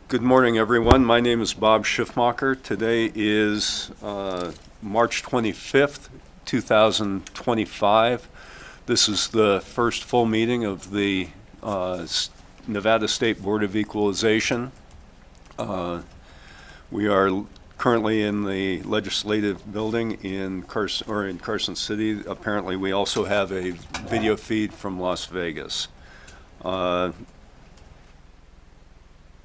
Good morning, everyone. My name is Bob Schiffmacher. Today is March 25th, 2025. This is the first full meeting of the Nevada State Board of Equalization. We are currently in the legislative building in Carson City. Apparently, we also have a video feed from Las Vegas.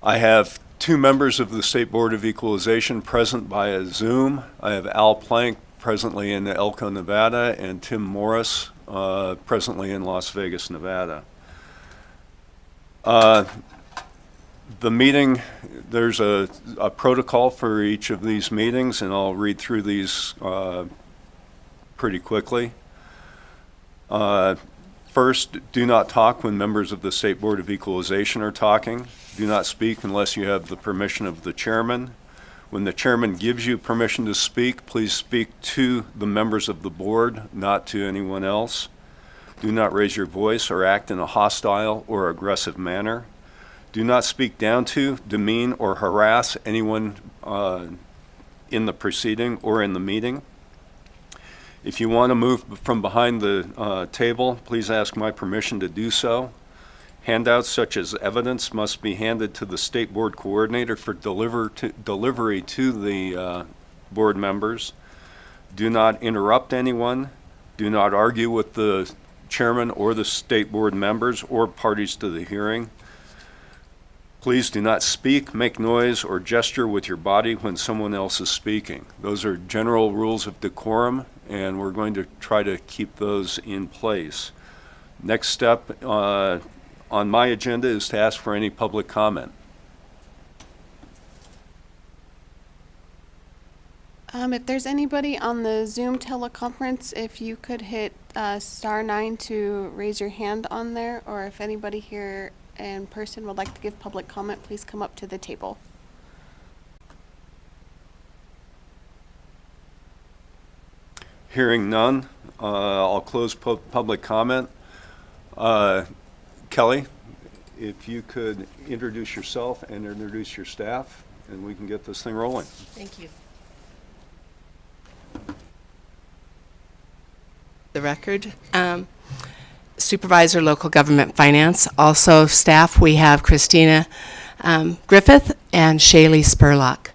I have two members of the State Board of Equalization present via Zoom. I have Al Plank presently in Elko, Nevada, and Tim Morris presently in Las Vegas, Nevada. The meeting, there's a protocol for each of these meetings, and I'll read through these pretty quickly. First, do not talk when members of the State Board of Equalization are talking. Do not speak unless you have the permission of the chairman. When the chairman gives you permission to speak, please speak to the members of the board, not to anyone else. Do not raise your voice or act in a hostile or aggressive manner. Do not speak down to, demean, or harass anyone in the proceeding or in the meeting. If you want to move from behind the table, please ask my permission to do so. Handouts such as evidence must be handed to the State Board Coordinator for delivery to the board members. Do not interrupt anyone. Do not argue with the chairman or the State Board members or parties to the hearing. Please do not speak, make noise, or gesture with your body when someone else is speaking. Those are general rules of decorum, and we're going to try to keep those in place. Next step on my agenda is to ask for any public comment. If there's anybody on the Zoom teleconference, if you could hit *9 to raise your hand on there, or if anybody here in person would like to give public comment, please come up to the table. Hearing none, I'll close public comment. Kelly, if you could introduce yourself and introduce your staff, and we can get this thing rolling. Thank you. The record. Supervisor, Local Government Finance. Also staff, we have Christina Griffith and Shaylee Spurlock.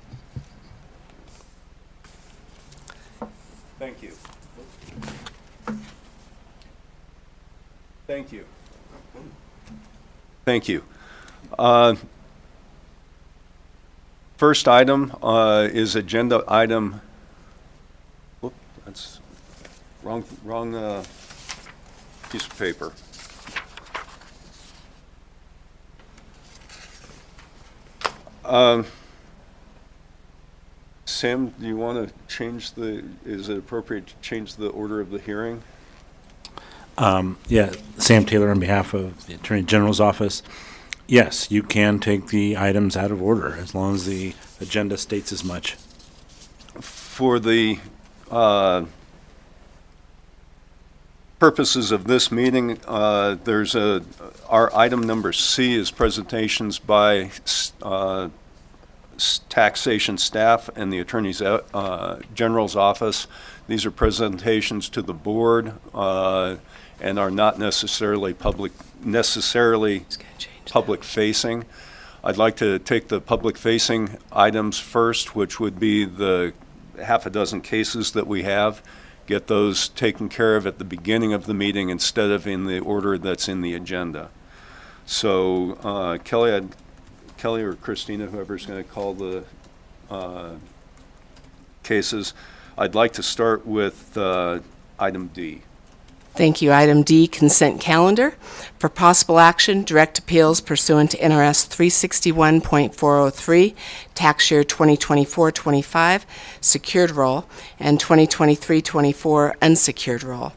Thank you. Thank you. Thank you. First item is agenda item. Whoop, that's wrong piece of paper. Sam, do you want to change is it appropriate to change the order of the hearing? Yeah, Sam Taylor on behalf of the Attorney General's office. Yes, you can take the items out of order as long as the agenda states as much. For the purposes of this meeting, there's our item number C is presentations by taxation staff and the Attorney General's office. These are presentations to the board and are not necessarily public facing. I'd like to take the public facing items first, which would be the half a dozen cases that we have. Get those taken care of at the beginning of the meeting instead of in the order that's in the agenda. So Kelly or Christina, whoever's going to call the cases, I'd like to start with item D. Thank you. Item D, consent calendar. For possible action, direct appeals pursuant to NRS 361.403, tax year 2024-25, secured roll, and 2023-24, unsecured roll.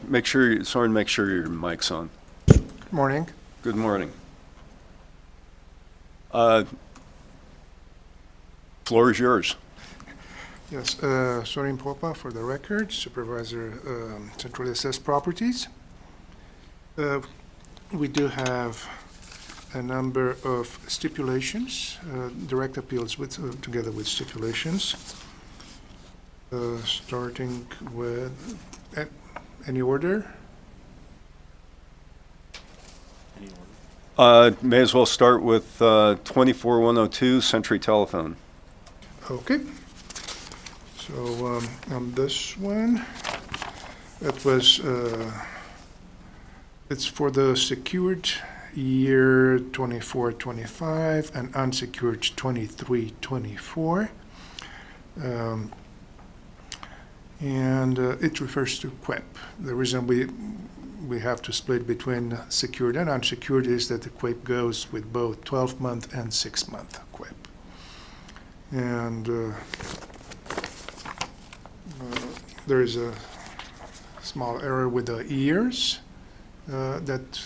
Make sure your mic's on. Good morning. Good morning. Floor is yours. Yes, Sorin Popa for the record, Supervisor, Centrally Assessed Properties. We do have a number of stipulations, direct appeals with, together with stipulations. Starting with, any order? May as well start with 24102 Century Telephone. Okay. So on this one, it was, it's for the secured year 24-25 and unsecured 23-24. And it refers to QUIP. The reason we have to split between secured and unsecured is that the QUIP goes with both 12-month and 6-month QUIP. And there is a small error with the years that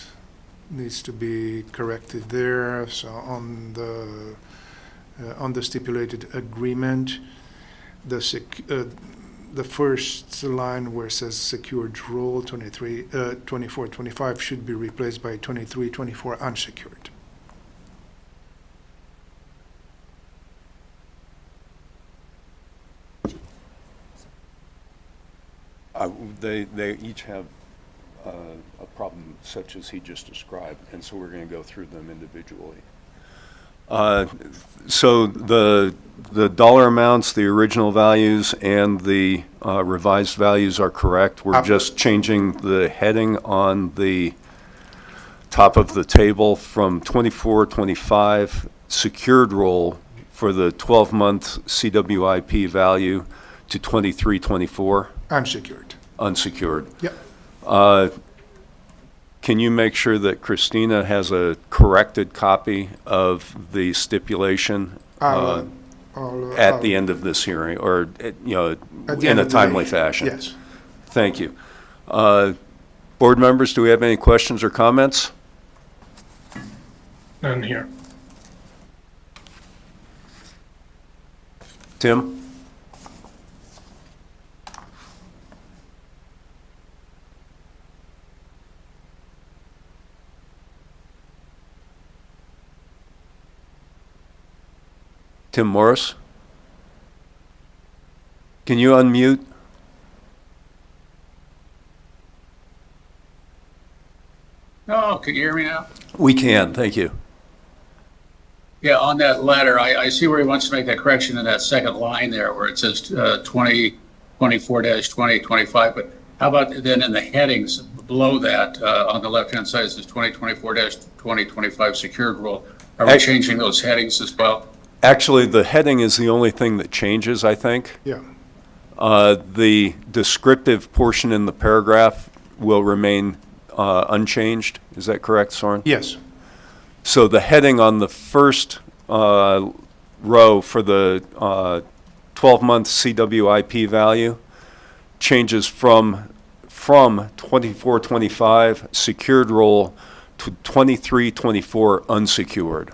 needs to be corrected there. So on the stipulated agreement, the first line where it says secured roll 24-25 should be replaced by 23-24 unsecured. They each have a problem such as he just described, and so we're going to go through them individually. So the dollar amounts, the original values, and the revised values are correct. We're just changing the heading on the top of the table from 24-25 secured roll for the 12-month CWIP value to 23-24 Unsecured. unsecured. Yep. Can you make sure that Christina has a corrected copy of the stipulation I'll, at the end of this hearing, or, at the in end a of the timely day. fashion? Yes. Thank you. Board members, do we have any questions or comments? None here. Tim? Tim Morris? Can you unmute? Oh, can you hear me now? We can, thank you. Yeah, on that letter, I see where he wants to make that correction in that second line there where it says 2024-2025, but how about then in the headings below that, on the left-hand side, it says 2024-2025 secured roll. Are we changing those headings as well? Actually, the heading is the only thing that changes, I think. Yeah. The descriptive portion in the paragraph will remain unchanged. Is that correct, Soren? Yes. So the heading on the first row for the 12-month CWIP value changes from 24-25 secured roll to 23-24 unsecured.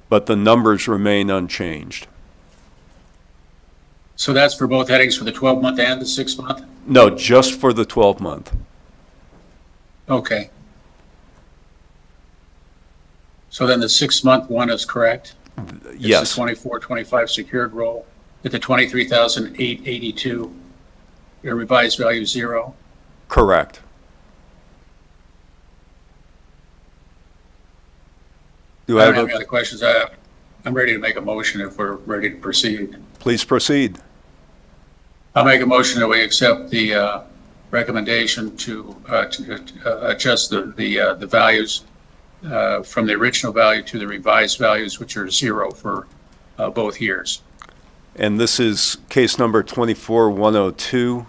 But the numbers remain unchanged. So that's for both headings, for the 12-month and the 6-month? No, just for the 12-month. Okay. So then the 6-month one is correct? Yes, It's the 24-25 secured roll at the 23,882. Your revised value 0. correct. Do I I don't have have any other questions. I'm ready to make a motion if we're ready to proceed. please proceed. I'll make a motion that we accept the recommendation to adjust the values from the original value to the revised values, which are 0 for both years. And this is case number 24102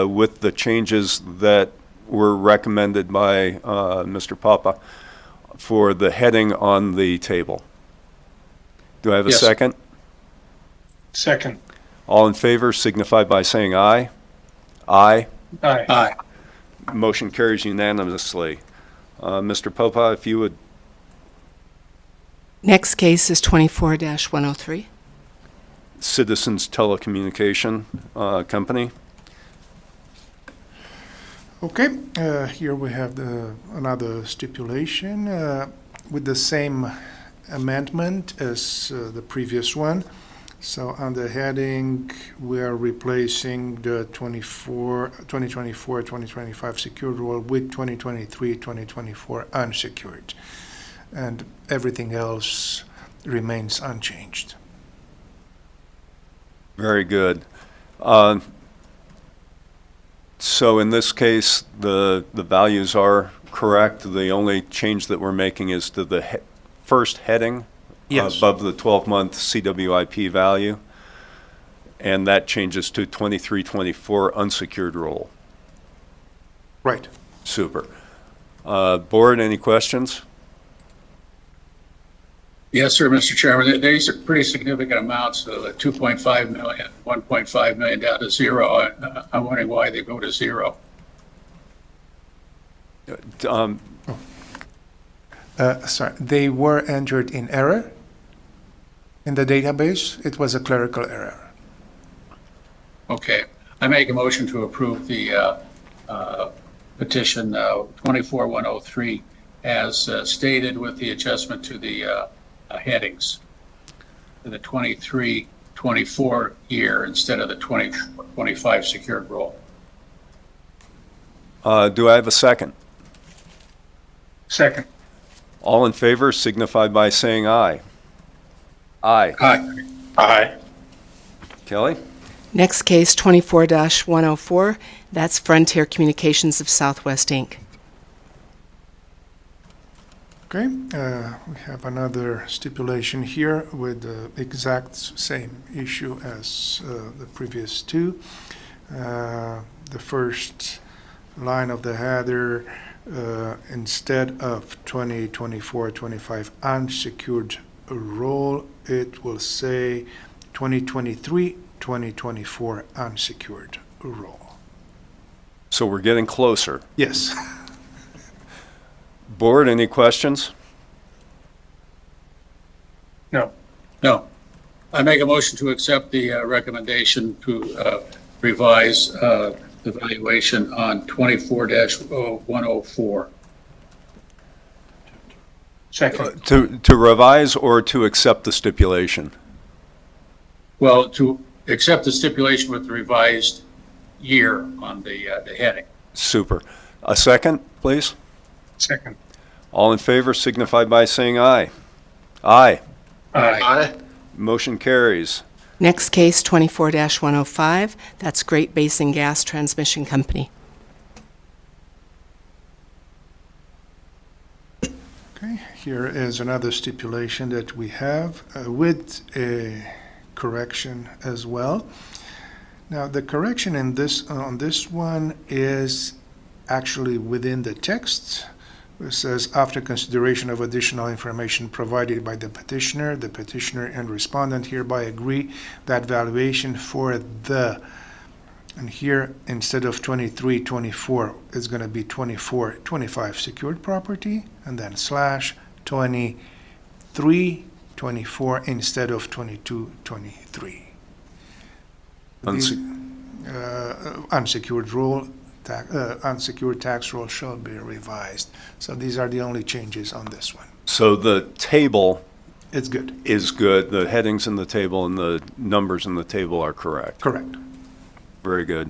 with the changes that were recommended by Mr. Papa for the heading on the table. Do I have a Yes. second? Second. All in favor signify by saying aye. Aye. Aye. Aye. Motion carries unanimously. Mr. Popa, if you would, Next case is 24-103. Citizens Telecommunication Company. Okay, here we have another stipulation with the same amendment as the previous one. So on the heading, we are replacing the 2024-2025 secured role with 2023-2024 unsecured. And everything else remains unchanged. Very good. So in this case, the values are correct. The only change that we're making is to the first heading Yes. above the 12-month CWIP value, and that changes to 23-24 unsecured roll. Right. Super. Board, any questions? Yes, sir, Mr. Chairman. These are pretty significant amounts, the 2.5 million, 1.5 million down to zero. I'm wondering why they go to zero. Sorry, they were entered in error in the database. It was a clerical error. Okay. I make a motion to approve the petition 24103 as stated with the adjustment to the headings. To the 23-24 year instead of the 2025 secured roll. Do I have a second? Second. All in favor signify by saying aye. Aye. Aye. Aye. Kelly? Next case, 24-104, that's Frontier Communications of Southwest, Inc. Okay, we have another stipulation here with the exact same issue as the previous two. The first line of the header, instead of 2024-25 unsecured roll, it will say 2023-2024 unsecured roll. So we're getting closer. Yes. Board, any questions? No. No. I make a motion to accept the recommendation to revise the valuation on 24-104. Second. To revise or to accept the stipulation? Well, to accept the stipulation with the revised year on the heading. Super. A second, please? Second. All in favor signify by saying aye. Aye. Aye. Motion carries. Next case, 24-105, that's Great Basin Gas Transmission Company. Okay, here is another stipulation that we have with a correction as well. Now, the correction in this on this one is actually within the text. It says, after consideration of additional information provided by the petitioner and respondent hereby agree that valuation for the, and here instead of 23-24 is going to be 24-25 secured property, and then slash 23-24 instead of 22-23. Unsecured roll. Unsecured tax roll shall be revised. So these are the only changes on this one. So the table It's good. is good. The headings in the table and the numbers in the table are correct. Correct. Very good.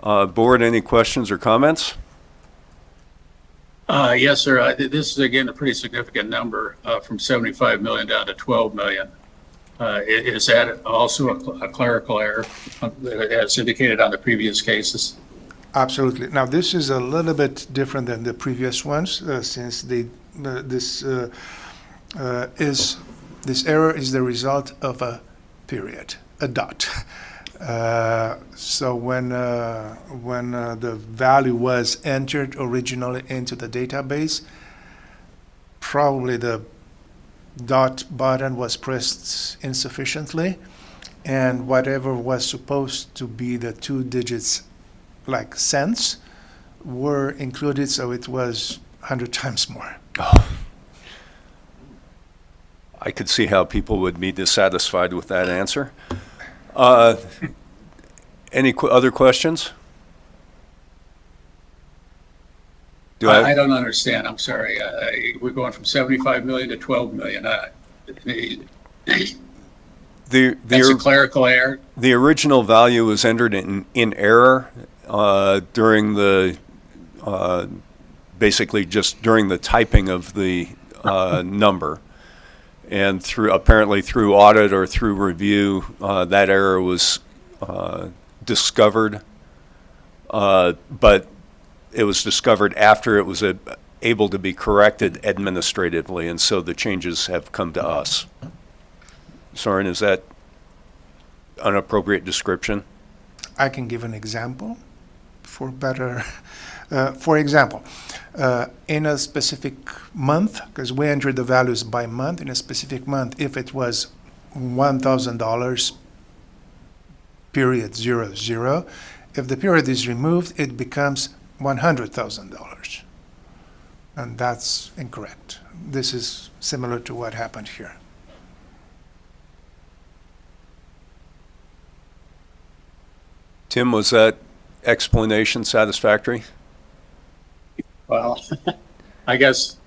Board, any questions or comments? Yes, sir. This is again a pretty significant number from 75 million down to 12 million. Is that also a clerical error as indicated on the previous cases? Absolutely. Now, this is a little bit different than the previous ones, since this error is the result of a period, a dot. So when the value was entered originally into the database, probably the dot button was pressed insufficiently, and whatever was supposed to be the two digits like cents were included, so it was 100 times more. I could see how people would be dissatisfied with that answer. Any other questions? Do I I, don't understand, I'm sorry. We're going from 75 million to 12 million. That's a clerical error. the original value was entered in error during the, basically just during the typing of the number. And apparently through audit or through review, that error was discovered. But it was discovered after it was able to be corrected administratively, and so the changes have come to us. Soren, is that an appropriate description? I can give an example for better. For example, in a specific month, because we entered the values by month, in a specific month, if it was $1,000, period 00, if the period is removed, it becomes $100,000. And that's incorrect. This is similar to what happened here. Tim, was that explanation satisfactory? Well, I guess,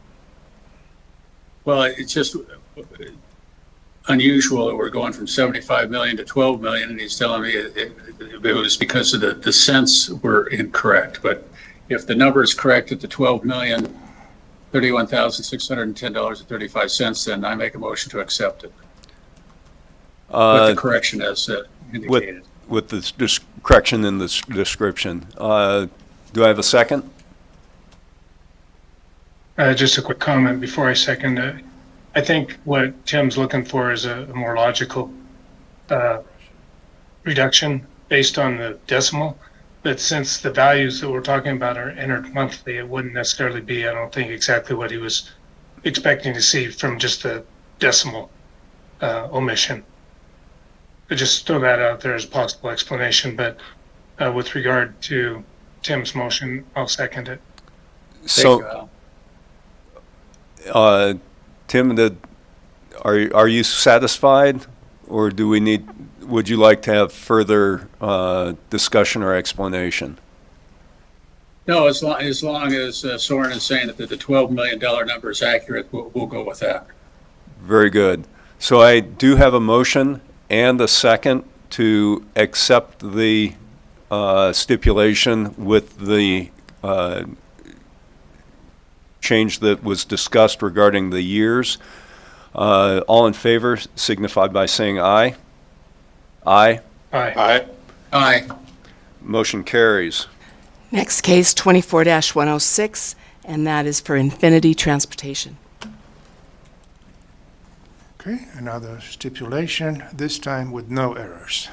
well, it's just unusual that we're going from 75 million to 12 million, and he's telling me it was because of the cents were incorrect. But if the number is correct at the 12 million, $31,610.35, then I make a motion to accept it. With the correction as indicated. With the correction in the description. Do I have a second? Just a quick comment before I second. I think what Tim's looking for is a more logical reduction based on the decimal. But since the values that we're talking about are entered monthly, it wouldn't necessarily be, I don't think, exactly what he was expecting to see from just the decimal omission. I just throw that out there as a possible explanation. But with regard to Tim's motion, I'll second it. So, Tim, are you satisfied, or would you like to have further discussion or explanation? No, as long as Soren is saying that the $12 million number is accurate, we'll go with that. Very good. So I do have a motion and a second to accept the stipulation with the change that was discussed regarding the years. All in favor signify by saying aye. Aye. Aye. Aye. Motion carries. Next case, 24-106, and that is for Infinity Transportation. Okay, another stipulation, this time with no errors.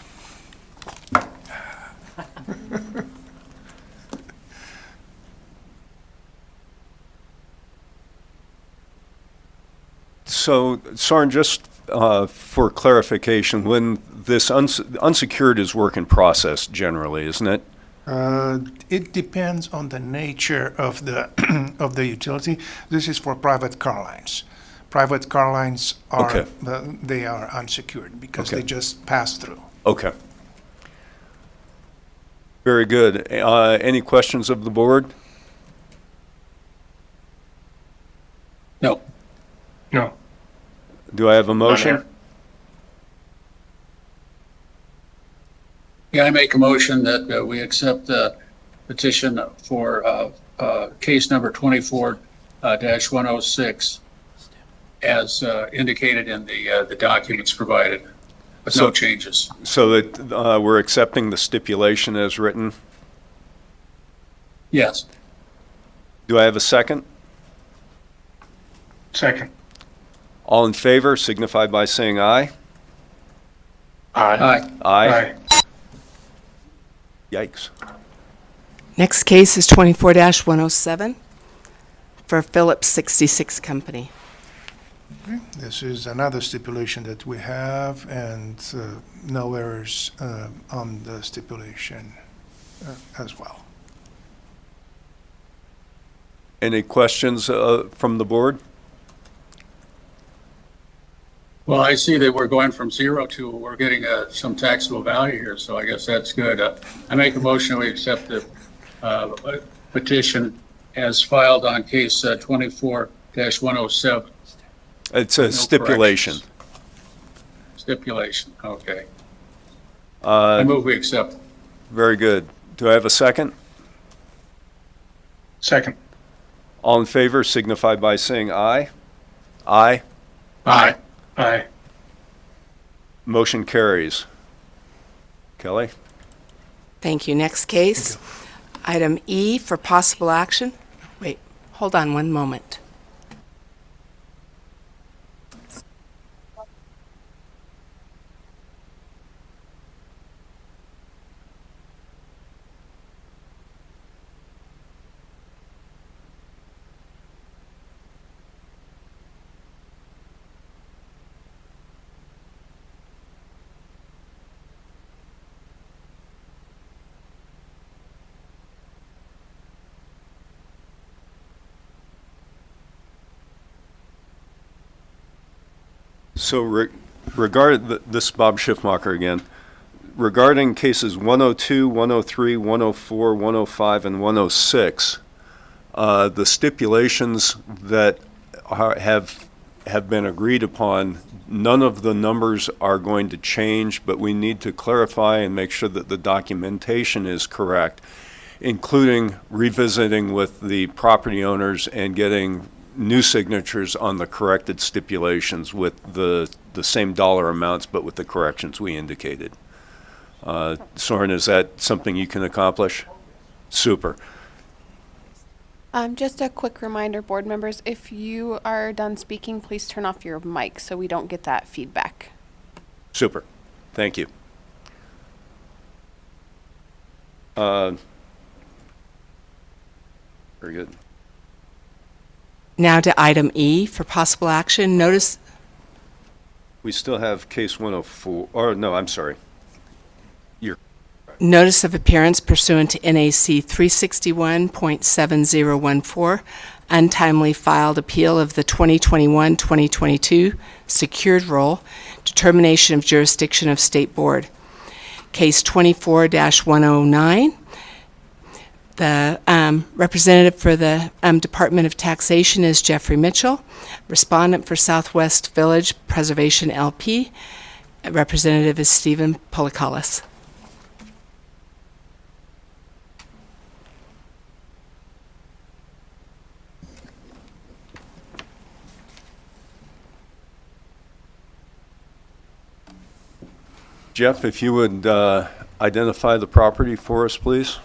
So, Soren, just for clarification, when this unsecured is work in process generally, isn't it? It depends on the nature of the of the utility. This is for private car lines. Private car lines are Okay. They are unsecured because Okay. they just pass through. Okay. Very good. Any questions of the board? No. No. Do I have a motion? Yeah, I make a motion that we accept the petition for case number 24-106 as indicated in the documents provided, with no changes. So that we're accepting the stipulation as written. Yes. Do I have a second? Second. All in favor signify by saying aye. Aye. Aye. Yikes. Next case is 24-107 for Phillips 66 Company. This is another stipulation that we have, and no errors on the stipulation as well. Any questions from the board? Well, I see that we're going from 0 to, we're getting some taxable value here, so I guess that's good. I make a motion we accept the petition as filed on case 24-107. It's a No stipulation. corrections. Stipulation, okay. Uh, I move we accept. Very good. Do I have a second? Second. All in favor signify by saying aye. Aye. Aye. Aye. Motion carries. Kelly? Thank you. Next case, item E for possible action. Wait, hold on one moment. So this is Bob Schiffmacher again. Regarding cases 102, 103, 104, 105, and 106, the stipulations that have been agreed upon, none of the numbers are going to change, but we need to clarify and make sure that the documentation is correct, including revisiting with the property owners and getting new signatures on the corrected stipulations with the same dollar amounts, but with the corrections we indicated. Soren, is that something you can accomplish? Super. Just a quick reminder, board members, if you are done speaking, please turn off your mic so we don't get that feedback. Super. Thank you. Very good. Now to item E for possible action. Notice We still have case 104, or no, I'm sorry. notice of appearance pursuant to NAC 361.7014, untimely filed appeal of the 2021-2022 secured roll, determination of jurisdiction of State Board. Case 24-109. The representative for the Department of Taxation is Jeffrey Mitchell. Respondent for Southwest Village Preservation LP. Representative is Stephen Polikalis. Jeff, if you would identify the property for us, please.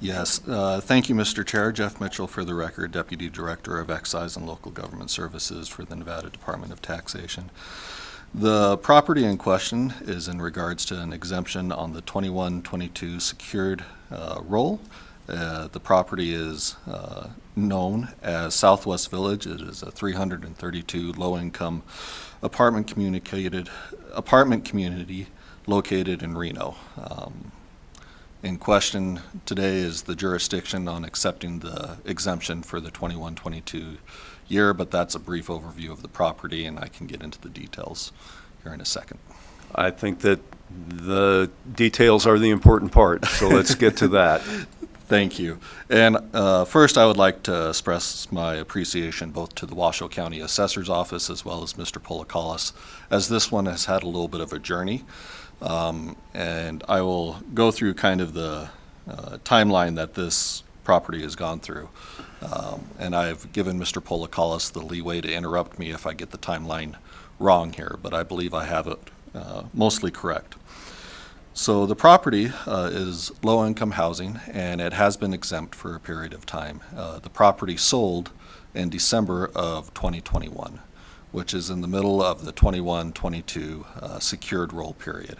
Yes, thank you, Mr. Chair. Jeff Mitchell, for the record, Deputy Director of Excise and Local Government Services for the Nevada Department of Taxation. The property in question is in regards to an exemption on the 21-22 secured roll. The property is known as Southwest Village. It is a 332 low-income apartment community located in Reno. In question today is the jurisdiction on accepting the exemption for the 21-22 year, but that's a brief overview of the property, and I can get into the details here in a second. I think that the details are the important part, so let's get to that. Thank you. And first, I would like to express my appreciation both to the Washoe County Assessor's Office as well as Mr. Polikalis, as this one has had a little bit of a journey. And I will go through kind of the timeline that this property has gone through. And I've given Mr. Polikalis the leeway to interrupt me if I get the timeline wrong here, but I believe I have it mostly correct. So the property is low-income housing, and it has been exempt for a period of time. The property sold in December of 2021, which is in the middle of the 21-22 secured roll period.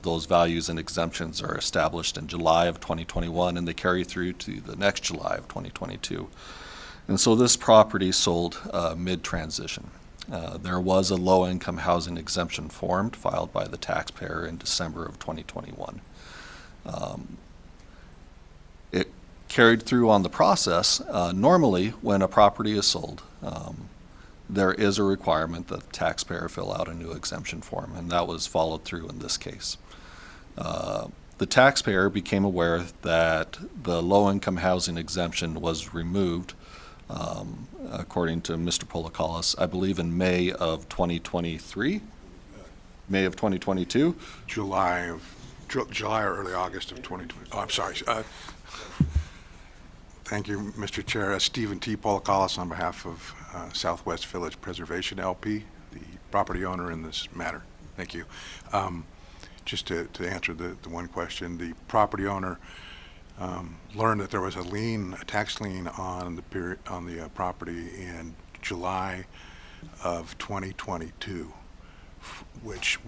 Those values and exemptions are established in July of 2021, and they carry through to the next July of 2022. And so this property sold mid-transition. There was a low-income housing exemption formed filed by the taxpayer in December of 2021. It carried through on the process. Normally, when a property is sold, there is a requirement that the taxpayer fill out a new exemption form, and that was followed through in this case. The taxpayer became aware that the low-income housing exemption was removed, according to Mr. Polakalis, I believe in May of 2023, May of 2022. July or early August of 2020. Oh, I'm sorry. Thank you, Mr. Chair. Stephen T. Polakalis on behalf of Southwest Village Preservation LP, the property owner in this matter. Thank you. Just to answer the one question, the property owner learned that there was a tax lien on the property in July of 2022, which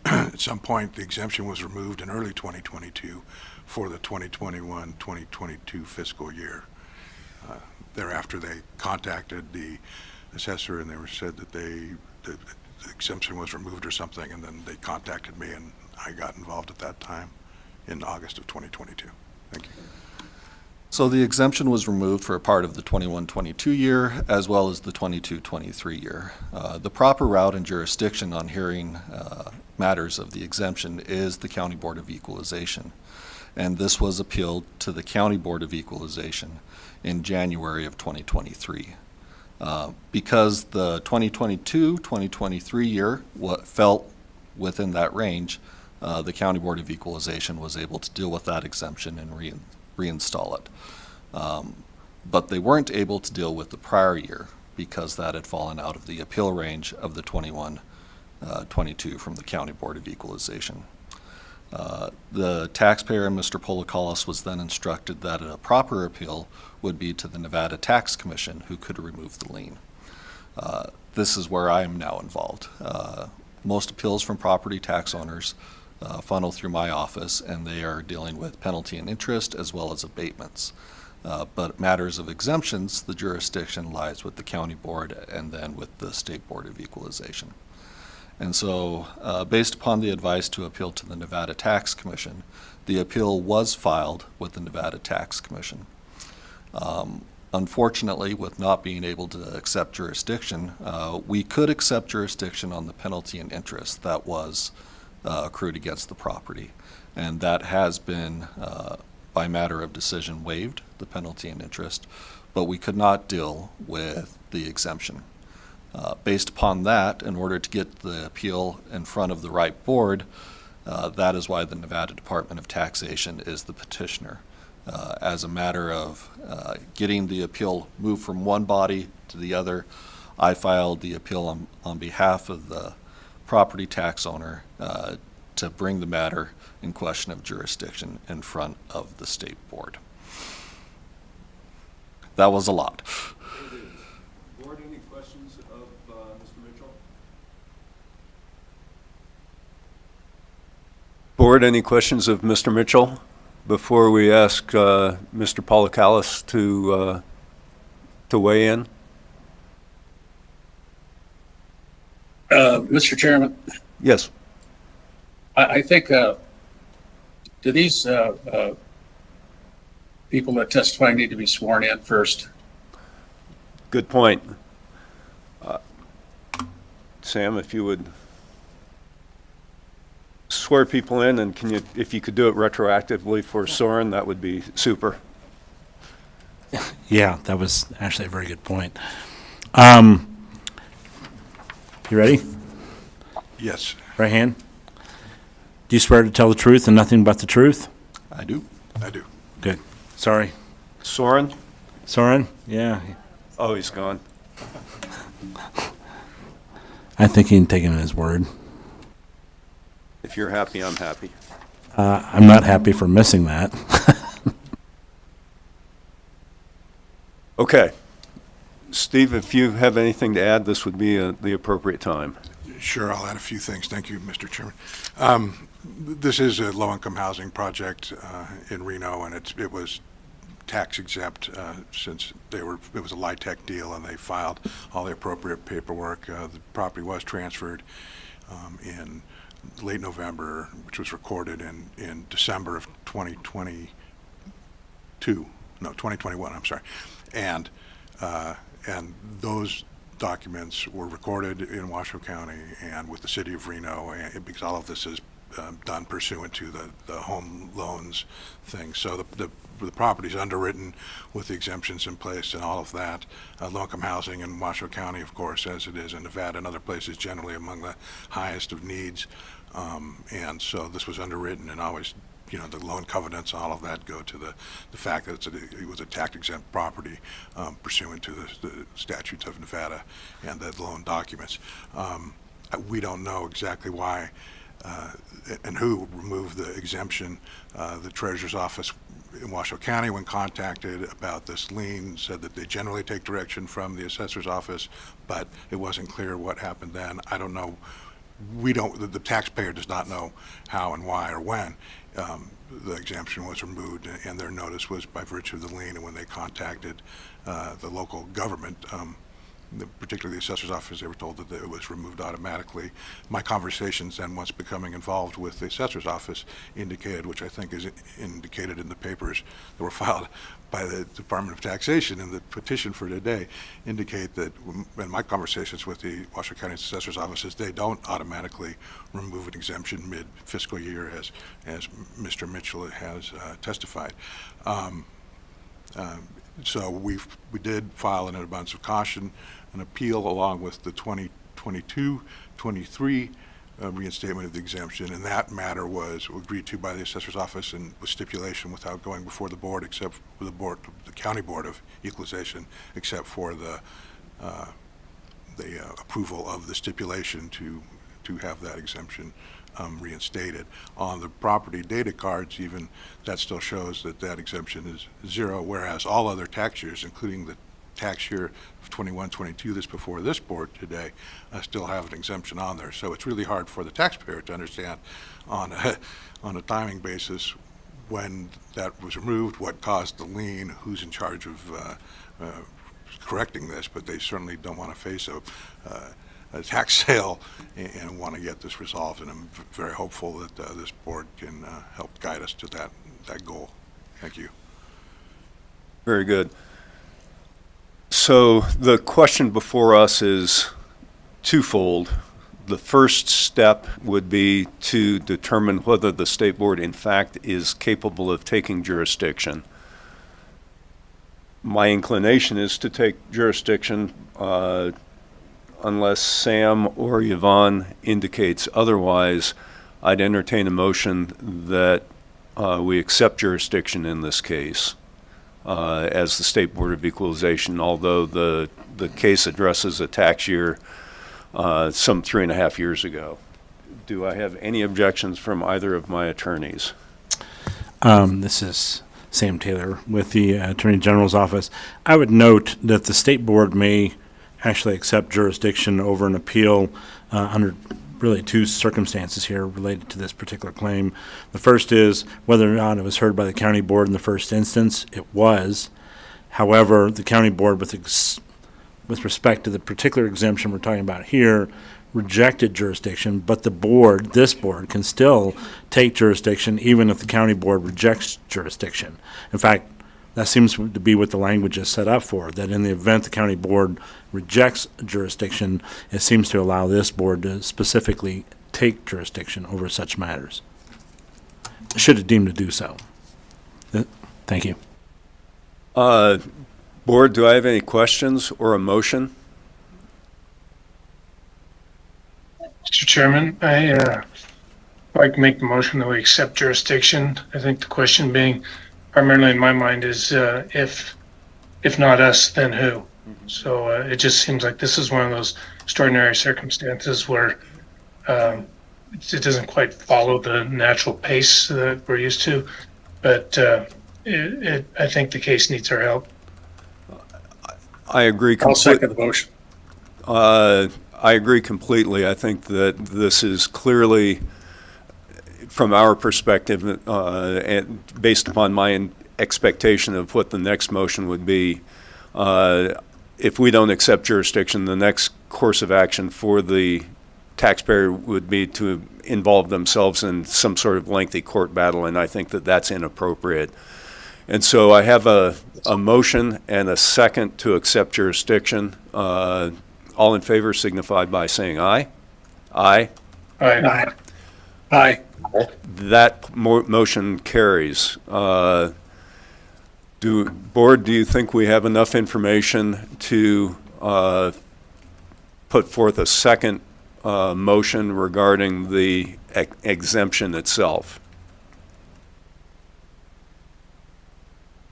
at some point the exemption was removed in early 2022 for the 2021-2022 fiscal year. Thereafter, they contacted the assessor and they said that the exemption was removed or something, and then they contacted me and I got involved at that time in August of 2022. Thank you. So the exemption was removed for a part of the 21-22 year as well as the 22-23 year. The proper route and jurisdiction on hearing matters of the exemption is the County Board of Equalization. And this was appealed to the County Board of Equalization in January of 2023. Because the 2022-2023 year fell within that range, the County Board of Equalization was able to deal with that exemption and reinstall it. But they weren't able to deal with the prior year because that had fallen out of the appeal range of the 21-22 from the County Board of Equalization. The taxpayer, Mr. Polakalis, was then instructed that a proper appeal would be to the Nevada Tax Commission, who could remove the lien. This is where I am now involved. Most appeals from property tax owners funnel through my office, and they are dealing with penalty and interest as well as abatements. But matters of exemptions, the jurisdiction lies with the county board and then with the State Board of Equalization. And so, based upon the advice to appeal to the Nevada Tax Commission, the appeal was filed with the Nevada Tax Commission. Unfortunately, with not being able to accept jurisdiction, we could accept jurisdiction on the penalty and interest that was accrued against the property. And that has been, by matter of decision, waived, the penalty and interest, but we could not deal with the exemption. Based upon that, in order to get the appeal in front of the right board, that is why the Nevada Department of Taxation is the petitioner. As a matter of getting the appeal moved from one body to the other, I filed the appeal on behalf of the property tax owner to bring the matter in question of jurisdiction in front of the state board. That was a lot. Board, any questions of Mr. Mitchell? Board, any questions of Mr. Mitchell before we ask Mr. Polakalis to weigh in? Mr. Chairman, Yes. I think, do these people that testify need to be sworn in first? Good point. Sam, if you would swear people in, and if you could do it retroactively for Soren, that would be super. Yeah, that was actually a very good point. You ready? Yes. Right hand. Do you swear to tell the truth and nothing but the truth? I do. I do. Good. Sorry. Soren? Soren? Yeah. Oh, he's gone. I think he can take him at his word. If you're happy, I'm happy. I'm not happy for missing that. Okay. Steve, if you have anything to add, this would be the appropriate time. Sure, I'll add a few things. Thank you, Mr. Chairman. This is a low-income housing project in Reno, and it was tax exempt since it was a LIHTC deal, and they filed all the appropriate paperwork. The property was transferred in late November, which was recorded in December of 2021, I'm sorry. And documents were recorded in Washoe County and with the city of Reno, and because all of this is done pursuant to the home loans thing. So the property's underwritten with the exemptions in place and all of that. Low-income housing in Washoe County, of course, as it is in Nevada and other places, generally among the highest of needs. And so this was underwritten, and always, the loan covenants, all of that go to the fact that it was a tax-exempt property pursuant to the statutes of Nevada and the loan documents. We don't know exactly why and who removed the exemption. The Treasurer's Office in Washoe County, when contacted about this lien, said that they generally take direction from the Assessor's Office, but it wasn't clear what happened then. I don't know. The taxpayer does not know how and why or when the exemption was removed, and their notice was by virtue of the lien. And when they contacted the local government, particularly the Assessor's Office, they were told that it was removed automatically. My conversations then, once becoming involved with the Assessor's Office, indicated, which I think is indicated in the papers that were filed by the Department of Taxation in the petition for today, indicate that in my conversations with the Washoe County Assessor's Offices, they don't automatically remove an exemption mid-fiscal year, as Mr. Mitchell has testified. So we did file an abundance of caution, an appeal along with the 2022-23 reinstatement of the exemption, and that matter was agreed to by the Assessor's Office and with stipulation without going before the board, except for the County Board of Equalization, except for the approval of the stipulation to have that exemption reinstated. On the property data cards, even, that still shows that exemption is zero, whereas all other tax years, including the tax year of 21-22 that's before this board today, still have an exemption on there. So it's really hard for the taxpayer to understand on a timing basis when that was removed, what caused the lien, who's in charge of correcting this, but they certainly don't want to face a tax sale and want to get this resolved, and I'm very hopeful that this board can help guide us to that goal. Thank you. Very good. So the question before us is twofold. The first step would be to determine whether the state board in fact is capable of taking jurisdiction. My inclination is to take jurisdiction unless Sam or Yvonne indicates otherwise. I'd entertain a motion that we accept jurisdiction in this case as the State Board of Equalization, although the case addresses a tax year some 3.5 years ago. Do I have any objections from either of my attorneys? This is Sam Taylor with the Attorney General's Office. I would note that the State Board may actually accept jurisdiction over an appeal under really two circumstances here related to this particular claim. The first is whether or not it was heard by the county board in the first instance. It was. However, the county board, with respect to the particular exemption we're talking about here, rejected jurisdiction, but this board can still take jurisdiction even if the county board rejects jurisdiction. In fact, that seems to be what the language is set up for, that in the event the county board rejects jurisdiction, it seems to allow this board to specifically take jurisdiction over such matters, should it deem to do so. Thank you. Board, do I have any questions or a motion? Mr. Chairman, I like to make the motion that we accept jurisdiction. I think the question being primarily in my mind is if not us, then who? So it just seems like this is one of those extraordinary circumstances where it doesn't quite follow the natural pace that we're used to, but I think the case needs our help. I agree I'll completely. second the motion. I agree completely. I think that this is clearly, from our perspective, and based upon my expectation of what the next motion would be, if we don't accept jurisdiction, the next course of action for the taxpayer would be to involve themselves in some sort of lengthy court battle, and I think that that's inappropriate. And so I have a motion and a second to accept jurisdiction. All All in favor signify by saying aye. Aye. Aye. Aye. That motion carries. Board, do you think we have enough information to put forth a second motion regarding the exemption itself?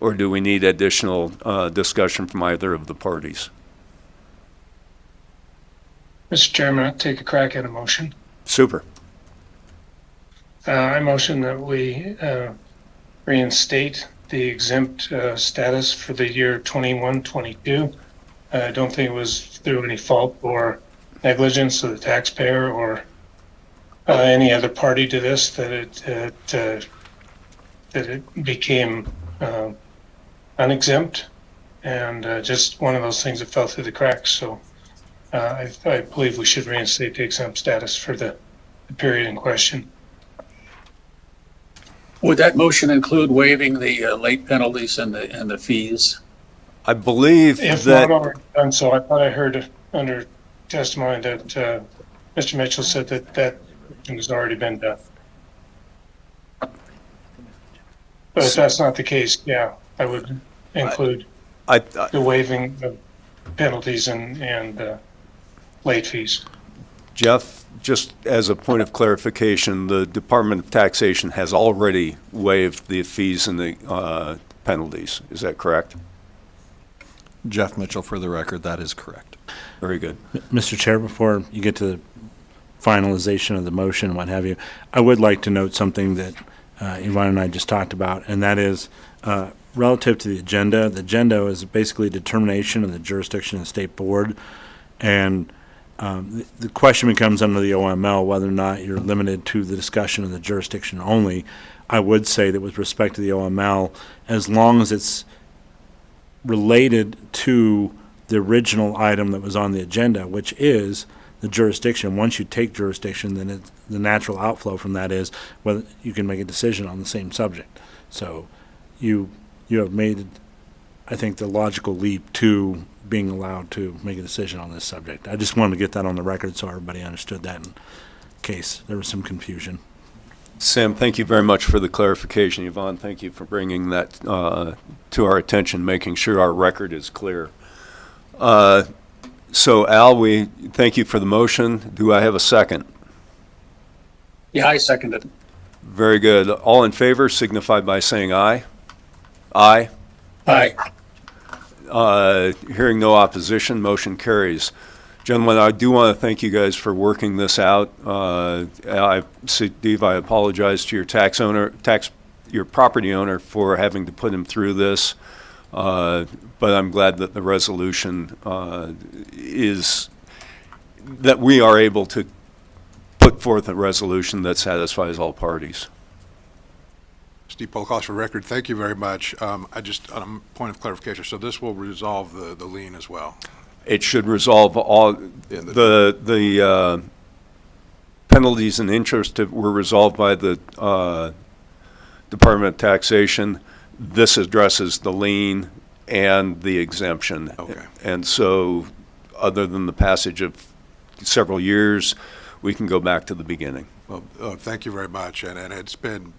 Or do we need additional discussion from either of the parties? Mr. Chairman, I'll take a crack at a motion. Super. I motion that we reinstate the exempt status for the year 21-22. I don't think it was through any fault or negligence of the taxpayer or any other party to this that it became unexempt, and just one of those things that fell through the cracks. So I believe we should reinstate the exempt status for the period in question. Would that motion include waiving the late penalties and the fees? I believe If that. not already done so, I thought I heard under testimony that Mr. Mitchell said that has already been done. But if that's not the case, yeah, I would include the waiving of penalties and late fees. Jeff, just as a point of clarification, the Department of Taxation has already waived the fees and the penalties. Is that correct? Jeff Mitchell, for the record, that is correct. Very good. Mr. Chair, before you get to the finalization of the motion, what have you, I would like to note something that Yvonne and I just talked about, and that is relative to the agenda. The agenda is basically determination of the jurisdiction of the state board, and the question becomes under the OML whether or not you're limited to the discussion of the jurisdiction only. I would say that with respect to the OML, as long as it's related to the original item that was on the agenda, which is the jurisdiction. Once you take jurisdiction, then the natural outflow from that is whether you can make a decision on the same subject. So you have made, I think, the logical leap to being allowed to make a decision on this subject. I just wanted to get that on the record so everybody understood that in case there was some confusion. Sam, thank you very much for the clarification. Yvonne, thank you for bringing that to our attention, making sure our record is clear. So Al, we thank you for the motion. Do I have a second? Yeah, I second it. Very good. All in favor signify by saying aye. Aye. Aye. Hearing no opposition, motion carries. Gentlemen, I do want to thank you guys for working this out. Steve, I apologize to your property owner for having to put him through this, but I'm glad that the resolution is that we are able to put forth a resolution that satisfies all parties. Steve Polakos for record, thank you very much. I just, on a point of clarification, so this will resolve the lien as well? It should resolve all the penalties and interest that were resolved by the Department of Taxation. This addresses the lien and the exemption. Okay. And so, other than the passage of several years, we can go back to the beginning. Well, thank you very much, and it's been,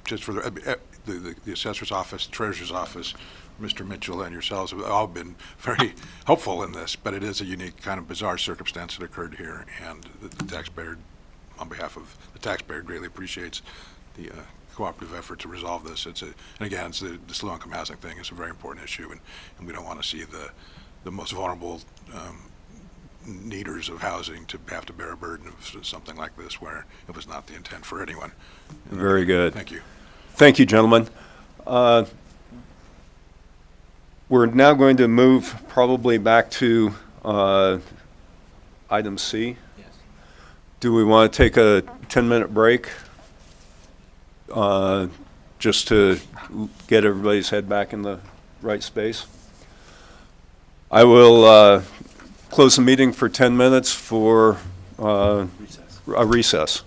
just for the Assessor's Office, Treasurer's Office, Mr. Mitchell and yourselves have all been very helpful in this, but it is a unique kind of bizarre circumstance that occurred here, and the taxpayer, on behalf of the taxpayer, greatly appreciates the cooperative effort to resolve this. And again, it's the low-income housing thing is a very important issue, and we don't want to see the most vulnerable needers of housing to have to bear a burden of something like this where it was not the intent for anyone. Very good. Thank you. Thank you, gentlemen. We're now going to move probably back to item C. Yes. Do we want to take a 10-minute break? Just to get everybody's head back in the right space? I will close the meeting for 10 minutes for a recess.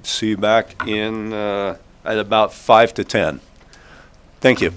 See you back in at about 5 to 10. Thank you.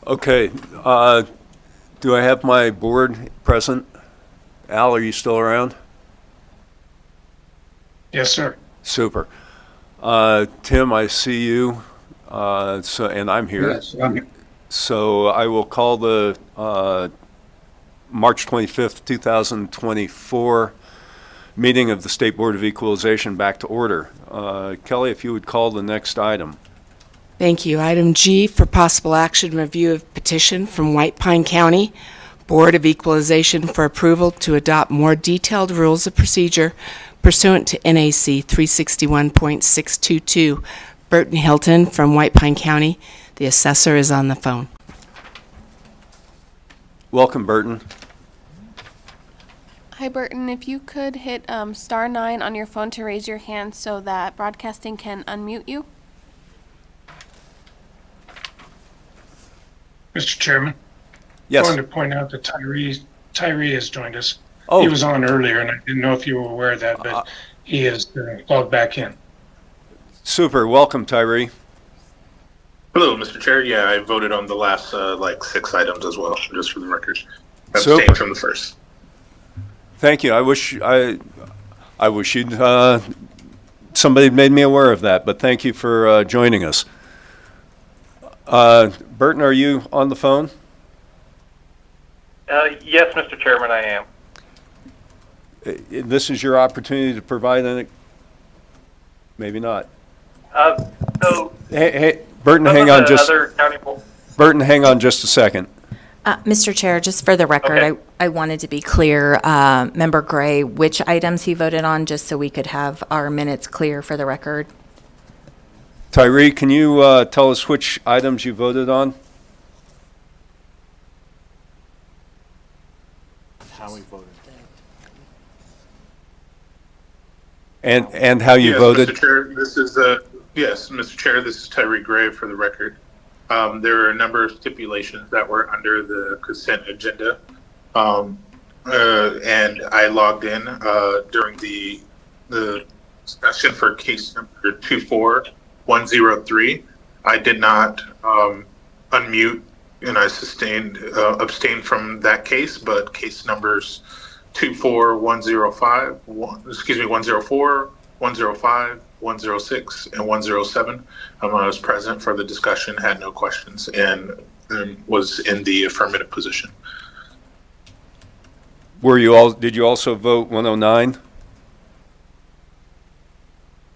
Okay, do I have my board present? Al, are you still around? Yes, sir. Super. Tim, I see you, and I'm here. Yes, I'm here. So I will call the March 25th, 2024 meeting of the State Board of Equalization back to order. Kelly, if you would call the next item. Thank you. Item G for possible action, review of petition from White Pine County Board of Equalization for approval to adopt more detailed rules of procedure pursuant to NAC 361.622. Burton Hilton from White Pine County. The assessor is on the phone. Welcome, Burton. Hi, Burton. If you could hit *9 on your phone to raise your hand so that broadcasting can unmute you. Mr. Chairman, I Yes. wanted to point out that Tyree has joined us. Oh, He was on earlier, and I didn't know if you were aware of that, but he is logged back in. super. Welcome, Tyree. Hello, Mr. Chair. Yeah, I voted on the last 6 items as well, just for the record. Super. Abstained from the first. Thank you. I wish you'd somebody had made me aware of that, but thank you for joining us. Burton, are you on the phone? Yes, Mr. Chairman, I am. This is your opportunity to provide any. Maybe not. So, Hey, Burton, some hang of on the just. other county bo- Burton, hang on just a second. Mr. Chair, just for the record, Okay. I wanted to be clear, Member Gray, which items he voted on, just so we could have our minutes clear for the record. Tyree, can you tell us which items you voted on? How we voted. And how you Yes, voted? Mr. Chair, this is yes, Mr. Chair, this is Tyree Gray for the record. There are a number of stipulations that were under the consent agenda. And I logged in during the discussion for case number 24103. I did not unmute, and I abstained from that case, but case numbers 24105, 104, 105, 106, and 107. I was present for the discussion, had no questions, and was in the affirmative position. Did you also vote 109?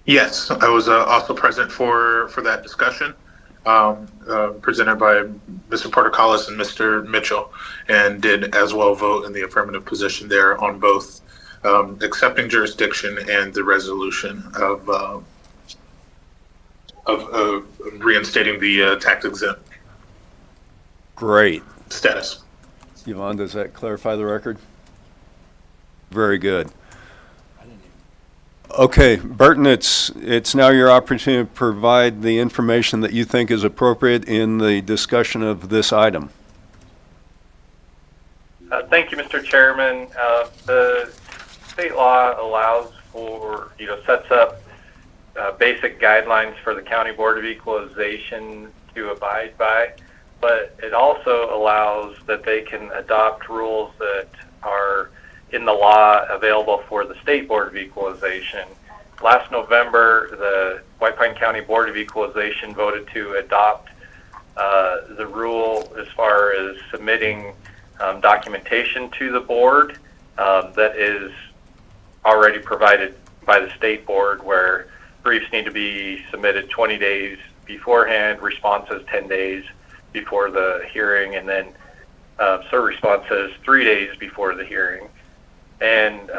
Yes, I was also present for that discussion, presented by Mr. Portocalis and Mr. Mitchell, and did as well vote in the affirmative position there on both accepting jurisdiction and the resolution of reinstating the tax exempt Great. status. Yvonne, does that clarify the record? Very good. Okay, Burton, it's now your opportunity to provide the information that you think is appropriate in the discussion of this item. Thank you, Mr. Chairman. The state law allows for, sets up basic guidelines for the County Board of Equalization to abide by, but it also allows that they can adopt rules that are in the law available for the State Board of Equalization. Last November, the White Pine County Board of Equalization voted to adopt the rule as far as submitting documentation to the board that is already provided by the State Board, where briefs need to be submitted 20 days beforehand, responses 10 days before the hearing, and then responses 3 days before the hearing. And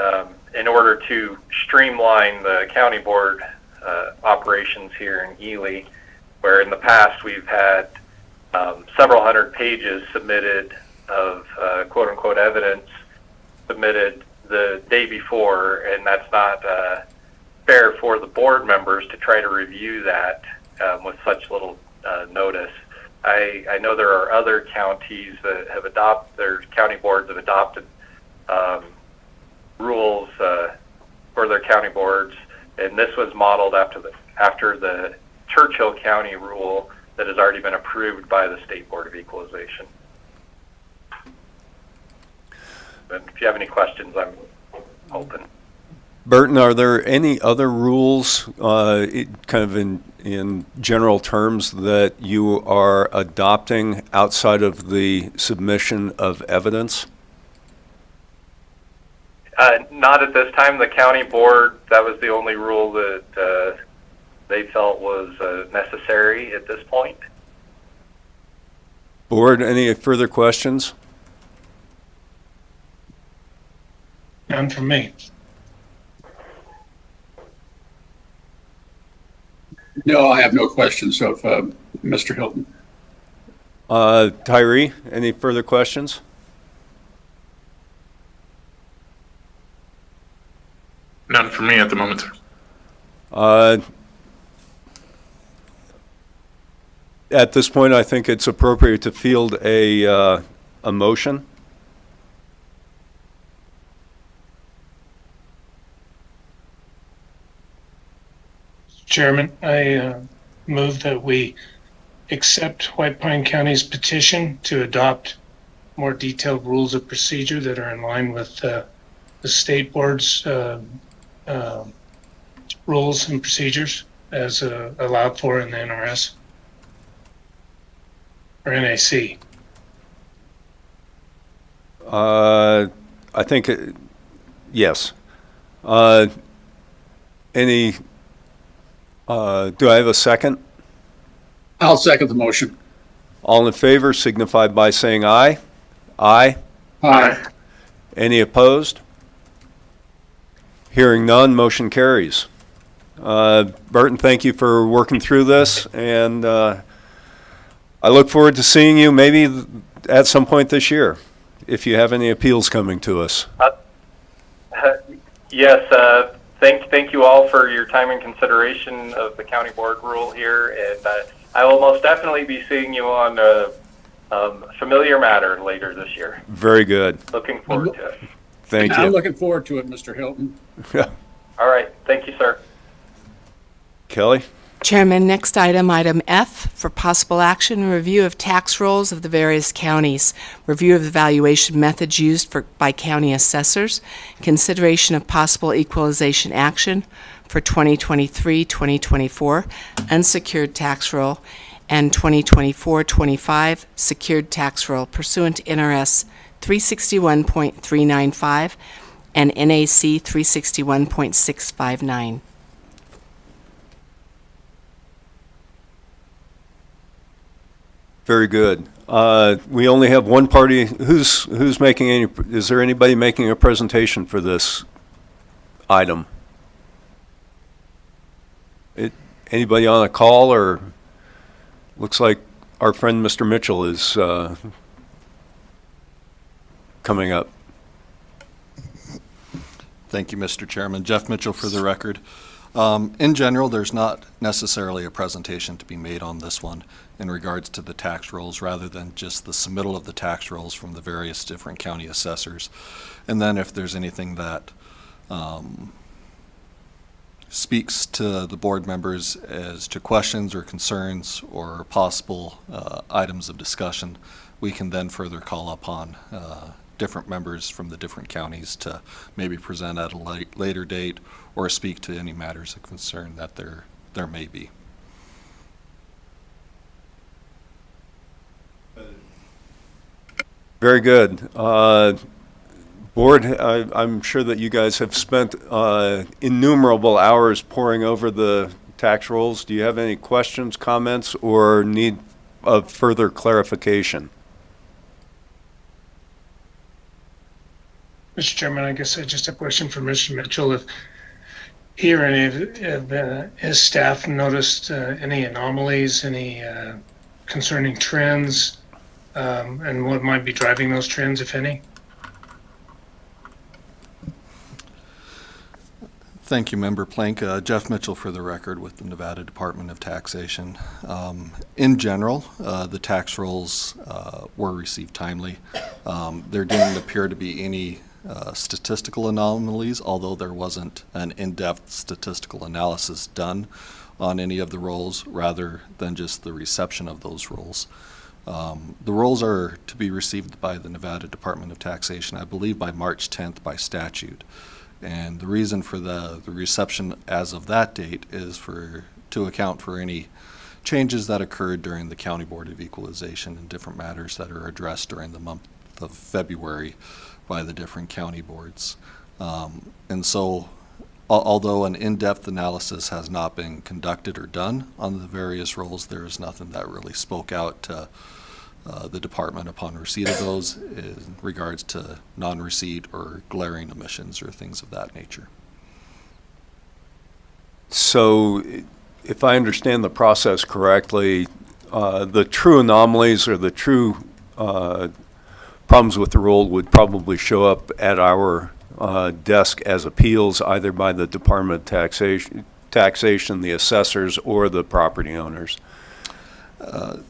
in order to streamline the county board operations here in Ely, where in the past we've had several hundred pages submitted of quote-unquote evidence submitted the day before, and that's not fair for the board members to try to review that with such little notice. I know there are other counties that have their county boards have adopted rules for their county boards, and this was modeled after the Churchill County rule that has already been approved by the State Board of Equalization. And if you have any questions, I'm open. Burton, are there any other rules, kind of in general terms, that you are adopting outside of the submission of evidence? Not at this time. The county board, that was the only rule that they felt was necessary at this point. Board, any further questions? None from me. No, I have no questions of Mr. Hilton. Tyree, any further questions? None from me at the moment, sir. At this point, I think it's appropriate to field a motion. Chairman, I move that we accept White Pine County's petition to adopt more detailed rules of procedure that are in line with the state board's rules and procedures as allowed for in the NRS or NAC. I think, yes. Any, do I have a second? I'll second the motion. All in favor signify by saying aye. Aye. Aye. Any opposed? Hearing none, motion carries. Burton, thank you for working through this, and I look forward to seeing you maybe at some point this year, if you have any appeals coming to us. Yes, thank you all for your time and consideration of the county board rule here, and I will most definitely be seeing you on a familiar matter later this year. Very good. Looking forward to it. Thank I'm you. looking forward to it, Mr. Hilton. All right, thank you, sir. Kelly? Chairman, next item, item F, for possible action, review of tax rolls of the various counties, review of the valuation methods used by county assessors, consideration of possible equalization action for 2023-2024 unsecured tax roll, and 2024-25 secured tax roll pursuant to NRS 361.395 and NAC 361.659. Very good. We only have one party. Who's making any, is there anybody making a presentation for this item? Anybody on a call, or looks like our friend Mr. Mitchell is coming up. Thank you, Mr. Chairman. Jeff Mitchell for the record. In general, there's not necessarily a presentation to be made on this one in regards to the tax rolls, rather than just the submittal of the tax rolls from the various different county assessors. And then if there's anything that speaks to the board members as to questions or concerns or possible items of discussion, we can then further call upon different members from the different counties to maybe present at a later date or speak to any matters of concern that there may be. Very good. Board, I'm sure that you guys have spent innumerable hours poring over the tax rolls. Do you have any questions, comments, or need of further clarification? Mr. Chairman, I guess I just have a question for Mr. Mitchell. If he or any of his staff noticed any anomalies, any concerning trends, and what might be driving those trends, if any? Thank you, Member Plank. Jeff Mitchell for the record with the Nevada Department of Taxation. In general, the tax rolls were received timely. There didn't appear to be any statistical anomalies, although there wasn't an in-depth statistical analysis done on any of the rolls, rather than just the reception of those rolls. The rolls are to be received by the Nevada Department of Taxation, I believe by March 10th by statute. And the reason for the reception as of that date is to account for any changes that occurred during the County Board of Equalization and different matters that are addressed during the month of February by the different county boards. And so, although an in-depth analysis has not been conducted or done on the various rolls, there is nothing that really spoke out to the department upon receipt of those in regards to non-receipt or glaring omissions or things of that nature. So if I understand the process correctly, the true anomalies or the true problems with the roll would probably show up at our desk as appeals, either by the Department of Taxation, the assessors, or the property owners.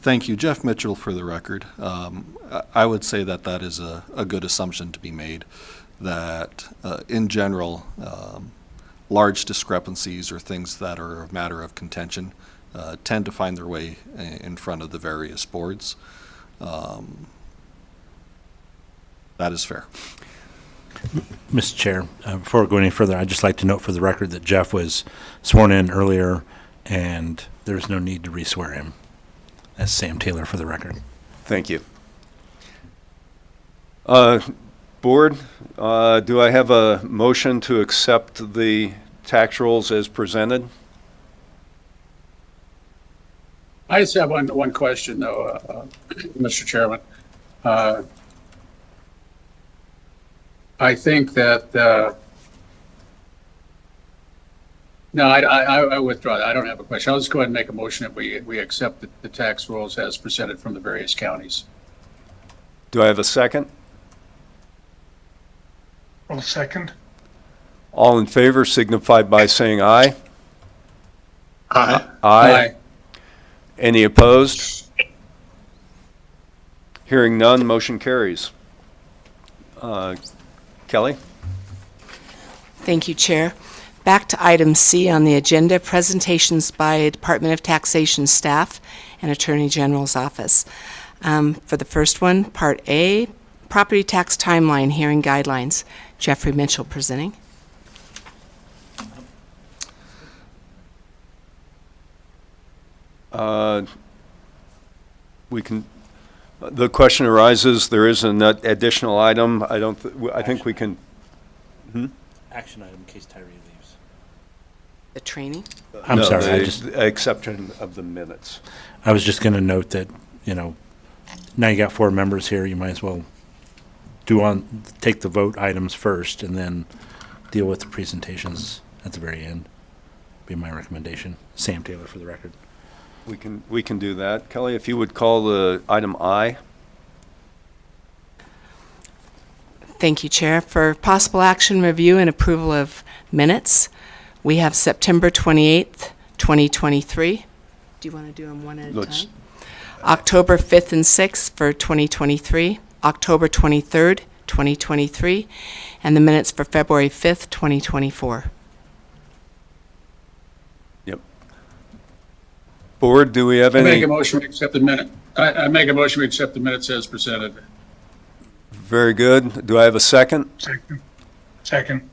Thank you, Jeff Mitchell, for the record. I would say that that is a good assumption to be made, that in general, large discrepancies or things that are a matter of contention tend to find their way in front of the various boards. That is fair. Mr. Chair, before we go any further, I'd just like to note for the record that Jeff was sworn in earlier, and there's no need to re-swear him. That's Sam Taylor for the record. Thank you. Board, do I have a motion to accept the tax rolls as presented? I just have one question, though, Mr. Chairman. I think that, no, I withdraw that. I don't have a question. I'll just go ahead and make a motion that we accept the tax rolls as presented from the various counties. Do I have a second? I'll second. All in favor signify by saying aye. Aye. Aye. Any opposed? Hearing none, motion carries. Kelly? Thank you, Chair. Back to item C on the agenda, presentations by Department of Taxation staff and Attorney General's office. For the first one, Part A, Property Tax Timeline Hearing Guidelines. Jeffrey Mitchell presenting. We can, the question arises, there is an additional item. I think we can, Action item in case Tyree leaves. The training. I'm no, sorry, I the just, exception of the minutes. I was just gonna note that, now you got 4 members here, you might as well take the vote items first and then deal with the presentations at the very end. Be my recommendation. Sam Taylor for the record. We can do that. Kelly, if you would call the item I. Thank you, Chair. For possible action, review, and approval of minutes, we have September 28th, 2023. Do you want to do them one at a Let's- time? October 5th and 6th for 2023, October 23rd, 2023, and the minutes for February 5th, 2024. Yep. Board, do we have I make any? a motion to accept the minute. I make a motion to accept the minutes as presented. Very good. Do I have a second? Second.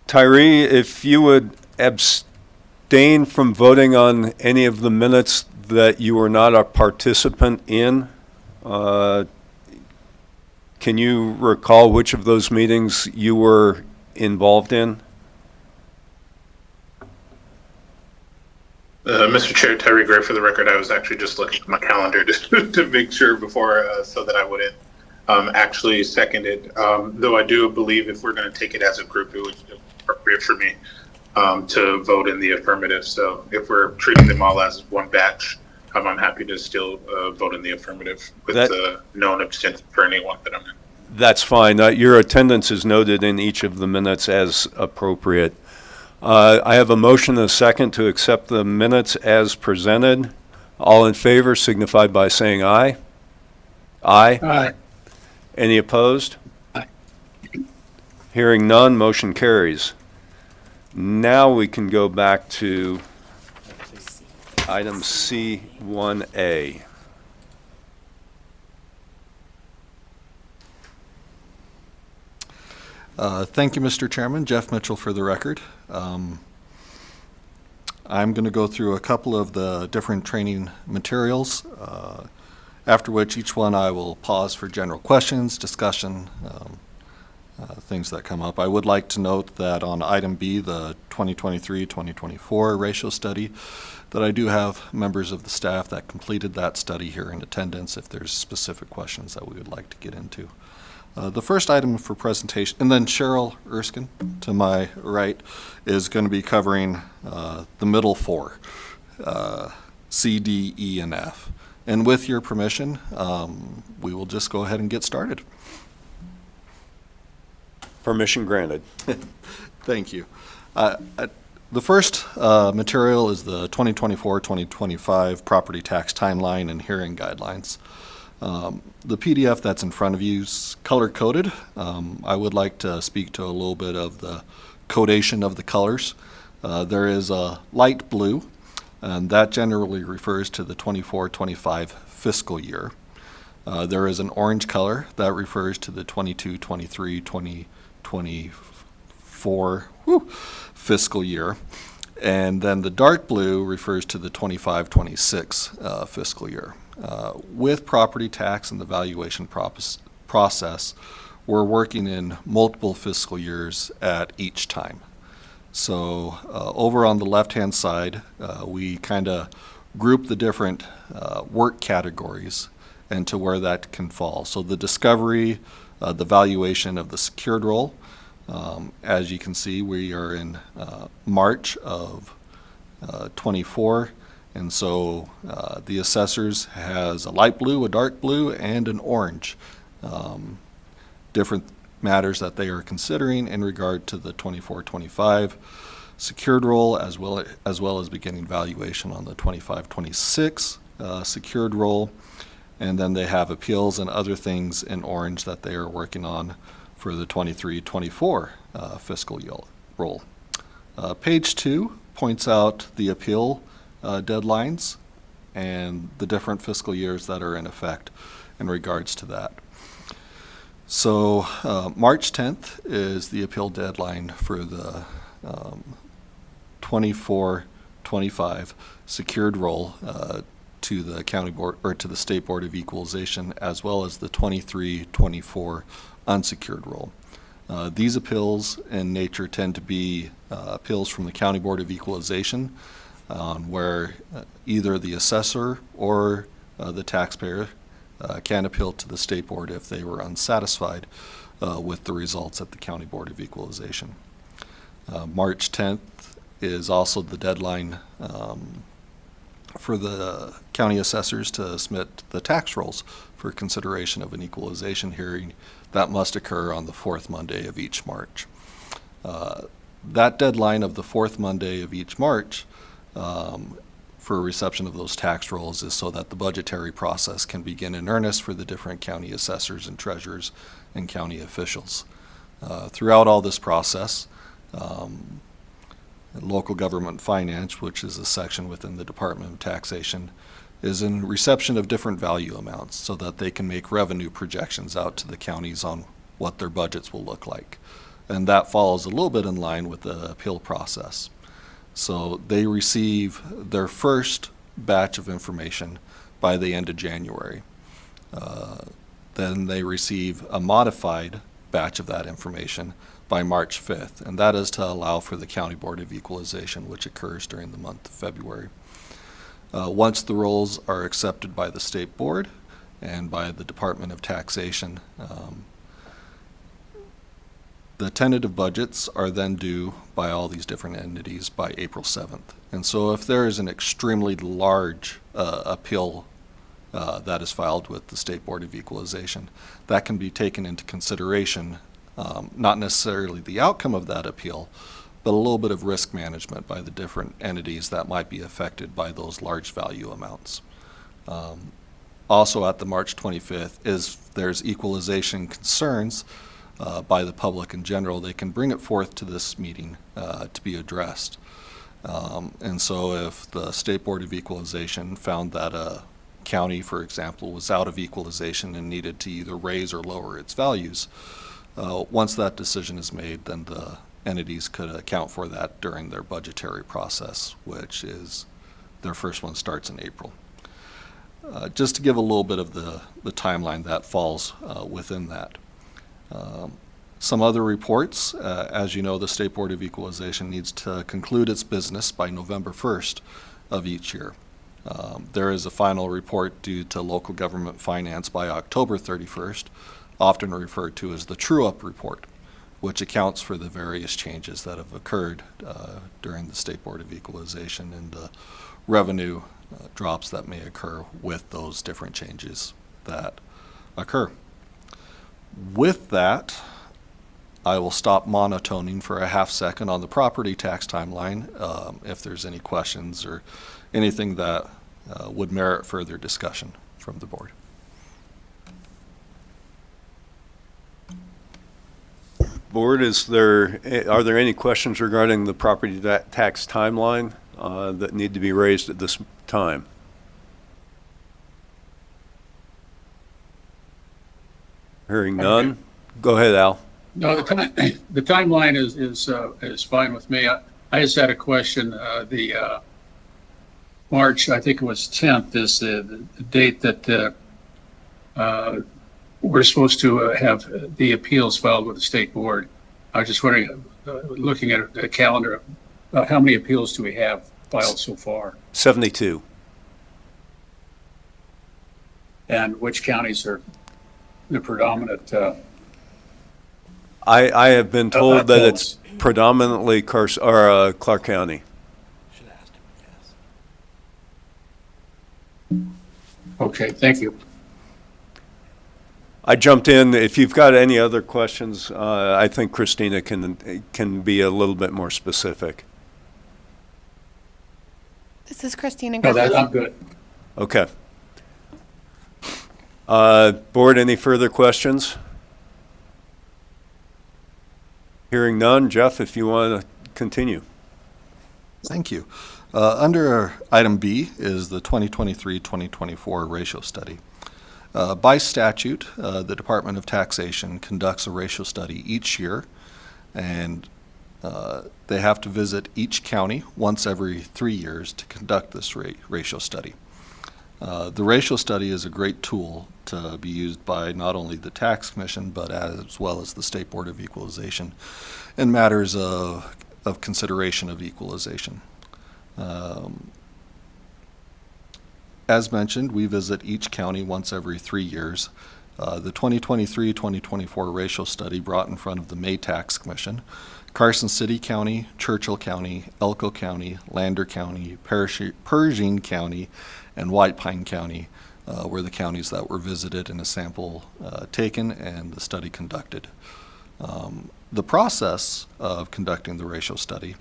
Tyree, if you would abstain from voting on any of the minutes that you were not a participant in, can you recall which of those meetings you were involved in? Mr. Chair, Terry Gray for the record. I was actually just looking at my calendar to make sure before, so that I wouldn't actually second it. Though I do believe if we're going to take it as a group, it would be appropriate for me to vote in the affirmative. So if we're treating them all as one batch, I'm happy to still vote in the affirmative with no abstention for anyone that I'm in. That's fine. Your attendance is noted in each of the minutes as appropriate. I have a motion and a second to accept the minutes as presented. All in favor signify by saying aye. Aye. Aye. Any opposed? Aye. Hearing none, motion carries. Now we can go back to item C1A. Thank you, Mr. Chairman. Jeff Mitchell for the record. I'm going to go through a couple of the different training materials, after which each one I will pause for general questions, discussion, things that come up. I would like to note that on item B, the 2023-2024 ratio study, that I do have members of the staff that completed that study here in attendance if there's specific questions that we would like to get into. The first item for presentation, and then Cheryl Erskine to my right is going to be covering the middle four, C, D, E, and F. And with your permission, we will just go ahead and get started. Permission granted. Thank you. The first material is the 2024-2025 property tax timeline and hearing guidelines. The PDF that's in front of you is color-coded. I would like to speak to a little bit of the codation of the colors. There is a light blue, and that generally refers to the 24-25 fiscal year. There is an orange color that refers to the 22-23, 2024 fiscal year. And then the dark blue refers to the 25-26 fiscal year. With property tax and the valuation process, we're working in multiple fiscal years at each time. So over on the left-hand side, we kind of group the different work categories and to where that can fall. So the discovery, the valuation of the secured roll. As you can see, we are in March of 24. And so the assessors has a light blue, a dark blue, and an orange. Different matters that they are considering in regard to the 24-25 secured roll, as well as beginning valuation on the 25-26 secured roll. And then they have appeals and other things in orange that they are working on for the 23-24 fiscal roll. Page 2 points out the appeal deadlines and the different fiscal years that are in effect in regards to that. So March 10th is the appeal deadline for the 24-25 secured roll to the county board or to the State Board of Equalization, as well as the 23-24 unsecured roll. These appeals in nature tend to be appeals from the County Board of Equalization, where either the assessor or the taxpayer can appeal to the State Board if they were unsatisfied with the results at the County Board of Equalization. March 10th is also the deadline for the county assessors to submit the tax rolls for consideration of an equalization hearing. That must occur on the fourth Monday of each March. That deadline of the fourth Monday of each March for reception of those tax rolls is so that the budgetary process can begin in earnest for the different county assessors and treasurers and county officials. Throughout all this process, local government finance, which is a section within the Department of Taxation, is in reception of different value amounts so that they can make revenue projections out to the counties on what their budgets will look like. And that falls a little bit in line with the appeal process. So they receive their first batch of information by the end of January. Then they receive a modified batch of that information by March 5th, and that is to allow for the County Board of Equalization, which occurs during the month of February. Once the rolls are accepted by the State Board and by the Department of Taxation, the tentative budgets are then due by all these different entities by April 7th. And so if there is an extremely large appeal that is filed with the State Board of Equalization, that can be taken into consideration, not necessarily the outcome of that appeal, but a little bit of risk management by the different entities that might be affected by those large value amounts. Also at the March 25th is there's equalization concerns by the public in general, they can bring it forth to this meeting to be addressed. And so if the State Board of Equalization found that a county, for example, was out of equalization and needed to either raise or lower its values, once that decision is made, then the entities could account for that during their budgetary process, which is, their first one starts in April. Just to give a little bit of the timeline that falls within that. Some other reports, as you know, the State Board of Equalization needs to conclude its business by November 1st of each year. There is a final report due to local government finance by October 31st, often referred to as the true-up report, which accounts for the various changes that have occurred during the State Board of Equalization and the revenue drops that may occur with those different changes that occur. With that, I will stop monotoning for a half second on the property tax timeline if there's any questions or anything that would merit further discussion from the board. Board, are there any questions regarding the property tax timeline that need to be raised at this time? Hearing none. Go ahead, Al. No, the timeline is fine with me. I just had a question. The March, I think it was 10th, is the date that we're supposed to have the appeals filed with the state board. I was just wondering, looking at the calendar, how many appeals do we have filed so far? 72. And which counties are the predominant? I have been told that it's predominantly Clark County. Okay, thank you. I jumped in. If you've got any other questions, I think Christina can be a little bit more specific. This is Christina No, Griffith. I'm good. Okay. Board, any further questions? Hearing none. Jeff, if you want to continue. Thank you. Under item B is the 2023-2024 ratio study. By statute, the Department of Taxation conducts a ratio study each year, and they have to visit each county once every 3 years to conduct this ratio study. The ratio study is a great tool to be used by not only the Tax Commission, but as well as the State Board of Equalization in matters of consideration of equalization. As mentioned, we visit each county once every 3 years. The 2023-2024 ratio study brought in front of the May Tax Commission, Carson City County, Churchill County, Elko County, Lander County, Pershing County, and White Pine County were the counties that were visited and a sample taken and the study conducted. The process of conducting the ratio study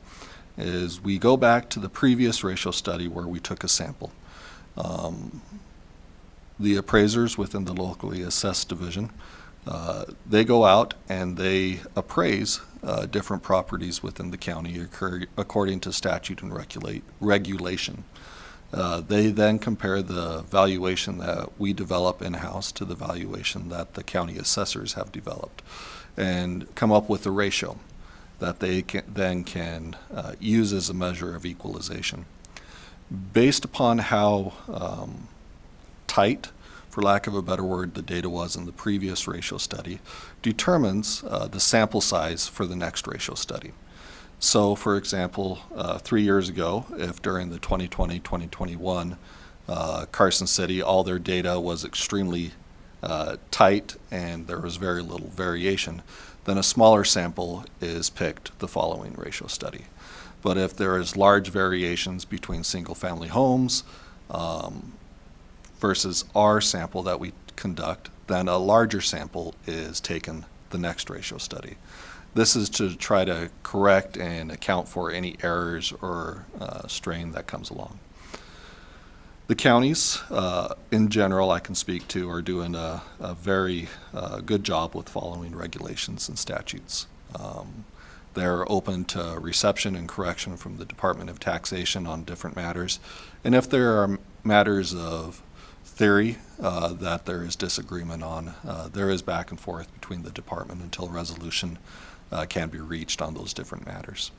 is we go back to the previous ratio study where we took a sample. The appraisers within the locally assessed division, they go out and they appraise different properties within the county according to statute and regulation. They then compare the valuation that we develop in-house to the valuation that the county assessors have developed and come up with a ratio that they can use as a measure of equalization. Based upon how tight, for lack of a better word, the data was in the previous ratio study, determines the sample size for the next ratio study. So, for example, 3 years ago, if during the 2020-2021 Carson City, all their data was extremely tight and there was very little variation, then a smaller sample is picked the following ratio study. But if there is large variations between single-family homes versus our sample that we conduct, then a larger sample is taken the next ratio study. This is to try to correct and account for any errors or strain that comes along. The counties, in general, I can speak to, are doing a very good job with following regulations and statutes. They're open to reception and correction from the Department of Taxation on different matters. And if there are matters of theory that there is disagreement on, there is back and forth between the department until resolution can be reached on those different matters.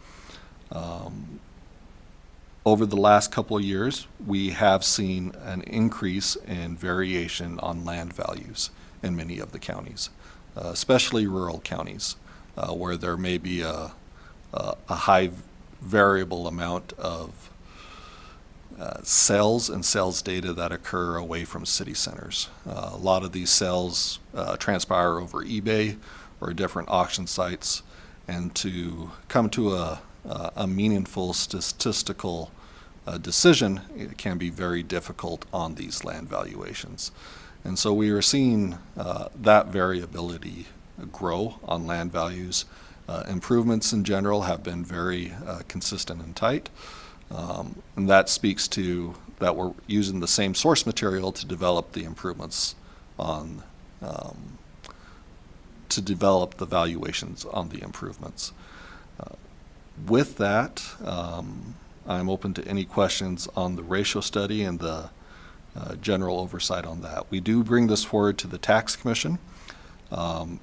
Over the last couple of years, we have seen an increase in variation on land values in many of the counties, especially rural counties, where there may be a high variable amount of sales and sales data that occur away from city centers. A lot of these sales transpire over eBay or different auction sites, and to come to a meaningful statistical decision, it can be very difficult on these land valuations. And so we are seeing that variability grow on land values. Improvements in general have been very consistent and tight. And that speaks to that we're using the same source material to develop the improvements on, to develop the valuations on the improvements. With that, I'm open to any questions on the ratio study and the general oversight on that. We do bring this forward to the Tax Commission.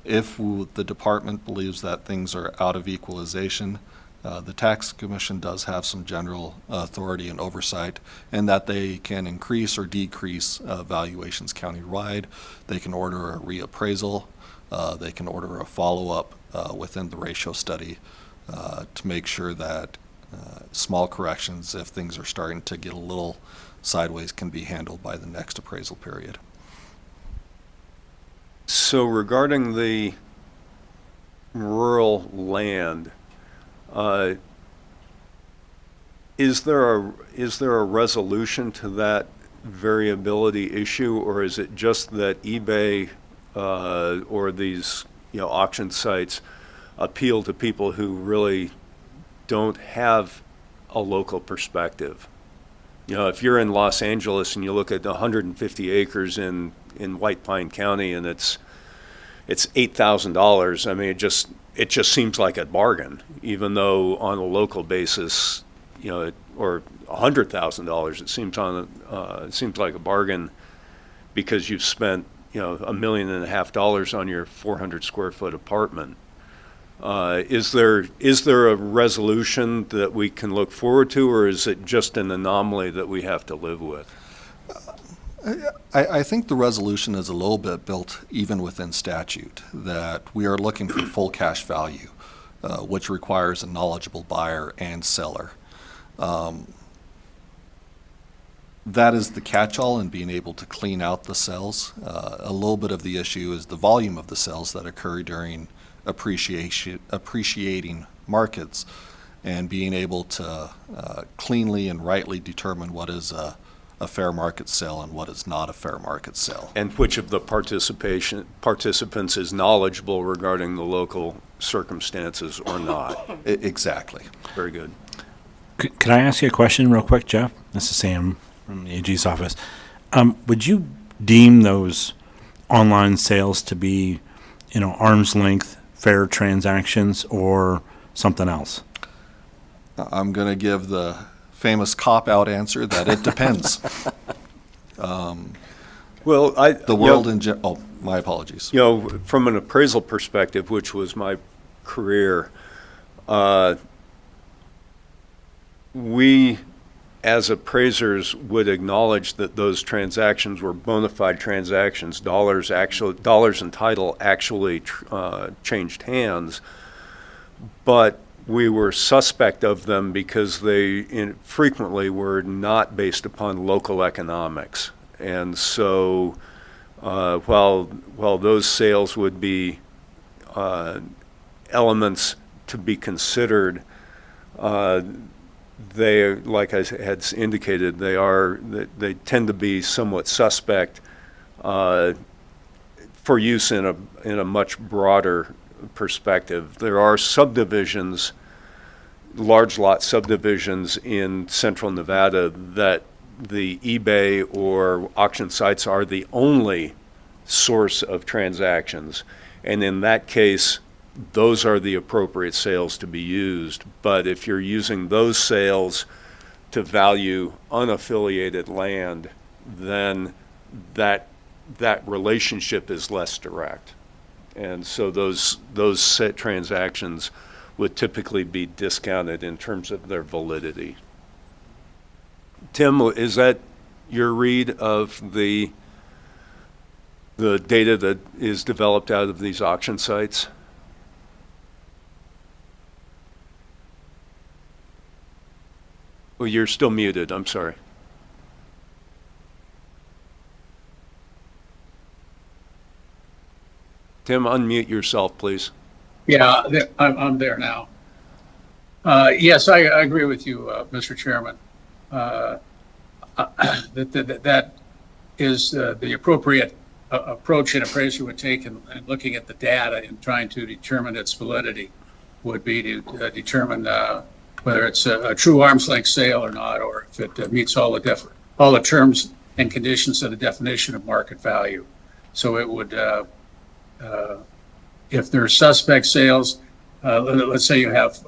If the department believes that things are out of equalization, the Tax Commission does have some general authority and oversight, and that they can increase or decrease valuations countywide. They can order a reappraisal. They can order a follow-up within the ratio study to make sure that small corrections, if things are starting to get a little sideways, can be handled by the next appraisal period. So regarding the rural land, is there a resolution to that variability issue, or is it just that eBay or these auction sites appeal to people who really don't have a local perspective? If you're in Los Angeles and you look at 150 acres in White Pine County and it's $8,000, I mean, it just seems like a bargain, even though on a local basis, or $100,000, it seems like a bargain because you've spent $1.5 million on your 400 square foot apartment. Is there a resolution that we can look forward to, or is it just an anomaly that we have to live with? I think the resolution is a little bit built even within statute, that we are looking for full cash value, which requires a knowledgeable buyer and seller. That is the catch-all in being able to clean out the sales. A little bit of the issue is the volume of the sales that occur during appreciating markets, and being able to cleanly and rightly determine what is a fair market sale and what is not a fair market sale. And which of the participants is knowledgeable regarding the local circumstances or not? Exactly. Very good. Could I ask you a question real quick, Jeff? This is Sam from the AG's office. Would you deem those online sales to be, arm's length fair transactions or something else? I'm going to give the famous cop-out answer that it depends. Well, my apologies. From an appraisal perspective, which was my career, we as appraisers would acknowledge that those transactions were bona fide transactions. Dollars and title actually changed hands, but we were suspect of them because they frequently were not based upon local economics. And so while those sales would be elements to be considered, they, like I had indicated, they tend to be somewhat suspect for use in a much broader perspective. There are subdivisions, large lot subdivisions in central Nevada that the eBay or auction sites are the only source of transactions. And in that case, those are the appropriate sales to be used. But if you're using those sales to value unaffiliated land, then that relationship is less direct. And so those set transactions would typically be discounted in terms of their validity. Tim, is that your read of the data that is developed out of these auction sites? Oh, you're still muted, I'm sorry. Tim, unmute yourself, please. Yeah, I'm there now. Yes, I agree with you, Mr. Chairman. That is the appropriate approach an appraiser would take in looking at the data and trying to determine its validity would be to determine whether it's a true arm's length sale or not, or if it meets all the terms and conditions of the definition of market value. So it would, if there are suspect sales, let's say you have,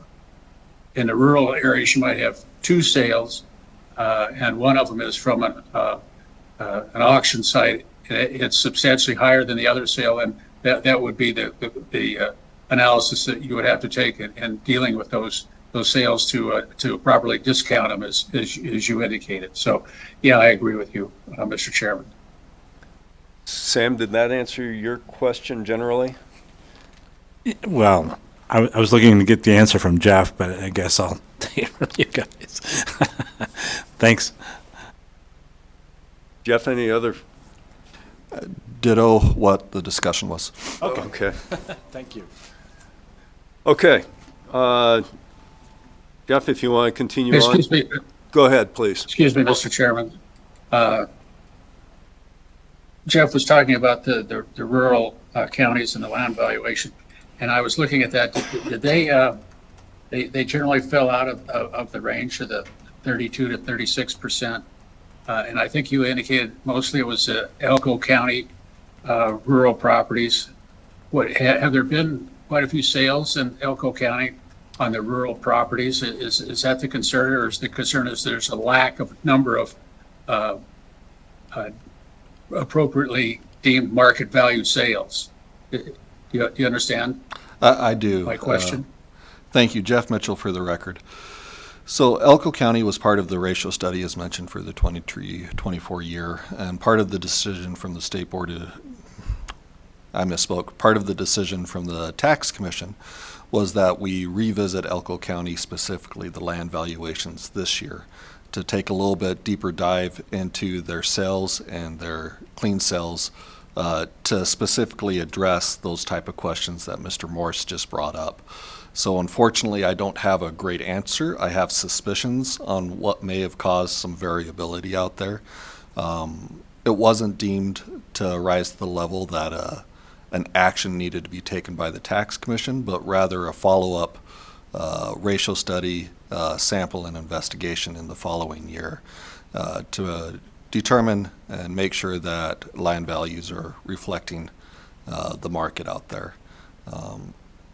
in the rural areas, you might have two sales, and one of them is from an auction site. It's substantially higher than the other sale, and that would be the analysis that you would have to take in dealing with those sales to properly discount them as you indicated. So, yeah, I agree with you, Mr. Chairman. Sam, did that answer your question generally? Well, I was looking to get the answer from Jeff, but I guess I'll take it from you guys. Thanks. Jeff, any other? Ditto what the discussion was. Okay. Thank you. Okay. Jeff, if you want to continue on. Excuse me. Go ahead, please. Excuse me, Mr. Chairman. Jeff was talking about the rural counties and the land valuation, and I was looking at that. Did they generally fell out of the range of the 32 to 36%? And I think you indicated mostly it was Elko County rural properties. Have there been quite a few sales in Elko County on the rural properties? Is that the concern, or is the concern is there's a lack of number of appropriately deemed market value sales? Do you understand I do. my question? Thank you, Jeff Mitchell, for the record. So Elko County was part of the ratio study, as mentioned, for the 23-24 year, and part of the decision from the state board, I misspoke, part of the decision from the tax commission was that we revisit Elko County, specifically the land valuations this year, to take a little bit deeper dive into their sales and their clean sales to specifically address those type of questions that Mr. Morse just brought up. So unfortunately, I don't have a great answer. I have suspicions on what may have caused some variability out there. It wasn't deemed to rise to the level that an action needed to be taken by the tax commission, but rather a follow-up ratio study, sample, and investigation in the following year to determine and make sure that land values are reflecting the market out there.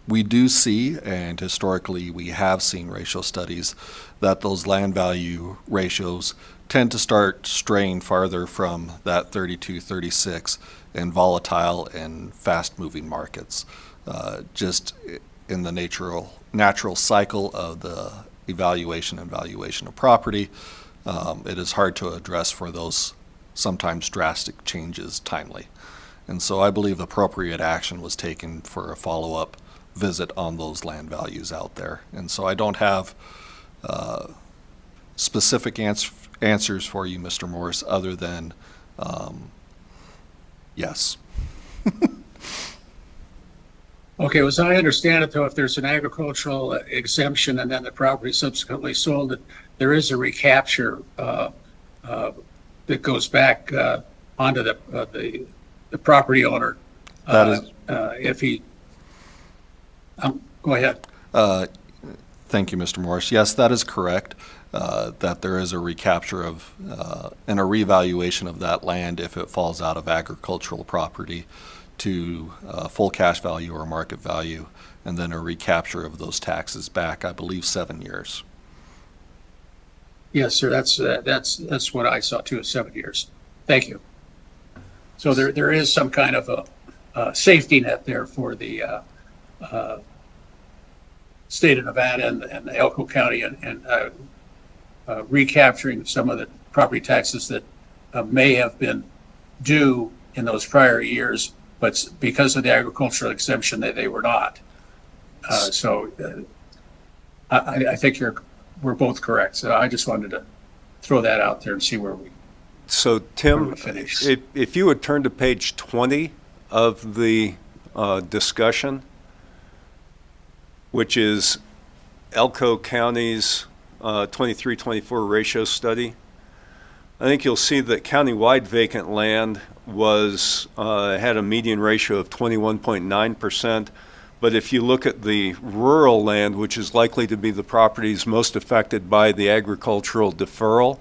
We do see, and historically we have seen ratio studies, that those land value ratios tend to start straying farther from that 32, 36 in volatile and fast-moving markets. Just in the natural cycle of the evaluation and valuation of property, it is hard to address for those sometimes drastic changes timely. And so I believe appropriate action was taken for a follow-up visit on those land values out there. And so I don't have specific answers for you, Mr. Morris, other than yes. Okay, well, as I understand it, though, if there's an agricultural exemption and then the property subsequently sold, there is a recapture that goes back onto the property owner. That is. If he, go ahead. Thank you, Mr. Morris. Yes, that is correct, that there is a recapture of, and a revaluation of that land if it falls out of agricultural property to full cash value or market value, and then a recapture of those taxes back, I believe, 7 years. Yes, sir, that's what I saw too, is 7 years. Thank you. So there is some kind of a safety net there for the state of Nevada and Elko County and recapturing some of the property taxes that may have been due in those prior years, but because of the agricultural exemption, they were not. So I think we're both correct. So I just wanted to throw that out there and see where we. So, Tim, we finish. if you would turn to page 20 of the discussion, which is Elko County's 23-24 ratio study, I think you'll see that countywide vacant land was had a median ratio of 21.9%. But if you look at the rural land, which is likely to be the properties most affected by the agricultural deferral,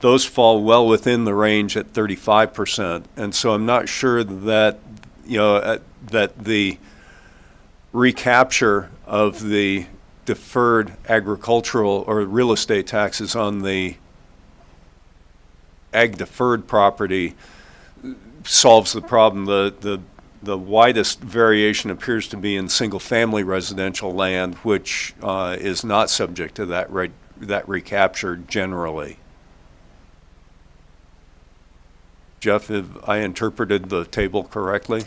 those fall well within the range at 35%. And so I'm not sure that, that the recapture of the deferred agricultural or real estate taxes on the ag deferred property solves the problem. The widest variation appears to be in single-family residential land, which is not subject to that recapture generally. Jeff, have I interpreted the table correctly?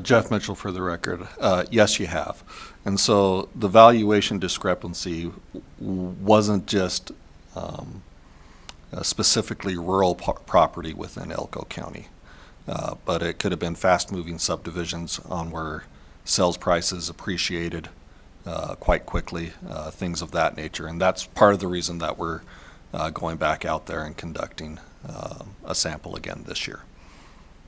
Jeff Mitchell for the record. Yes, you have. And so the valuation discrepancy wasn't just specifically rural property within Elko County. But it could have been fast-moving subdivisions on where sales prices appreciated quite quickly, things of that nature. And that's part of the reason that we're going back out there and conducting a sample again this year.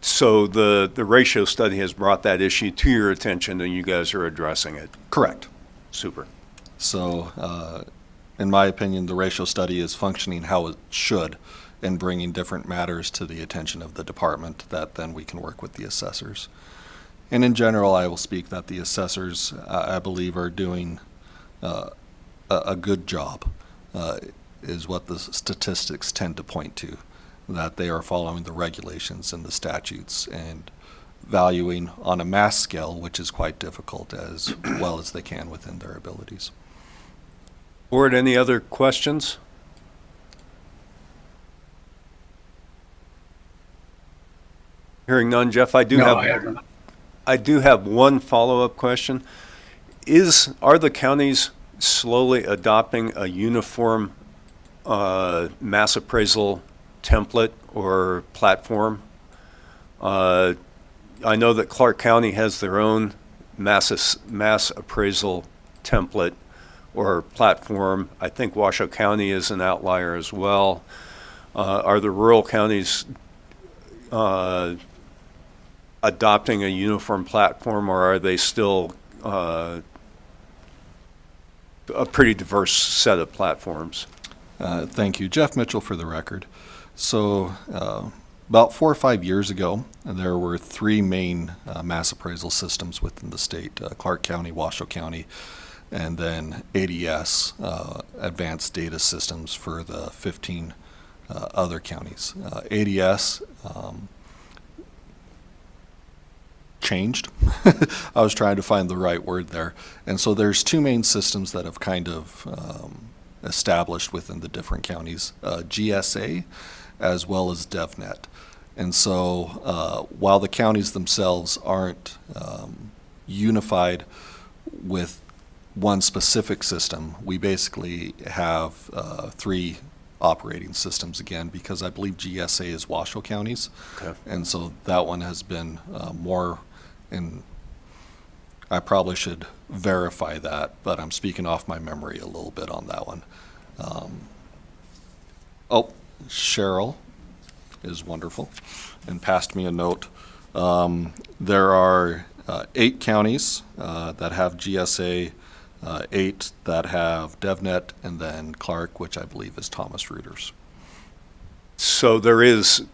So the ratio study has brought that issue to your attention and you guys are addressing it. Correct. Super. So in my opinion, the ratio study is functioning how it should, and bringing different matters to the attention of the department that then we can work with the assessors. And in general, I will speak that the assessors, I believe, are doing a good job, is what the statistics tend to point to, that they are following the regulations and the statutes and valuing on a mass scale, which is quite difficult, as well as they can within their abilities. Board, any other questions? Hearing none, Jeff, I do have one follow-up question. Are the counties slowly adopting a uniform mass appraisal template or platform? I know that Clark County has their own mass appraisal template or platform. I think Washoe County is an outlier as well. Are the rural counties adopting a uniform platform, or are they still a pretty diverse set of platforms? Thank you. Jeff Mitchell for the record. So about 4 or 5 years ago, there were 3 main mass appraisal systems within the state, Clark County, Washoe County, and then ADS, Advanced Data Systems, for the 15 other counties. ADS changed. I was trying to find the right word there. And so there's 2 main systems that have kind of established within the different counties, GSA as well as DevNet. And so while the counties themselves aren't unified with one specific system, we basically have 3 operating systems again, because I believe GSA is Washoe County's. Okay. And so that one has been more, and I probably should verify that, but I'm speaking off my memory a little bit on that one. Cheryl is wonderful and passed me a note. There are 8 counties that have GSA 8 that have DevNet, and then Clark, which I believe is Thomas Reuters. So there is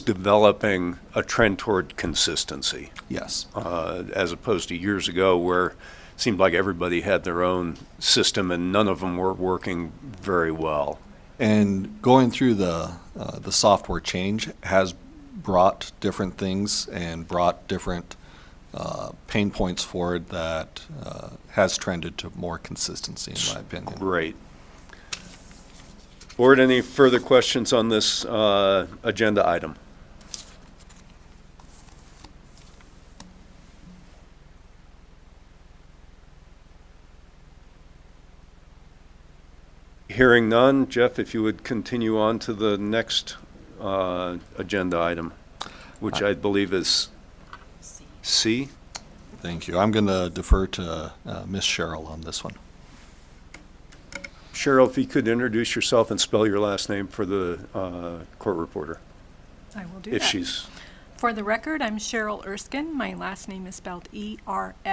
developing a trend toward consistency, Yes. as opposed to years ago where it seemed like everybody had their own system and none of them were working very well. And going through the software change has brought different things and brought different pain points forward that has trended to more consistency, in my opinion. Great. Board, any further questions on this agenda item? Hearing none, Jeff, if you would continue on to the next agenda item, which I believe is C. Thank you. I'm going to defer to Ms. Cheryl on this one. Cheryl, if you could introduce yourself and spell your last name for the court reporter, I will do if that. she's, For the record, I'm Cheryl Erskine. My last name is spelled E-R-S-K-I-N-E.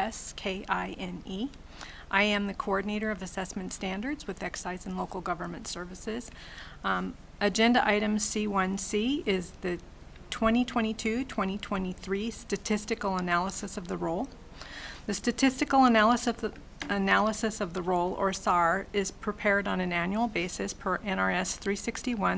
I am the coordinator of assessment standards with Excise and Local Government Services. Agenda item C1C is the 2022-2023 statistical analysis of the roll. The statistical analysis of the roll, or SAR, is prepared on an annual basis per NRS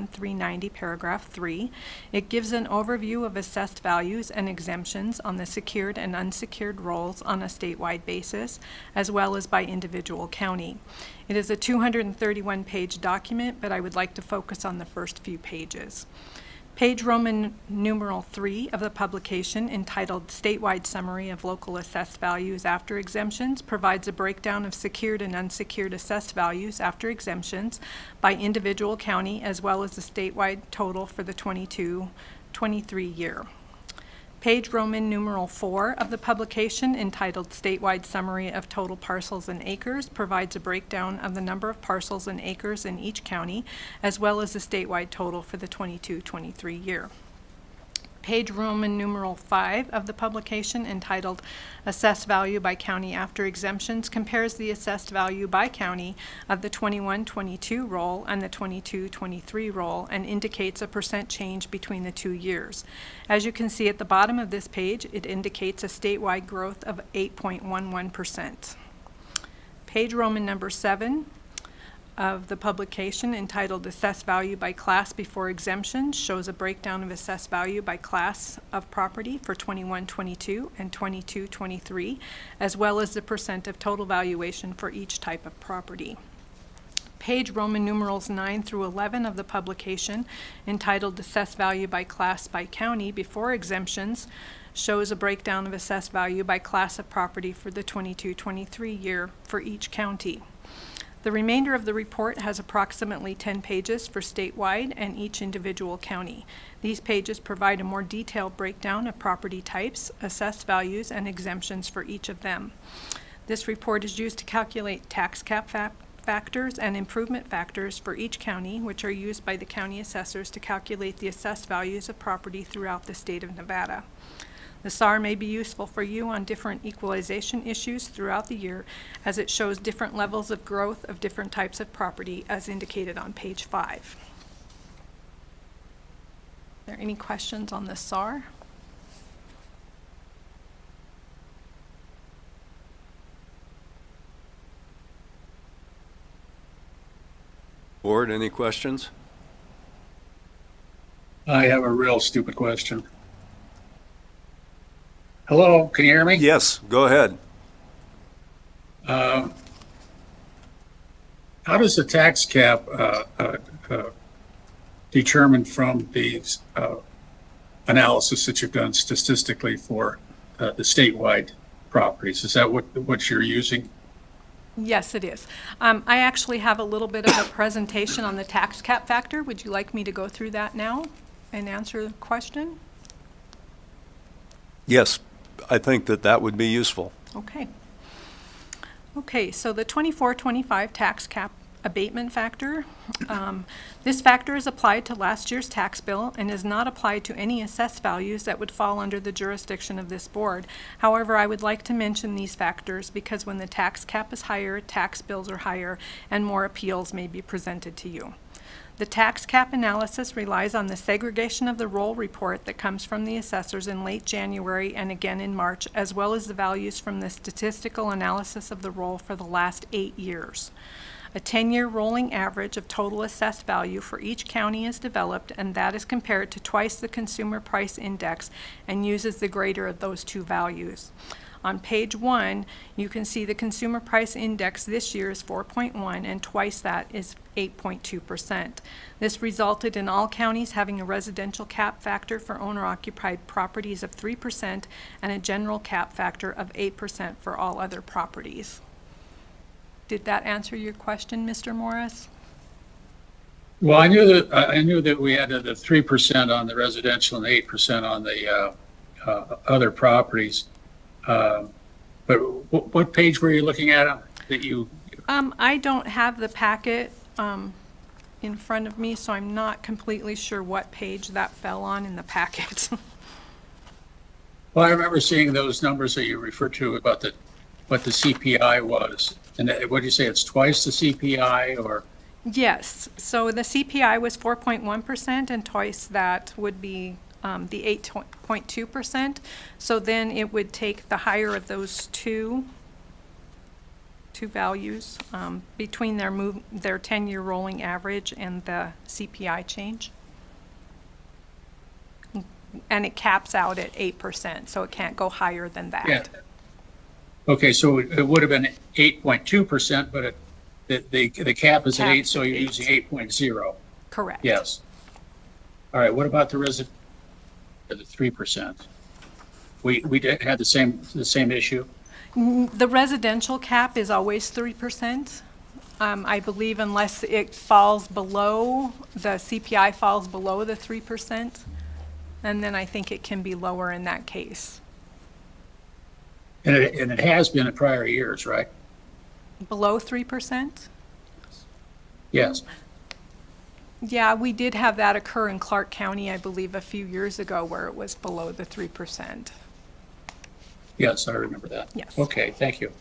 361-390, paragraph 3. It gives an overview of assessed values and exemptions on the secured and unsecured rolls on a statewide basis, as well as by individual county. It is a 231-page document, but I would like to focus on the first few pages. Page Roman numeral 3 of the publication, entitled Statewide Summary of Local Assessed Values After Exemptions, provides a breakdown of secured and unsecured assessed values after exemptions by individual county, as well as the statewide total for the 22-23 year. Page Roman numeral 4 of the publication, entitled Statewide Summary of Total Parcels and Acres, provides a breakdown of the number of parcels and acres in each county, as well as the statewide total for the 22-23 year. Page Roman numeral 5 of the publication, entitled Assessed Value by County After Exemptions, compares the assessed value by county of the 21-22 roll and the 22-23 roll and indicates a percent change between the 2 years. As you can see at the bottom of this page, it indicates a statewide growth of 8.11%. Page Roman number 7 of the publication, entitled Assessed Value by Class Before Exemptions, shows a breakdown of assessed value by class of property for 21-22 and 22-23, as well as the percent of total valuation for each type of property. Page Roman numerals 9 through 11 of the publication, entitled Assessed Value by Class by County Before Exemptions, shows a breakdown of assessed value by class of property for the 22-23 year for each county. The remainder of the report has approximately 10 pages for statewide and each individual county. These pages provide a more detailed breakdown of property types, assessed values, and exemptions for each of them. This report is used to calculate tax cap factors and improvement factors for each county, which are used by the county assessors to calculate the assessed values of property throughout the state of Nevada. The SAR may be useful for you on different equalization issues throughout the year, as it shows different levels of growth of different types of property, as indicated on page 5. Are there any questions on the SAR? Board, any questions? I have a real stupid question. Hello, can you hear me? Yes, go ahead. How does the tax cap determine from the analysis that you've done statistically for the statewide properties? Is that what you're using? Yes, it is. I actually have a little bit of a presentation on the tax cap factor. Would you like me to go through that now and answer the question? Yes, I think that would be useful. Okay. Okay, so the 24-25 tax cap abatement factor. This factor is applied to last year's tax bill and is not applied to any assessed values that would fall under the jurisdiction of this board. However, I would like to mention these factors because when the tax cap is higher, tax bills are higher, and more appeals may be presented to you. The tax cap analysis relies on the segregation of the roll report that comes from the assessors in late January and again in March, as well as the values from the statistical analysis of the roll for the last 8 years. A 10-year rolling average of total assessed value for each county is developed, and that is compared to twice the consumer price index and uses the greater of those two values. On page 1, you can see the consumer price index this year is 4.1 and twice that is 8.2%. This resulted in all counties having a residential cap factor for owner-occupied properties of 3% and a general cap factor of 8% for all other properties. Did that answer your question, Mr. Morris? Well, I knew that we had the 3% on the residential and 8% on the other properties. But what page were you looking at that you? I don't have the packet in front of me, so I'm not completely sure what page that fell on in the packet. Well, I remember seeing those numbers that you referred to about what the CPI was. And what did you say, it's twice the CPI or? Yes, so the CPI was 4.1% and twice that would be the 8.2%. So then it would take the higher of those two values between their 10-year rolling average and the CPI change. And it caps out at 8%, so it can't go higher than that. Yeah. Okay, so it would have been 8.2%, but the cap is at 8, so you're using 8.0. Correct. Yes. All right, what about the 3%? We did have the same issue? The residential cap is always 3%. I believe unless it falls below, the CPI falls below the 3%, and then I think it can be lower in that case. And it has been in prior years, right? Below 3%? Yes. Yeah, we did have that occur in Clark County, I believe, a few years ago where it was below the 3%. Yes, I remember that. Yes. Okay, thank you.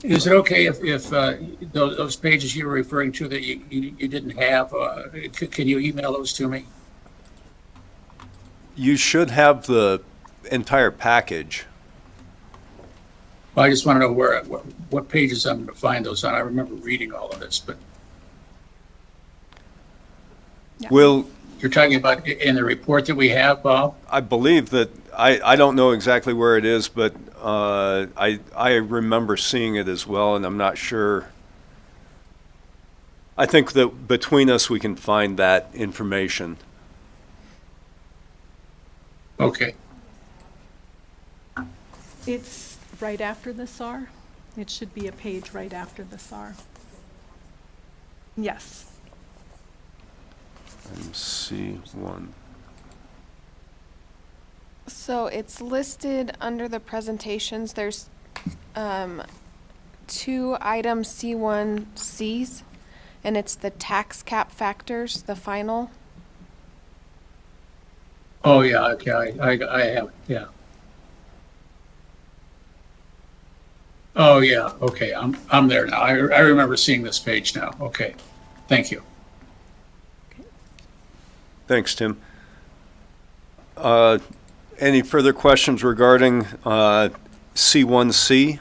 Is it okay if those pages you were referring to that you didn't have, can you email those to me? You should have the entire package. Well, I just want to know what pages I'm going to find those on. I remember reading all of this, but Yeah. you're talking about in the report that we have, Bob? I believe that, I don't know exactly where it is, but I remember seeing it as well, and I'm not sure. I think that between us, we can find that information. Okay. It's right after the SAR. It should be a page right after the SAR. Yes. C1. So it's listed under the presentations. There's 2 items C1Cs, and it's the tax cap factors, the final. Oh, yeah, okay, I have, yeah. Oh, yeah, okay, I'm there now. I remember seeing this page now. Okay, thank you. Thanks, Tim. Any further questions regarding C1C?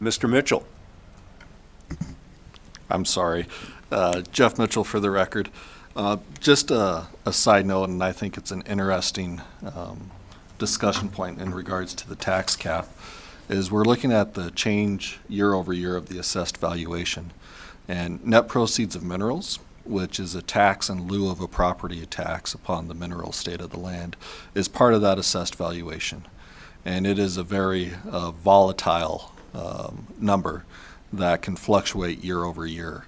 Mr. Mitchell? I'm sorry. Jeff Mitchell for the record. Just a side note, and I think it's an interesting discussion point in regards to the tax cap, is we're looking at the change year over year of the assessed valuation. And net proceeds of minerals, which is a tax in lieu of a property tax upon the mineral state of the land, is part of that assessed valuation. And it is a very volatile number that can fluctuate year over year.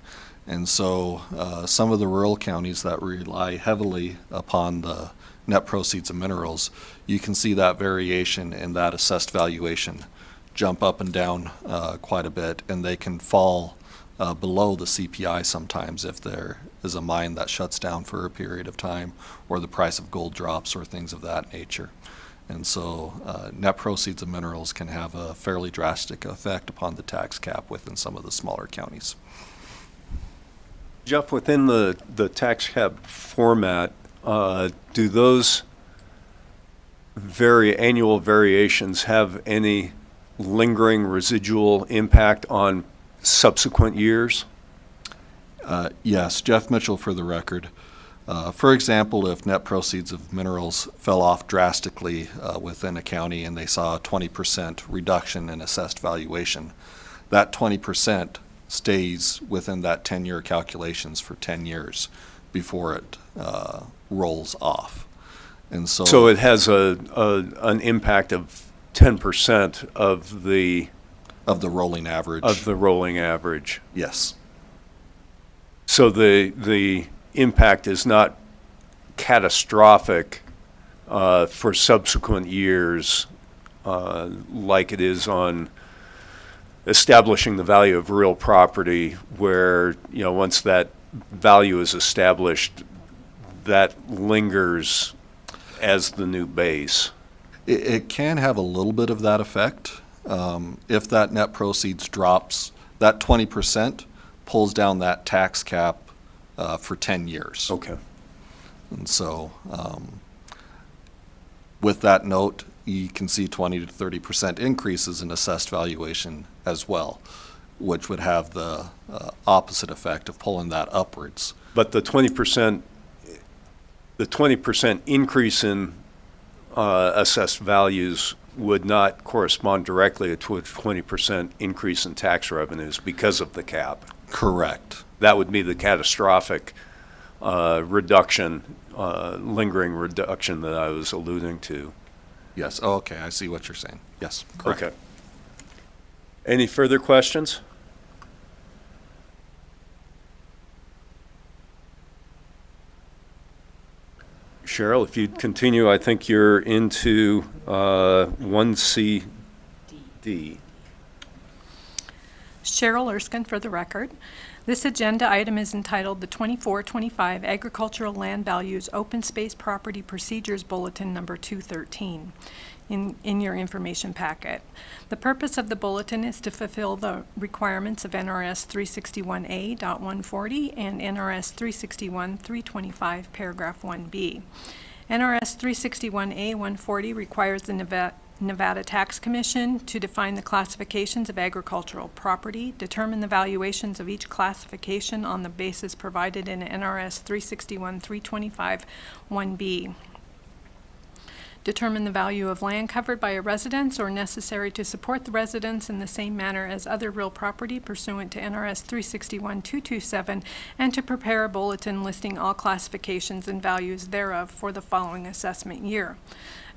And so some of the rural counties that rely heavily upon the net proceeds of minerals, you can see that variation in that assessed valuation jump up and down quite a bit, and they can fall below the CPI sometimes if there is a mine that shuts down for a period of time, or the price of gold drops, or things of that nature. And so net proceeds of minerals can have a fairly drastic effect upon the tax cap within some of the smaller counties. Jeff, within the tax cap format, do those annual variations have any lingering residual impact on subsequent years? Yes, Jeff Mitchell for the record. For example, if net proceeds of minerals fell off drastically within a county and they saw a 20% reduction in assessed valuation, that 20% stays within that 10-year calculations for 10 years before it rolls off. And So it has an impact of 10% of the rolling average. Of the rolling average. Yes. So the impact is not catastrophic for subsequent years like it is on establishing the value of real property, where, you know, once that value is established, that lingers as the new base. It can have a little bit of that effect. If that net proceeds drops, that 20% pulls down that tax cap for 10 years. Okay. And so with that note, you can see 20 to 30% increases in assessed valuation as well, which would have the opposite effect of pulling that upwards. But the 20% increase in assessed values would not correspond directly to a 20% increase in tax revenues because of the cap. Correct. That would be the catastrophic reduction, lingering reduction that I was alluding to. Yes. Oh, okay. I see what you're saying. Yes. Correct. Okay. Any further questions? Cheryl, if you'd continue, I think you're into 1CD. Cheryl Erskine for the record. This agenda item is entitled the 24-25 Agricultural Land Values Open Space Property Procedures Bulletin Number 213 in your information packet. The purpose of the bulletin is to fulfill the requirements of NRS 361A.140 and NRS 361-325 paragraph 1B. NRS 361A.140 requires the Nevada Tax Commission to define the classifications of agricultural property, determine the valuations of each classification on the basis provided in NRS 361-325 1B, determine the value of land covered by a residence or necessary to support the residence in the same manner as other real property pursuant to NRS 361-227, and to prepare a bulletin listing all classifications and values thereof for the following assessment year.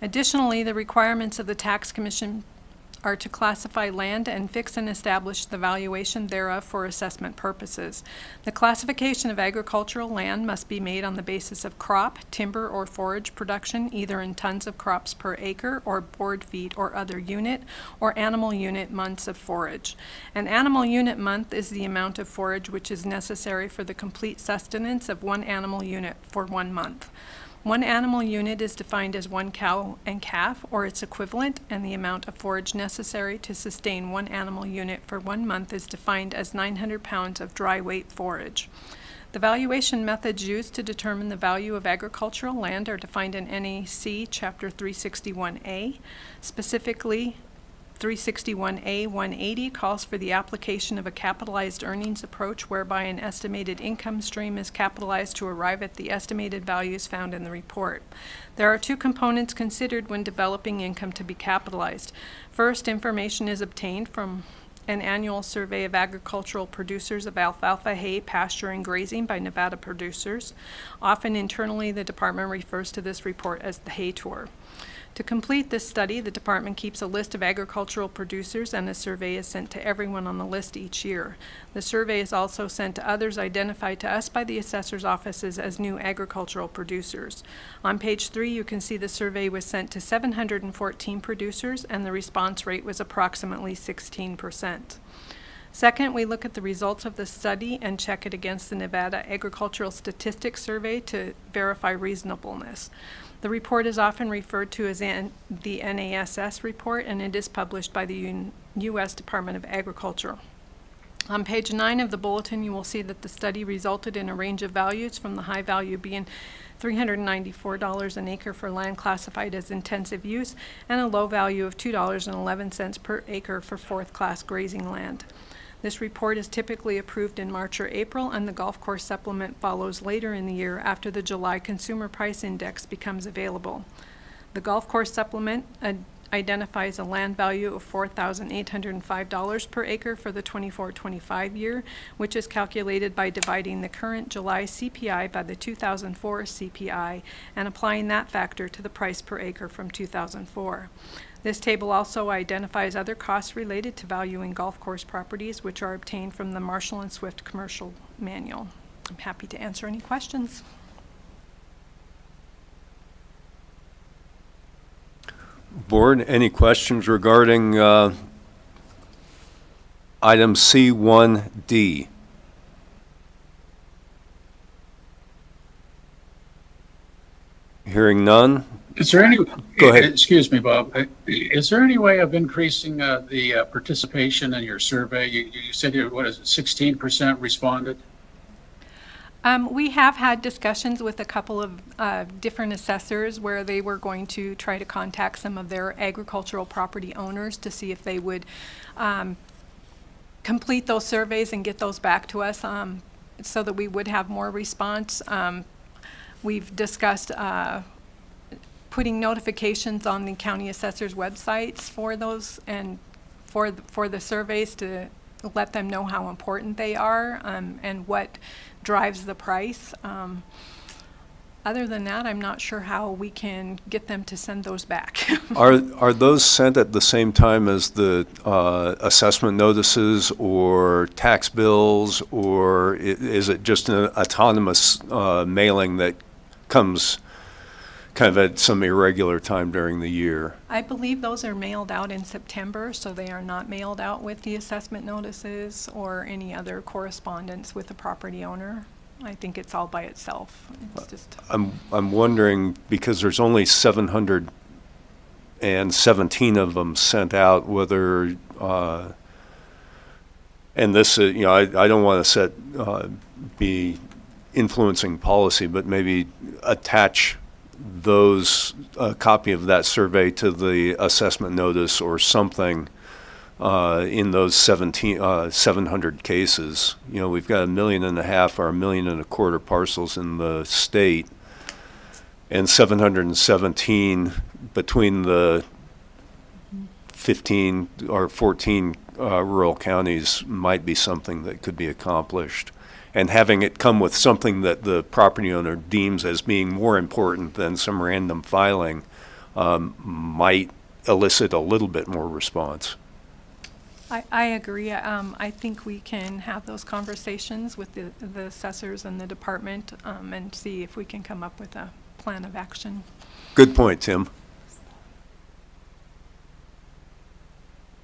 Additionally, the requirements of the Tax Commission are to classify land and fix and establish the valuation thereof for assessment purposes. The classification of agricultural land must be made on the basis of crop, timber, or forage production, either in tons of crops per acre, or board feet or other unit, or animal unit months of forage. An animal unit month is the amount of forage which is necessary for the complete sustenance of one animal unit for 1 month. One animal unit is defined as one cow and calf, or its equivalent, and the amount of forage necessary to sustain one animal unit for 1 month is defined as 900 pounds of dry weight forage. The valuation methods used to determine the value of agricultural land are defined in NAC Chapter 361A. Specifically, 361A 180 calls for the application of a capitalized earnings approach whereby an estimated income stream is capitalized to arrive at the estimated values found in the report. There are two components considered when developing income to be capitalized. First, information is obtained from an annual survey of agricultural producers of alfalfa, hay, pasture, and grazing by Nevada producers. Often internally, the department refers to this report as the hay tour. To complete this study, the department keeps a list of agricultural producers, and a survey is sent to everyone on the list each year. The survey is also sent to others identified to us by the assessor's offices as new agricultural producers. On page 3, you can see the survey was sent to 714 producers, and the response rate was approximately 16%. Second, we look at the results of the study and check it against the Nevada Agricultural Statistics Survey to verify reasonableness. The report is often referred to as the NASS report, and it is published by the U.S. Department of Agriculture. On page 9 of the bulletin, you will see that the study resulted in a range of values, from the high value being $394 an acre for land classified as intensive use, and a low value of $2.11 per acre for fourth-class grazing land. This report is typically approved in March or April, and the golf course supplement follows later in the year after the July Consumer Price Index becomes available. The golf course supplement identifies a land value of $4,805 per acre for the 24-25 year, which is calculated by dividing the current July CPI by the 2004 CPI and applying that factor to the price per acre from 2004. This table also identifies other costs related to valuing golf course properties, which are obtained from the Marshall and Swift Commercial Manual. I'm happy to answer any questions. Board, any questions regarding item C1D? Hearing none? Is there any? Go ahead. Excuse me, Bob. Is there any way of increasing the participation in your survey? You said, what is it, 16% responded? We have had discussions with a couple of different assessors where they were going to try to contact some of their agricultural property owners to see if they would complete those surveys and get those back to us so that we would have more response. We've discussed putting notifications on the county assessors' websites for those and for the surveys to let them know how important they are and what drives the price. Other than that, I'm not sure how we can get them to send those back. Are those sent at the same time as the assessment notices or tax bills, or is it just an autonomous mailing that comes kind of at some irregular time during the year? I believe those are mailed out in September, so they are not mailed out with the assessment notices or any other correspondence with the property owner. I think it's all by itself. It's just. I'm wondering, because there's only 717 of them sent out, whether and this I don't want to be influencing policy, but maybe attach a copy of that survey to the assessment notice or something in those 700 cases. We've got 1.5 million or 1.25 million parcels in the state, and 717 between the 15 or 14 rural counties might be something that could be accomplished. And having it come with something that the property owner deems as being more important than some random filing might elicit a little bit more response. I agree. I think we can have those conversations with the assessors and the department and see if we can come up with a plan of action. Good point, Tim.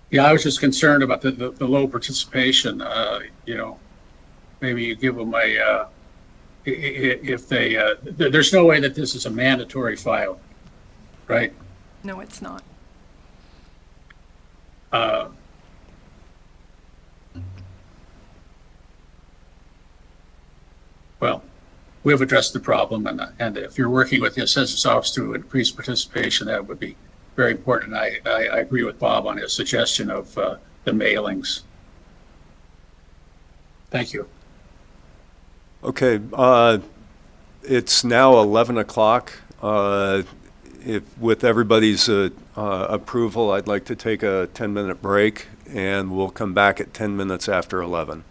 Yeah, I was just concerned about the low participation. Maybe you give them if they, there's no way that this is a mandatory file, right? No, it's not. Well, we have addressed the problem, and if you're working with the assessor's office to increase participation, that would be very important. I agree with Bob on his suggestion of the mailings. Thank you. Okay, it's now 11 o'clock. With everybody's approval, I'd like to take a 10-minute break, and we'll come back at 10 minutes after 11.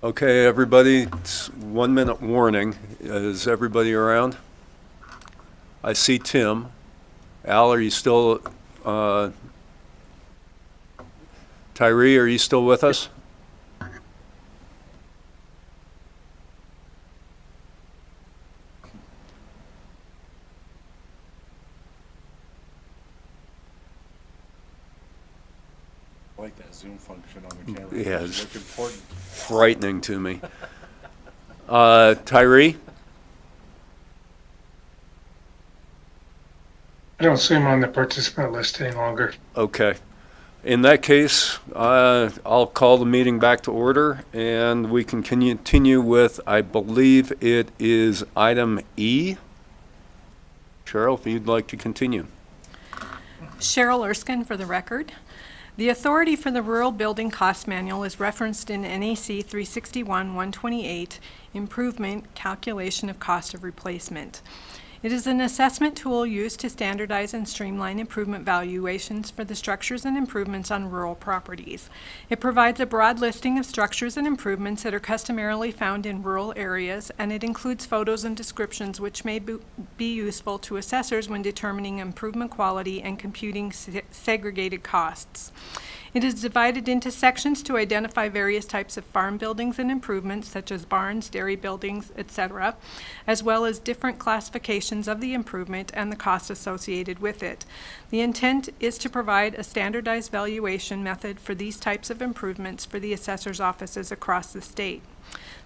Okay, everybody, it's 1 minute warning. Is everybody around? I see Tim. Al, are you still, Tyree, are you still with us? I like that zoom function on the camera. Yeah, It's it's look important. frightening to me. Tyree? I don't see him on the participant list any longer. Okay. In that case, I'll call the meeting back to order, and we can continue with, I believe it is item E. Cheryl, if you'd like to continue. Cheryl Erskine for the record. The authority for the Rural Building Cost Manual is referenced in NAC 361-128, Improvement Calculation of Cost of Replacement. It is an assessment tool used to standardize and streamline improvement valuations for the structures and improvements on rural properties. It provides a broad listing of structures and improvements that are customarily found in rural areas, and it includes photos and descriptions which may be useful to assessors when determining improvement quality and computing segregated costs. It is divided into sections to identify various types of farm buildings and improvements, such as barns, dairy buildings, etc., as well as different classifications of the improvement and the cost associated with it. The intent is to provide a standardized valuation method for these types of improvements for the assessor's offices across the state.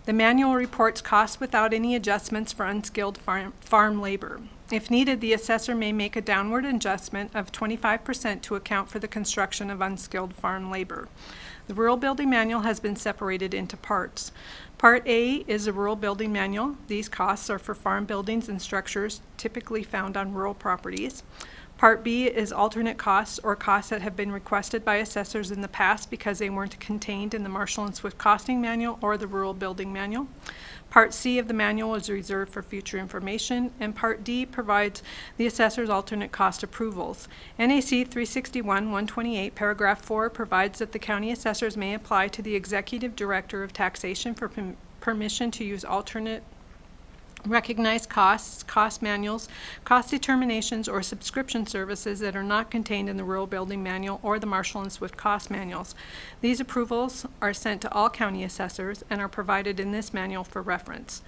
The manual reports costs without any adjustments for unskilled farm labor. If needed, the assessor may make a downward adjustment of 25% to account for the construction of unskilled farm labor. The Rural Building Manual has been separated into parts. Part A is a Rural Building Manual. These costs are for farm buildings and structures typically found on rural properties. Part B is alternate costs or costs that have been requested by assessors in the past because they weren't contained in the Marshall and Swift Costing Manual or the Rural Building Manual. Part C of the manual is reserved for future information, and Part D provides the assessor's alternate cost approvals. NAC 361-128, paragraph 4 provides that the county assessors may apply to the executive director of taxation for permission to use alternate recognized costs, cost manuals, cost determinations, or subscription services that are not contained in the Rural Building Manual or the Marshall and Swift Cost Manuals. These approvals are sent to all county assessors and are provided in this manual for reference.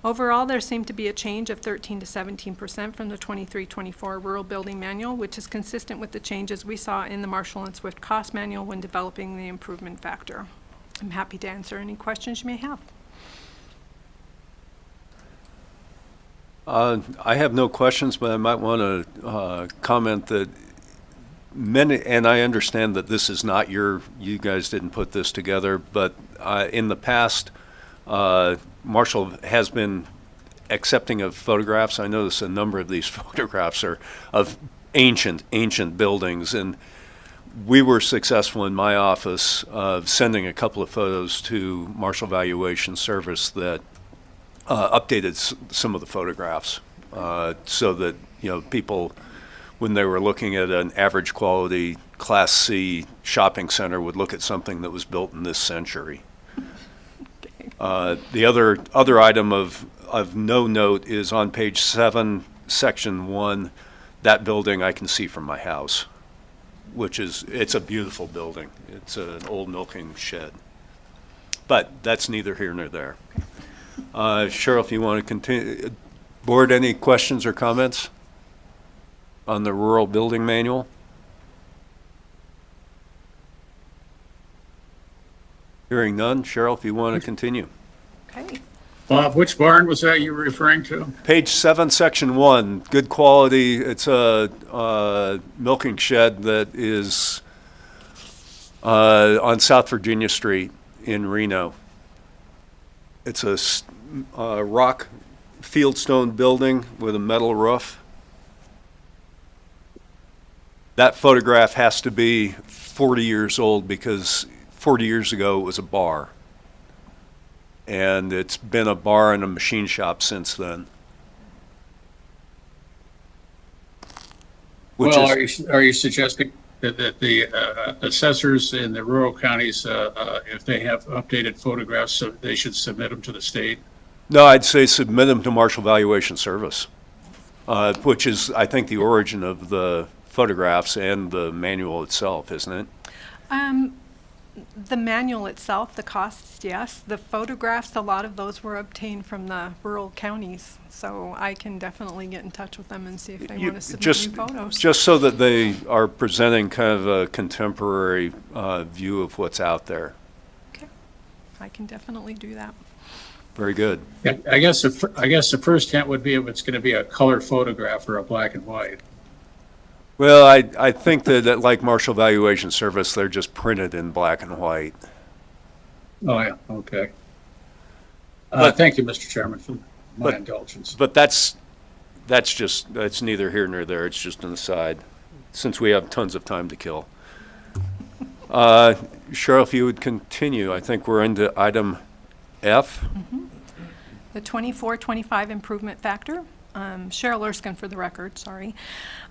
Overall, there seemed to be a change of 13 to 17% from the 23-24 Rural Building Manual, which is consistent with the changes we saw in the Marshall and Swift Cost Manual when developing the improvement factor. I'm happy to answer any questions you may have. I have no questions, but I might want to comment that many, and I understand that this is not you guys didn't put this together, but in the past, Marshall has been accepting of photographs. I notice a number of these photographs are of ancient buildings, and we were successful in my office of sending a couple of photos to Marshall Valuation Service that updated some of the photographs so that, people, when they were looking at an average quality Class C shopping center, would look at something that was built in this century. The other item of no note is on page 7, section 1. That building I can see from my house, it's a beautiful building. It's an old milking shed. But that's neither here nor there. Cheryl, if you want to continue. Board, any questions or comments on the Rural Building Manual? Hearing none. Cheryl, if you want to continue. Okay. Bob, which barn was that you were referring to? Page 7, section 1, good quality. It's a milking shed that is on South Virginia Street in Reno. It's a rock fieldstone building with a metal roof. That photograph has to be 40 years old because 40 years ago it was a bar. And it's been a bar and a machine shop since then. Well, are you suggesting that the assessors in the rural counties, if they have updated photographs, so they should submit them to the state? No, I'd say submit them to Marshall Valuation Service, which is, I think, the origin of the photographs and the manual itself, isn't it? The manual itself, the costs, yes. The photographs, a lot of those were obtained from the rural counties. So I can definitely get in touch with them and see if they want to submit new photos. Just so that they are presenting kind of a contemporary view of what's out there. Okay, I can definitely do that. Very good. Yeah, I guess the first hint would be if it's going to be a color photograph or a black and white. Well, I think that like Marshall Valuation Service, they're just printed in black and white. Oh, yeah, okay. But- Thank you, Mr. Chairman, for my but- indulgence. But that's neither here nor there. It's just an aside, since we have tons of time to kill. Cheryl, if you would continue, I think we're into item F. The 24-25 improvement factor. Cheryl Erskine for the record, sorry.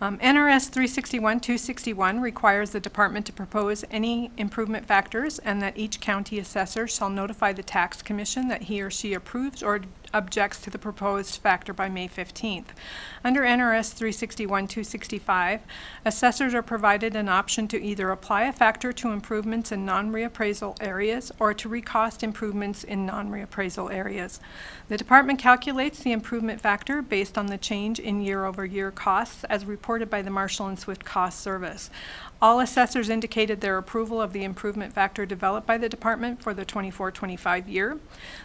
NRS 361-261 requires the department to propose any improvement factors and that each county assessor shall notify the tax commission that he or she approves or objects to the proposed factor by May 15th. Under NRS 361-265, assessors are provided an option to either apply a factor to improvements in non-reappraisal areas or to recost improvements in non-reappraisal areas. The department calculates the improvement factor based on the change in year-over-year costs as reported by the Marshall and Swift Cost Service. All assessors indicated their approval of the improvement factor developed by the department for the 24-25 year.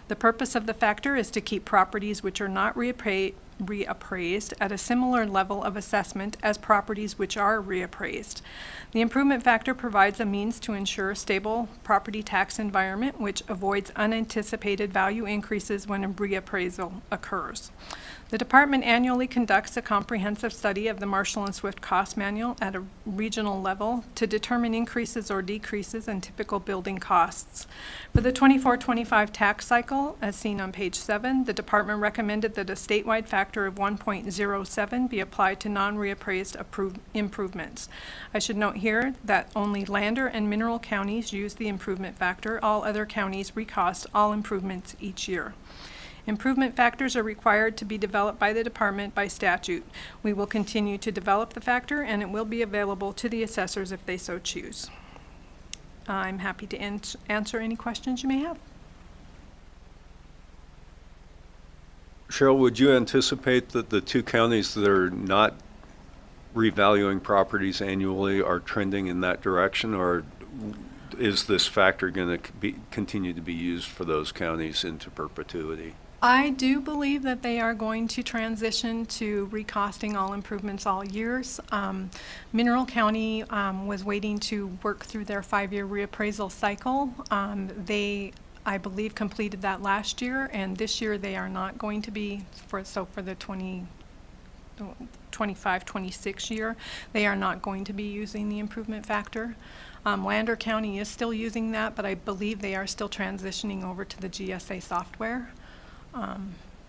The purpose of the factor is to keep properties which are not reappraised at a similar level of assessment as properties which are reappraised. The improvement factor provides a means to ensure a stable property tax environment which avoids unanticipated value increases when a reappraisal occurs. The department annually conducts a comprehensive study of the Marshall and Swift Cost Manual at a regional level to determine increases or decreases in typical building costs. For the 24-25 tax cycle, as seen on page 7, the department recommended that a statewide factor of 1.07 be applied to non-reappraised improvements. I should note here that only Lander and Mineral counties use the improvement factor. All other counties recost all improvements each year. Improvement factors are required to be developed by the department by statute. We will continue to develop the factor and it will be available to the assessors if they so choose. I'm happy to answer any questions you may have. Cheryl, would you anticipate that the two counties that are not revaluing properties annually are trending in that direction, or is this factor going to continue to be used for those counties into perpetuity? I do believe that they are going to transition to recosting all improvements all years. Mineral County was waiting to work through their 5-year reappraisal cycle. They, I believe, completed that last year, and this year they are not going to be, for the 25-26 year, they are not going to be using the improvement factor. Lander County is still using that, but I believe they are still transitioning over to the GSA software.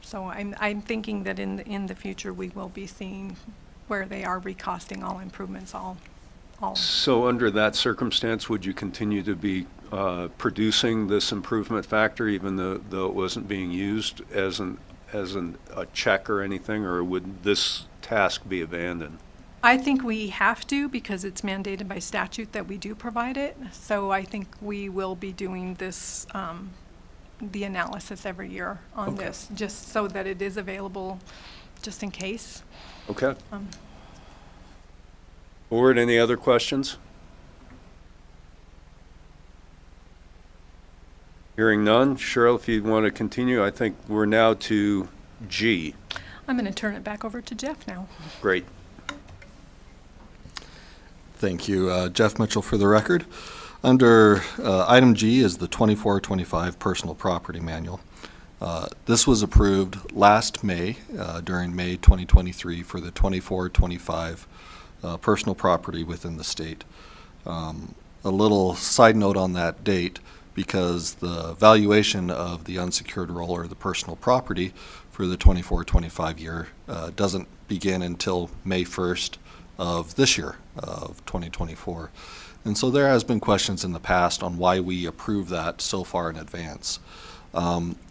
So I'm thinking that in the future we will be seeing where they are recosting all improvements all. So under that circumstance, would you continue to be producing this improvement factor even though it wasn't being used as a check or anything, or would this task be abandoned? I think we have to because it's mandated by statute that we do provide it. So I think we will be doing this the analysis every year on this, just so that it is available just in case. Okay. Board, any other questions? Hearing none. Cheryl, if you want to continue, I think we're now to G. I'm going to turn it back over to Jeff now. Great. Thank you. Jeff Mitchell for the record. Under item G is the 24-25 Personal Property Manual. This was approved last May, during May 2023, for the 24-25 personal property within the state. A little side note on that date, because the valuation of the unsecured roll or the personal property for the 24-25 year doesn't begin until May 1st of this year, of 2024. And so there has been questions in the past on why we approve that so far in advance.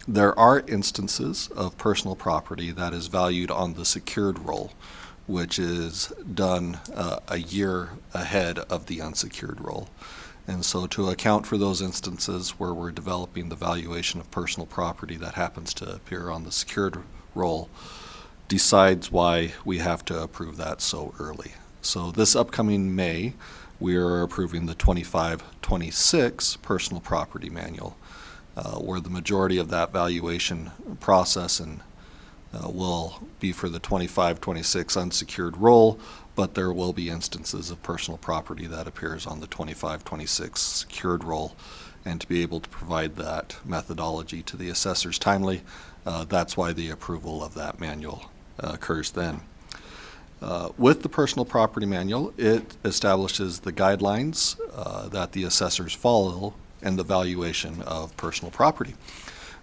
There are instances of personal property that is valued on the secured roll, which is done a year ahead of the unsecured roll. And so to account for those instances where we're developing the valuation of personal property that happens to appear on the secured roll decides why we have to approve that so early. So this upcoming May, we are approving the 25-26 personal property manual, where the majority of that valuation process will be for the 25-26 unsecured roll, but there will be instances of personal property that appears on the 25-26 secured roll. And to be able to provide that methodology to the assessors timely, that's why the approval of that manual occurs then. With the personal property manual, it establishes the guidelines that the assessors follow in the valuation of personal property,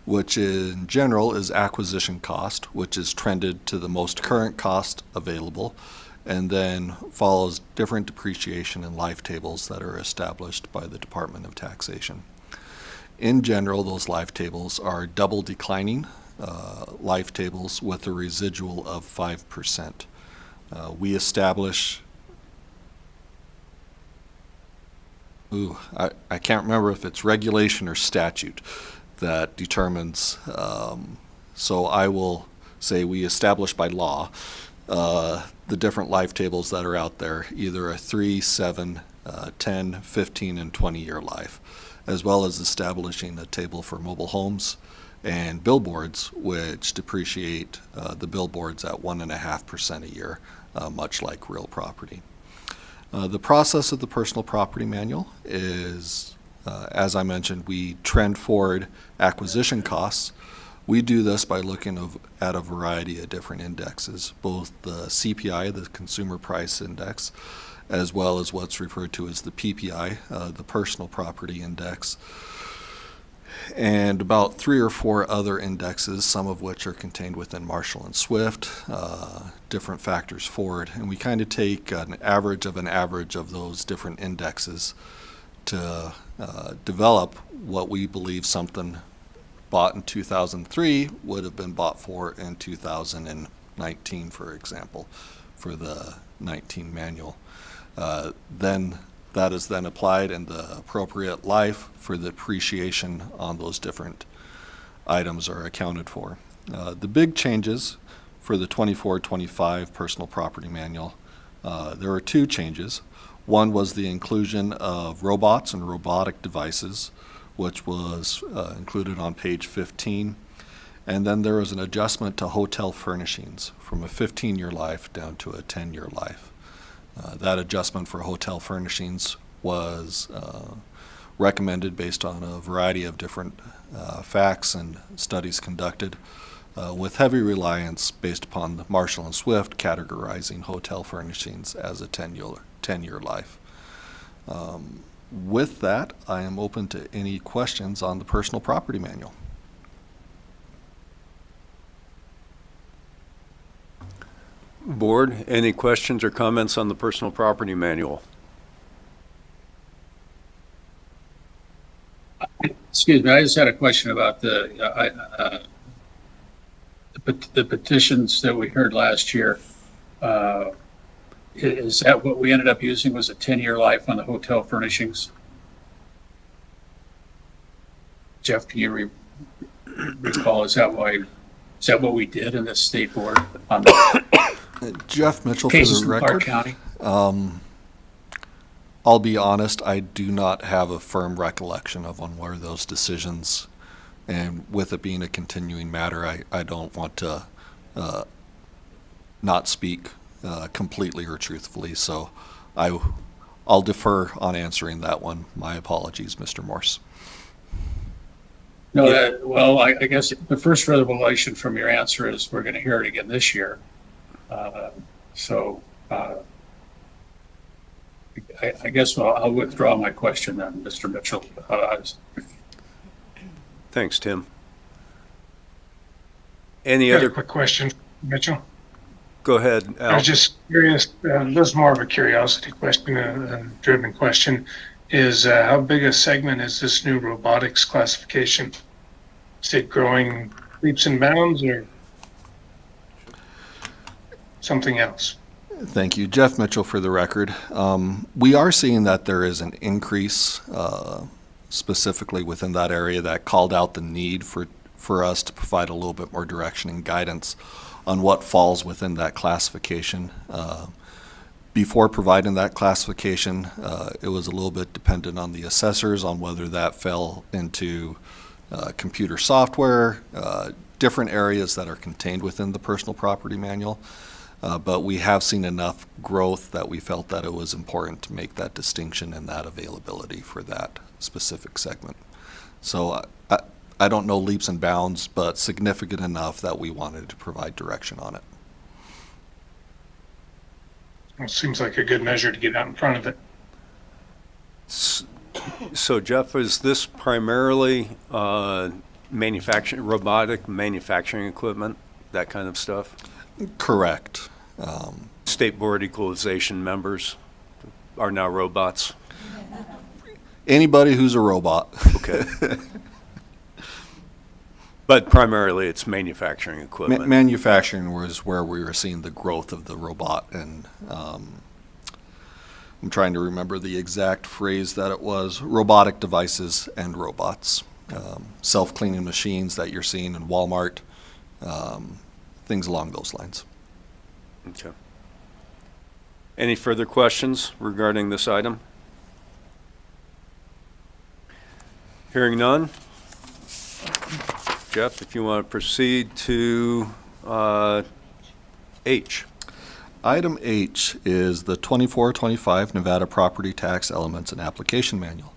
which in general is acquisition cost, which is trended to the most current cost available, and then follows different depreciation and life tables that are established by the Department of Taxation. In general, those life tables are double declining life tables with a residual of 5%. We establish, I can't remember if it's regulation or statute that determines, so I will say we establish by law the different life tables that are out there, either a 3, 7, 10, 15, and 20-year life, as well as establishing a table for mobile homes and billboards, which depreciate the billboards at 1.5% a year, much like real property. The process of the personal property manual is, as I mentioned, we trend forward acquisition costs. We do this by looking at a variety of different indexes, both the CPI, the Consumer Price Index, as well as what's referred to as the PPI, the Personal Property Index, and about 3 or 4 other indexes, some of which are contained within Marshall and Swift, different factors forward. And we kind of take an average of those different indexes to develop what we believe something bought in 2003 would have been bought for in 2019, for example, for the 19 manual. Then that is then applied in the appropriate life for the depreciation on those different items are accounted for. The big changes for the 24-25 personal property manual, there were 2 changes. One was the inclusion of robots and robotic devices, which was included on page 15. And then there was an adjustment to hotel furnishings from a 15-year life down to a 10-year life. That adjustment for hotel furnishings was recommended based on a variety of different facts and studies conducted, with heavy reliance based upon the Marshall and Swift categorizing hotel furnishings as a 10-year life. With that, I am open to any questions on the personal property manual. Board, any questions or comments on the personal property manual? Excuse me, I just had a question about the petitions that we heard last year. Is that what we ended up using, was a 10-year life on the hotel furnishings? Jeff, can you recall, is that what we did in the state board on the Jeff Mitchell, for cases the in Clark record. County? I'll be honest, I do not have a firm recollection of on where those decisions, and with it being a continuing matter, I don't want to not speak completely or truthfully, so I'll defer on answering that one. My apologies, Mr. Morse. No, well, I guess the first revelation from your answer is we're going to hear it again this year. I guess I'll withdraw my question then, Mr. Mitchell. Thanks, Tim. Any Got a other? quick question, Mitchell. Go ahead, I Al. was just curious, this is more of a curiosity question, a driven question, is how big a segment is this new robotics classification? Is it growing leaps and bounds or something else? Thank you. Jeff Mitchell for the record. We are seeing that there is an increase specifically within that area that called out the need for us to provide a little bit more direction and guidance on what falls within that classification. Before providing that classification, it was a little bit dependent on the assessors on whether that fell into computer software, different areas that are contained within the personal property manual. But we have seen enough growth that we felt that it was important to make that distinction and that availability for that specific segment. So I don't know leaps and bounds, but significant enough that we wanted to provide direction on it. Well, it seems like a good measure to get out in front of it. So Jeff, is this primarily robotic manufacturing equipment, that kind of stuff? Correct. State Board Equalization members are now robots? Anybody who's a robot. Okay. But primarily it's manufacturing equipment. Manufacturing was where we were seeing the growth of the robot, and I'm trying to remember the exact phrase that it was, robotic devices and robots. Self-cleaning machines that you're seeing in Walmart, things along those lines. Okay. Any further questions regarding this item? Hearing none. Jeff, if you want to proceed to H. Item H is the 2425 Nevada Property Tax Elements and Application Manual.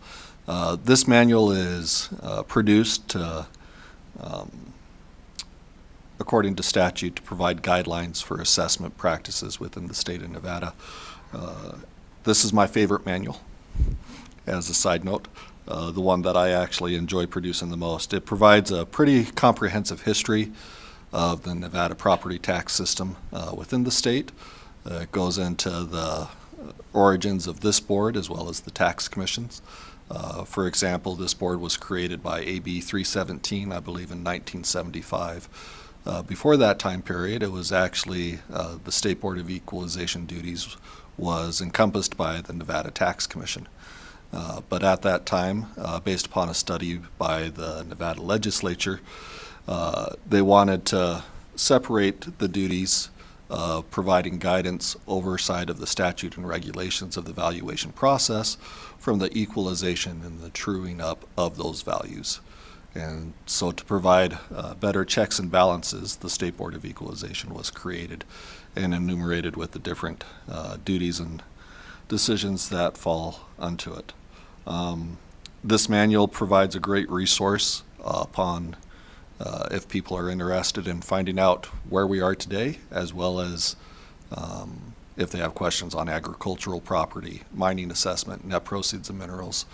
This manual is produced according to statute to provide guidelines for assessment practices within the state of Nevada. This is my favorite manual, as a side note, the one that I actually enjoy producing the most. It provides a pretty comprehensive history of the Nevada property tax system within the state. It goes into the origins of this board as well as the tax commissions. For example, this board was created by AB 317, I believe, in 1975. Before that time period, it was actually the State Board of Equalization duties was encompassed by the Nevada Tax Commission. But at that time, based upon a study by the Nevada Legislature, they wanted to separate the duties of providing guidance, oversight of the statute and regulations of the valuation process from the equalization and the truing up of those values. And so to provide better checks and balances, the State Board of Equalization was created and enumerated with the different duties and decisions that fall unto it. This manual provides a great resource upon if people are interested in finding out where we are today, as well as if they have questions on agricultural property, mining assessment, net proceeds of minerals,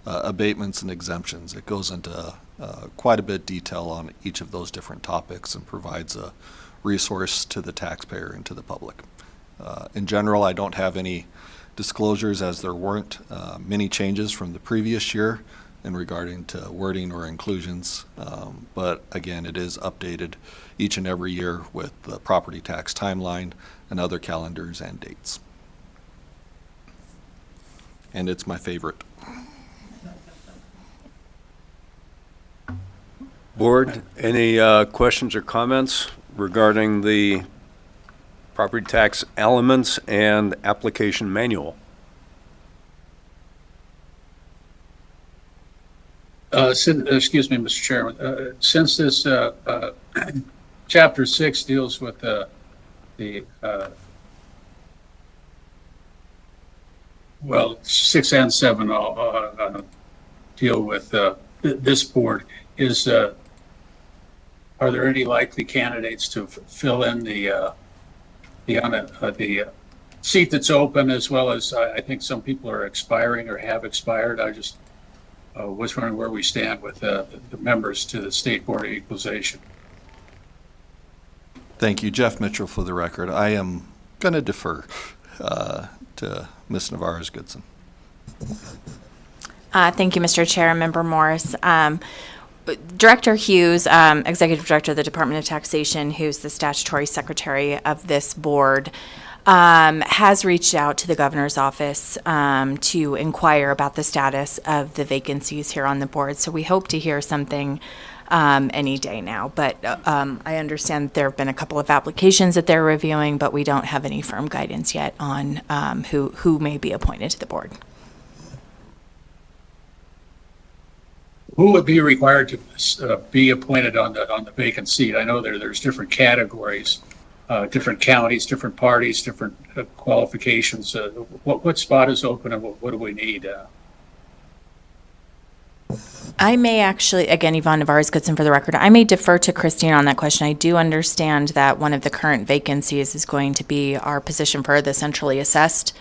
abatements and exemptions. It goes into quite a bit of detail on each of those different topics and provides a resource to the taxpayer and to the public. In general, I don't have any disclosures, as there weren't many changes from the previous year in regarding to wording or inclusions, but again, it is updated each and every year with the property tax timeline and other calendars and dates. And it's my favorite. Board, any questions or comments regarding the property tax elements and application manual? Excuse me, Mr. Chairman. Since this Chapter 6 deals with well, 6 and 7 all deal with this board, are there any likely candidates to fill in the seat that's open, as well as I think some people are expiring or have expired? I just was wondering where we stand with the members to the State Board of Equalization. Thank you. Jeff Mitchell for the record. I am going to defer to Ms. Navarez-Goodson. Thank you, Mr. Chair and Member Morris. Director Hughes, Executive Director of the Department of Taxation, who's the statutory secretary of this board, has reached out to the governor's office to inquire about the status of the vacancies here on the board. So we hope to hear something any day now. But I understand that there have been a couple of applications that they're reviewing, but we don't have any firm guidance yet on who may be appointed to the board. Who would be required to be appointed on the vacant seat? I know there's different categories, different counties, different parties, different qualifications. What spot is open and what do we need? I may actually, again, Yvonne Navarez-Goodson for the record, I may defer to Christine on that question. I do understand that one of the current vacancies is going to be our position for the centrally assessed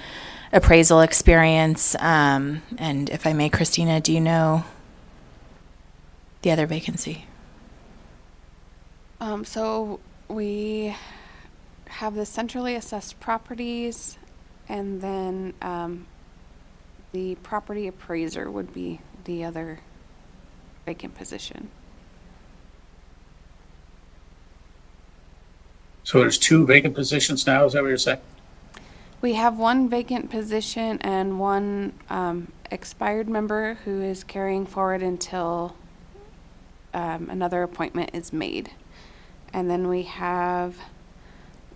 appraisal experience. And if I may, Christina, do you know the other vacancy? So we have the centrally assessed properties, and then the property appraiser would be the other vacant position. So there's 2 vacant positions now, is that what you're saying? We have one vacant position and one expired member who is carrying forward until another appointment is made. And then we have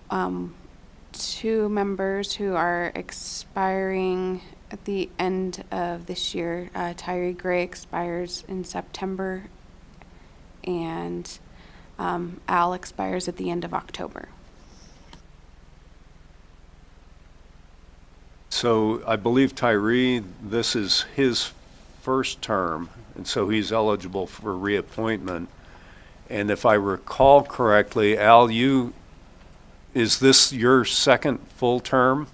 2 members who are expiring at the end of this year. Tyree Gray expires in September, and Al expires at the end of October. So I believe Tyree, this is his first term, and so he's eligible for reappointment. And if I recall correctly, Al, is this your second full term?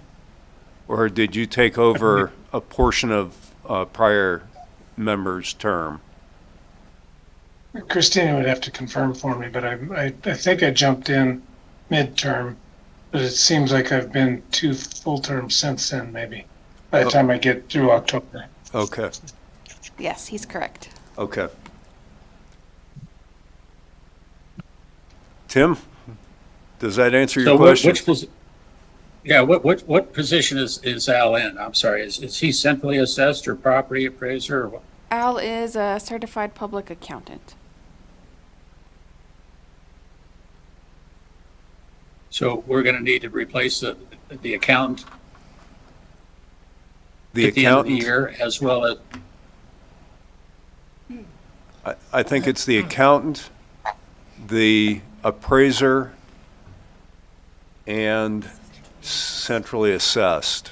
Or did you take over a portion of prior member's term? Christina would have to confirm for me, but I think I jumped in midterm, but it seems like I've been 2 full terms since then, maybe, by the time I get through October. Okay, Yes, he's correct. okay. Tim, does that answer your question? What position is Al in? I'm sorry, is he centrally assessed or property appraiser or what? Al is a certified public accountant. So we're going to need to replace the accountant The at the end of the accountant, year as well as, I think it's the accountant, the appraiser, and centrally assessed.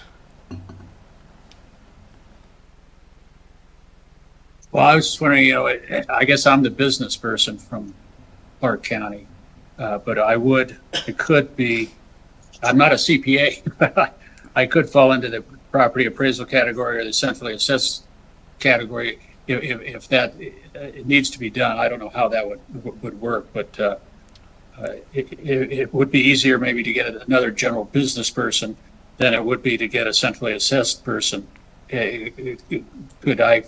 well, I was just wondering, I guess I'm the business person from Clark County, but it could be, I'm not a CPA, but I could fall into the property appraisal category or the centrally assessed category if that it needs to be done. I don't know how that would work, but it would be easier maybe to get another general business person than it would be to get a centrally assessed person. Could I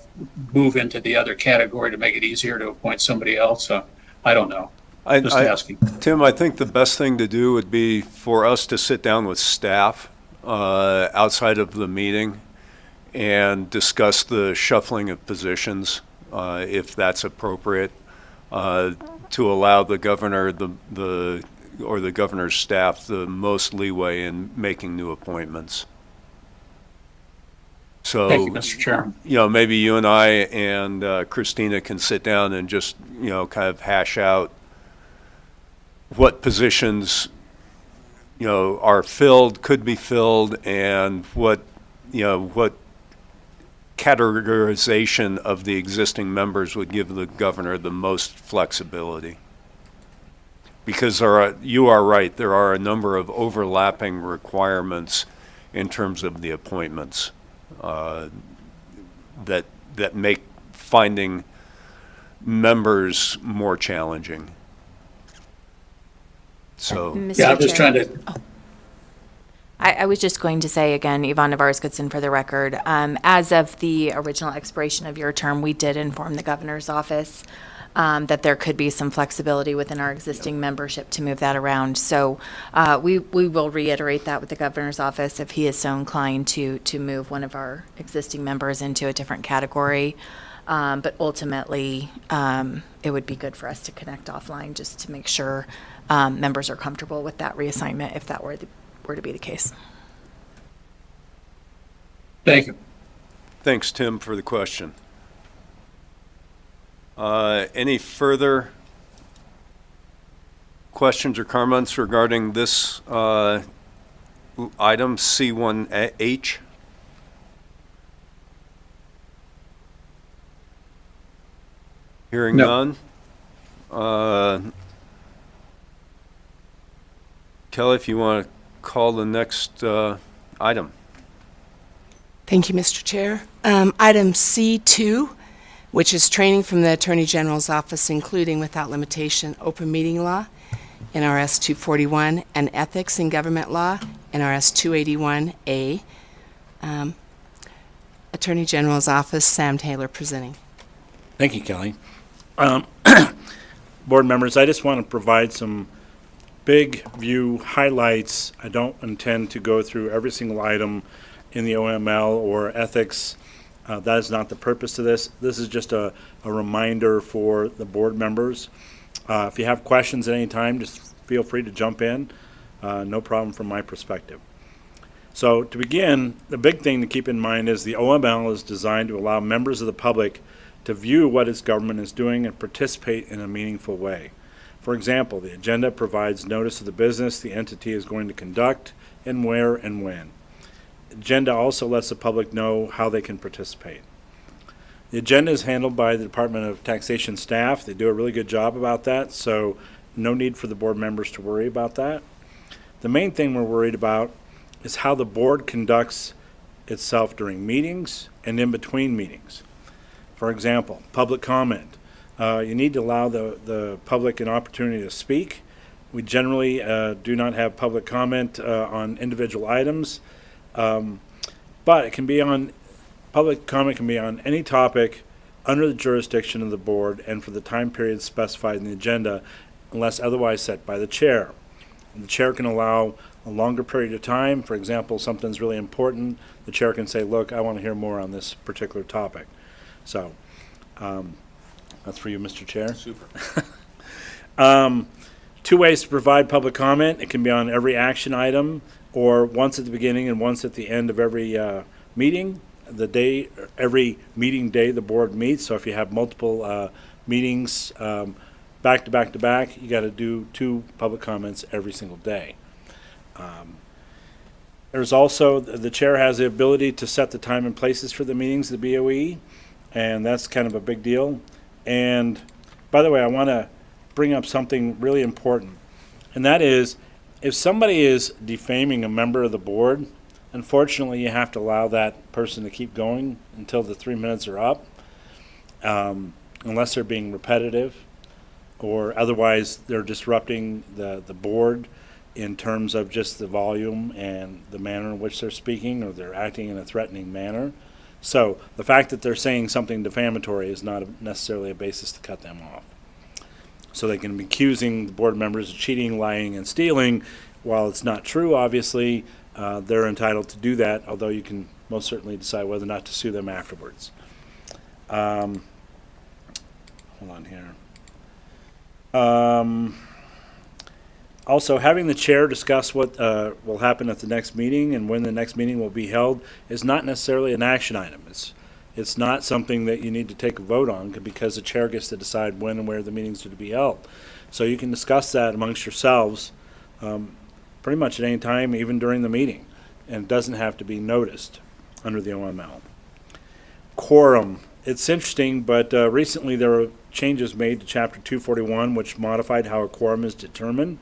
move into the other category to make it easier to appoint somebody else? I don't know. Just asking. Tim, I think the best thing to do would be for us to sit down with staff outside of the meeting and discuss the shuffling of positions, if that's appropriate, to allow the governor or the governor's staff the most leeway in making new appointments. So, Thank you, Mr. Chairman. Maybe you and I and Christina can sit down and just, kind of hash out what positions, are filled, could be filled, and what categorization of the existing members would give the governor the most flexibility. Because you are right, there are a number of overlapping requirements in terms of the appointments that make finding members more challenging. So, Mr. Yeah, I'm just Chair. trying to, I was just going to say again, Yvonne Navarez-Goodson for the record, as of the original expiration of your term, we did inform the governor's office that there could be some flexibility within our existing membership to move that around. So we will reiterate that with the governor's office if he is so inclined to move one of our existing members into a different category. But ultimately, it would be good for us to connect offline just to make sure members are comfortable with that reassignment if that were to be the case. thank you. thanks, Tim, for the question. Any further questions or comments regarding this item C1H? Hearing No. none. Kelly, if you want to call the next item. Thank you, Mr. Chair. Item C2, which is training from the Attorney General's office, including without limitation open meeting law, NRS 241, and ethics in government law, NRS 281A. Attorney General's office, Sam Taylor presenting. Thank you, Kelly. Board members, I just want to provide some big view highlights. I don't intend to go through every single item in the OML or ethics. That is not the purpose of this. This is just a reminder for the board members. If you have questions at any time, just feel free to jump in. No problem from my perspective. So to begin, the big thing to keep in mind is the OML is designed to allow members of the public to view what its government is doing and participate in a meaningful way. For example, the agenda provides notice of the business the entity is going to conduct and where and when. The agenda also lets the public know how they can participate. The agenda is handled by the Department of Taxation staff. They do a really good job about that, so no need for the board members to worry about that. The main thing we're worried about is how the board conducts itself during meetings and in between meetings. For example, public comment. You need to allow the public an opportunity to speak. We generally do not have public comment on individual items, but it can be on, public comment can be on any topic under the jurisdiction of the board and for the time period specified in the agenda unless otherwise set by the chair. And the chair can allow a longer period of time. For example, something's really important, the chair can say, look, I want to hear more on this particular topic. So, that's for you, Mr. Chair. Super. 2 ways to provide public comment. It can be on every action item or once at the beginning and once at the end of every meeting. Every meeting day the board meets. So if you have multiple meetings back to back to back, you got to do 2 public comments every single day. There's also, the chair has the ability to set the time and places for the meetings of the BOE, and that's kind of a big deal. And by the way, I want to bring up something really important, and that is if somebody is defaming a member of the board, unfortunately you have to allow that person to keep going until the 3 minutes are up, unless they're being repetitive or otherwise they're disrupting the board in terms of just the volume and the manner in which they're speaking, or they're acting in a threatening manner. So the fact that they're saying something defamatory is not necessarily a basis to cut them off. So they can be accusing the board members of cheating, lying, and stealing. While it's not true, obviously, they're entitled to do that, although you can most certainly decide whether or not to sue them afterwards. Hold on here. Also, having the chair discuss what will happen at the next meeting and when the next meeting will be held is not necessarily an action item. It's not something that you need to take a vote on because the chair gets to decide when and where the meetings are to be held. So you can discuss that amongst yourselves pretty much at any time, even during the meeting, and it doesn't have to be noticed under the OML. Quorum. It's interesting, but recently there were changes made to Chapter 241, which modified how a quorum is determined.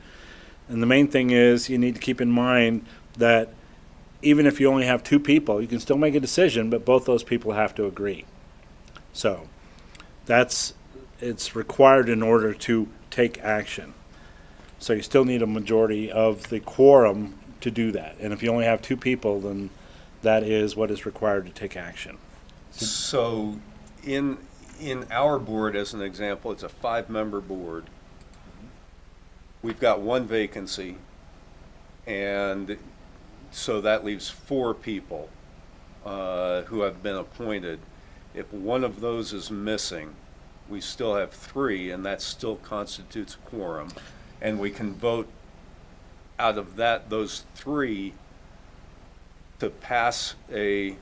And the main thing is you need to keep in mind that even if you only have 2 people, you can still make a decision, but both those people have to agree. So it's required in order to take action. So you still need a majority of the quorum to do that. And if you only have two people, then that is what is required to take action. So in our board, as an example, it's a 5-member board. We've got one vacancy, and so that leaves 4 people who have been appointed. If one of those is missing, we still have 3, and that still constitutes a quorum. And we can vote out of those 3 to pass a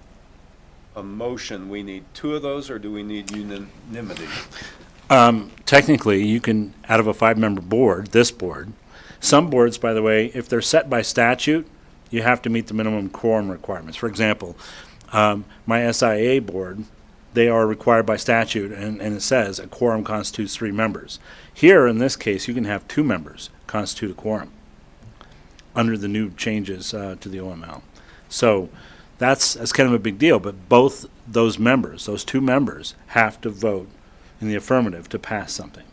motion. We need 2 of those, or do we need unanimity? Technically, you can, out of a 5-member board, this board, some boards, by the way, if they're set by statute, you have to meet the minimum quorum requirements. For example, my SIA board, they are required by statute, and it says a quorum constitutes 3 members. Here, in this case, you can have 2 members constitute a quorum under the new changes to the OML. So that's kind of a big deal, but both those members, those 2 members, have to vote in the affirmative to pass something.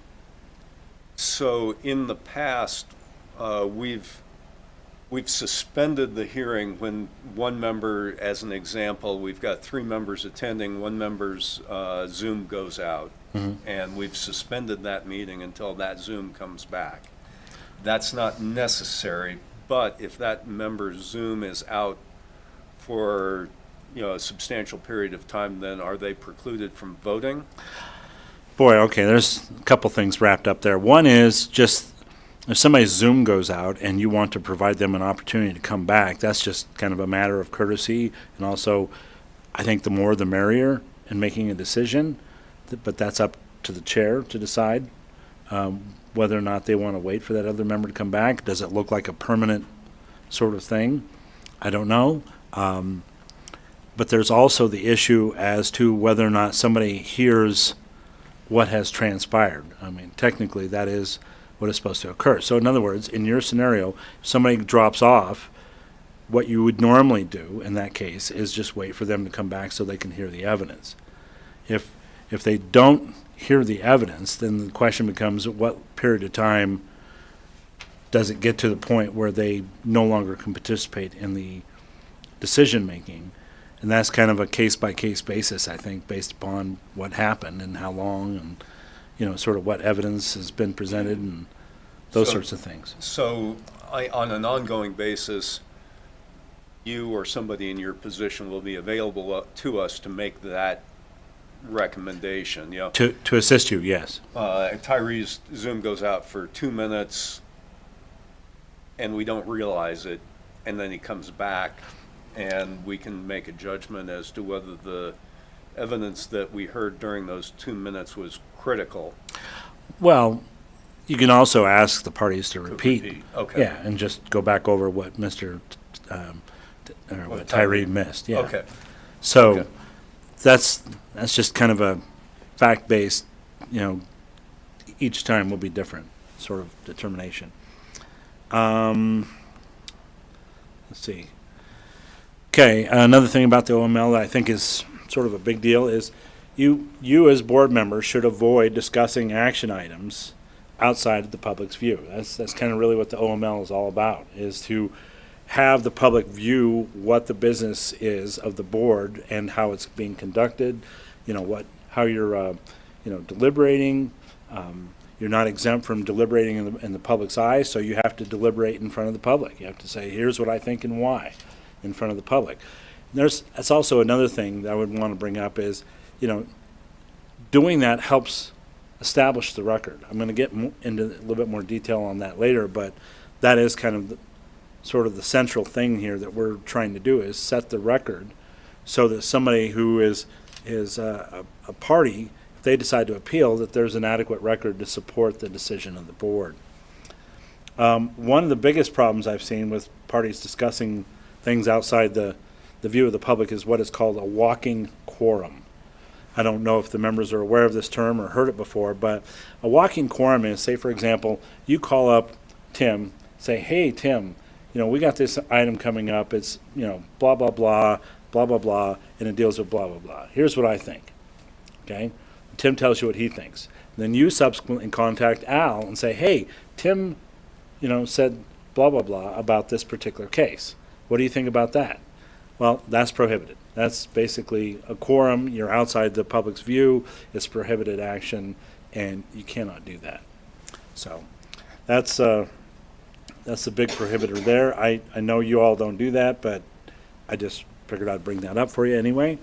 So in the past, we've suspended the hearing when one member, as an example, we've got 3 members attending, one member's Zoom goes out, and we've suspended that meeting until that Zoom comes back. That's not necessary, but if that member's Zoom is out for a substantial period of time, then are they precluded from voting? Boy, okay, there's a couple things wrapped up there. One is just if somebody's Zoom goes out and you want to provide them an opportunity to come back, that's just kind of a matter of courtesy. And also, I think the more the merrier in making a decision, but that's up to the chair to decide whether or not they want to wait for that other member to come back. Does it look like a permanent sort of thing? I don't know. But there's also the issue as to whether or not somebody hears what has transpired. I mean, technically, that is what is supposed to occur. So in other words, in your scenario, if somebody drops off, what you would normally do in that case is just wait for them to come back so they can hear the evidence. If they don't hear the evidence, then the question becomes, at what period of time does it get to the point where they no longer can participate in the decision-making? And that's kind of a case-by-case basis, I think, based upon what happened and how long and, sort of what evidence has been presented and those sorts of things. So on an ongoing basis, you or somebody in your position will be available to us to make that recommendation, To assist you, yes. Tyree's Zoom goes out for 2 minutes, and we don't realize it, and then he comes back, and we can make a judgment as to whether the evidence that we heard during those 2 minutes was critical. Well, you can also ask the parties to repeat. Okay. Yeah, and just go back over what what Tyree missed, yeah. Okay. So Okay. that's just kind of a fact-based, each time will be different sort of determination. Let's see. Okay, another thing about the OML that I think is sort of a big deal is you as board members should avoid discussing action items outside of the public's view. That's kind of really what the OML is all about, is to have the public view what the business is of the board and how it's being conducted, how you're deliberating. You're not exempt from deliberating in the public's eyes, so you have to deliberate in front of the public. You have to say, here's what I think and why, in front of the public. That's also another thing that I would want to bring up is, doing that helps establish the record. I'm going to get into a little bit more detail on that later, but that is kind of sort of the central thing here that we're trying to do, is set the record so that somebody who is a party, if they decide to appeal, that there's an adequate record to support the decision of the board. One of the biggest problems I've seen with parties discussing things outside the view of the public is what is called a walking quorum. I don't know if the members are aware of this term or heard it before, but a walking quorum is, say, for example, you call up Tim, say, hey, Tim, we got this item coming up. It's, blah, blah, blah, blah, blah, blah, and it deals with blah, blah, blah. Here's what I think, okay? Tim tells you what he thinks. Then you subsequently contact Al and say, hey, Tim, said blah, blah, blah about this particular case. What do you think about that? Well, that's prohibited. That's basically a quorum. You're outside the public's view. It's prohibited action, and you cannot do that. So that's the big prohibitor there. I know you all don't do that, but I just figured I'd bring that up for you anyway.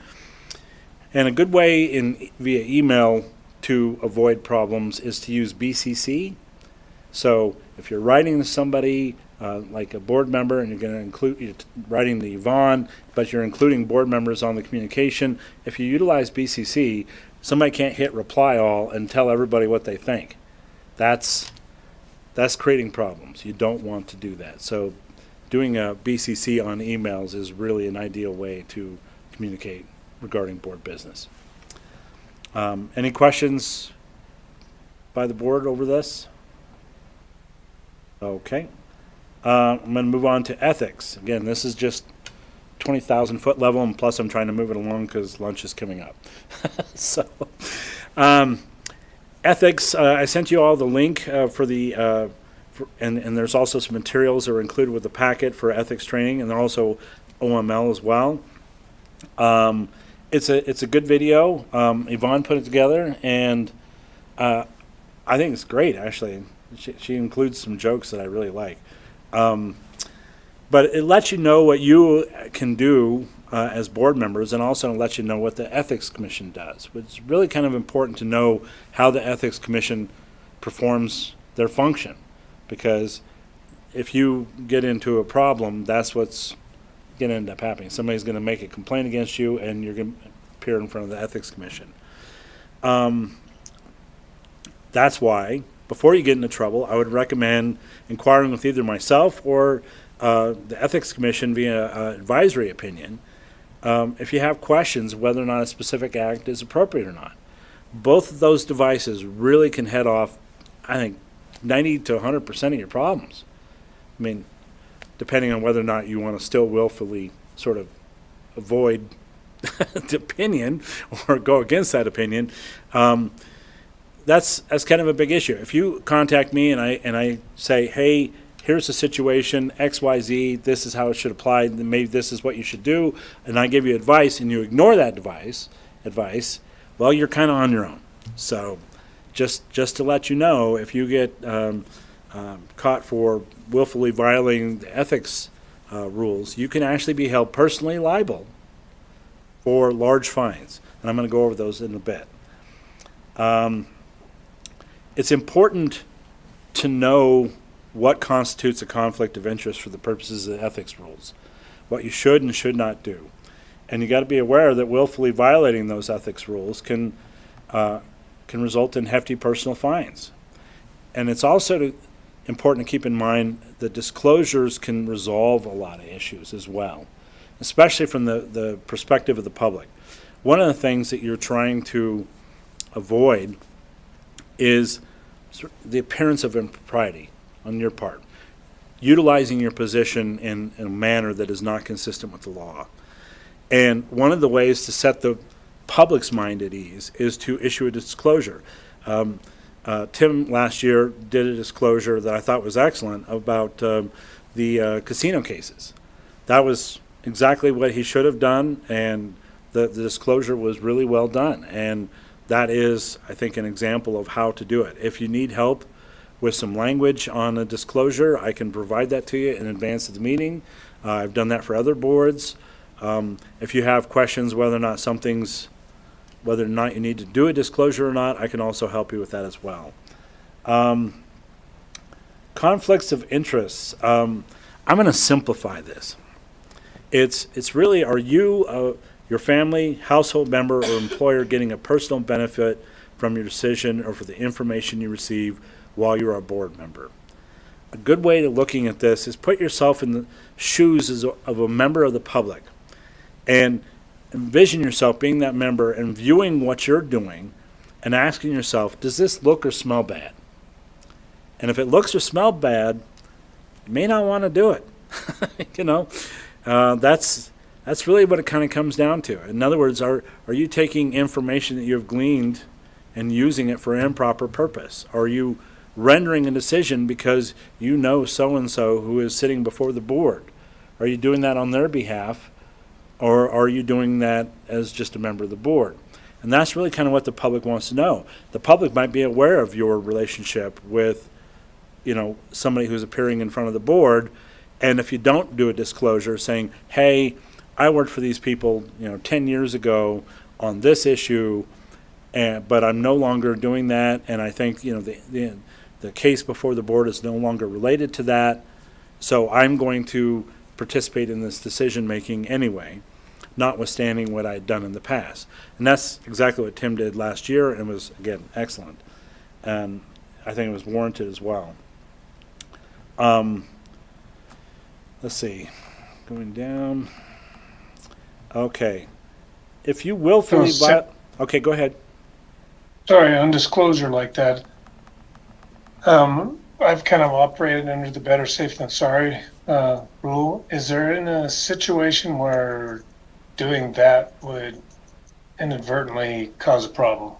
And a good way via email to avoid problems is to use BCC. So if you're writing to somebody, like a board member, and you're going to include, you're writing to Yvonne, but you're including board members on the communication, if you utilize BCC, somebody can't hit reply all and tell everybody what they think. That's creating problems. You don't want to do that. So doing a BCC on emails is really an ideal way to communicate regarding board business. Any questions by the board over this? Okay. I'm going to move on to ethics. Again, this is just 20,000 foot level, and plus I'm trying to move it along because lunch is coming up. So, ethics, I sent you all the link for the, and there's also some materials that are included with the packet for ethics training, and also OML as well. It's a good video. Yvonne put it together, and I think it's great, actually. She includes some jokes that I really like. But it lets you know what you can do as board members, and also lets you know what the Ethics Commission does. It's really kind of important to know how the Ethics Commission performs their function, because if you get into a problem, that's what's going to end up happening. Somebody's going to make a complaint against you, and you're going to appear in front of the Ethics Commission. That's why, before you get into trouble, I would recommend inquiring with either myself or the Ethics Commission via advisory opinion if you have questions whether or not a specific act is appropriate or not. Both of those devices really can head off, I think, 90 to 100% of your problems. I mean, depending on whether or not you want to still willfully sort of avoid the opinion or go against that opinion. That's kind of a big issue. If you contact me and I say, hey, here's the situation, X, Y, Z, this is how it should apply, maybe this is what you should do, and I give you advice and you ignore that advice, well, you're kind of on your own. So just to let you know, if you get caught for willfully violating the ethics rules, you can actually be held personally liable for large fines. And I'm going to go over those in a bit. It's important to know what constitutes a conflict of interest for the purposes of the ethics rules, what you should and should not do. And you got to be aware that willfully violating those ethics rules can result in hefty personal fines. And it's also important to keep in mind that disclosures can resolve a lot of issues as well, especially from the perspective of the public. One of the things that you're trying to avoid is the appearance of impropriety on your part, utilizing your position in a manner that is not consistent with the law. And one of the ways to set the public's mind at ease is to issue a disclosure. Tim last year did a disclosure that I thought was excellent about the casino cases. That was exactly what he should have done, and the disclosure was really well done. And that is, I think, an example of how to do it. If you need help with some language on a disclosure, I can provide that to you in advance of the meeting. I've done that for other boards. If you have questions whether or not whether or not you need to do a disclosure or not, I can also help you with that as well. Conflicts of interests. I'm going to simplify this. It's really, are you, your family, household member, or employer getting a personal benefit from your decision or for the information you receive while you're a board member? A good way of looking at this is put yourself in the shoes of a member of the public and envision yourself being that member and viewing what you're doing and asking yourself, does this look or smell bad? And if it looks or smells bad, you may not want to do it. That's really what it kind of comes down to. In other words, are you taking information that you've gleaned and using it for an improper purpose? Are you rendering a decision because you know so-and-so who is sitting before the board? Are you doing that on their behalf, or are you doing that as just a member of the board? And that's really kind of what the public wants to know. The public might be aware of your relationship with, somebody who's appearing in front of the board, and if you don't do a disclosure saying, hey, I worked for these people, 10 years ago on this issue, but I'm no longer doing that, and I think, the case before the board is no longer related to that, so I'm going to participate in this decision-making anyway, notwithstanding what I'd done in the past. And that's exactly what Tim did last year, and was, again, excellent. And I think it was warranted as well. Let's see, going down. Okay. If you willfully okay, go ahead. Sorry, on disclosure like that, I've kind of operated under the better safe than sorry rule. Is there in a situation where doing that would inadvertently cause a problem?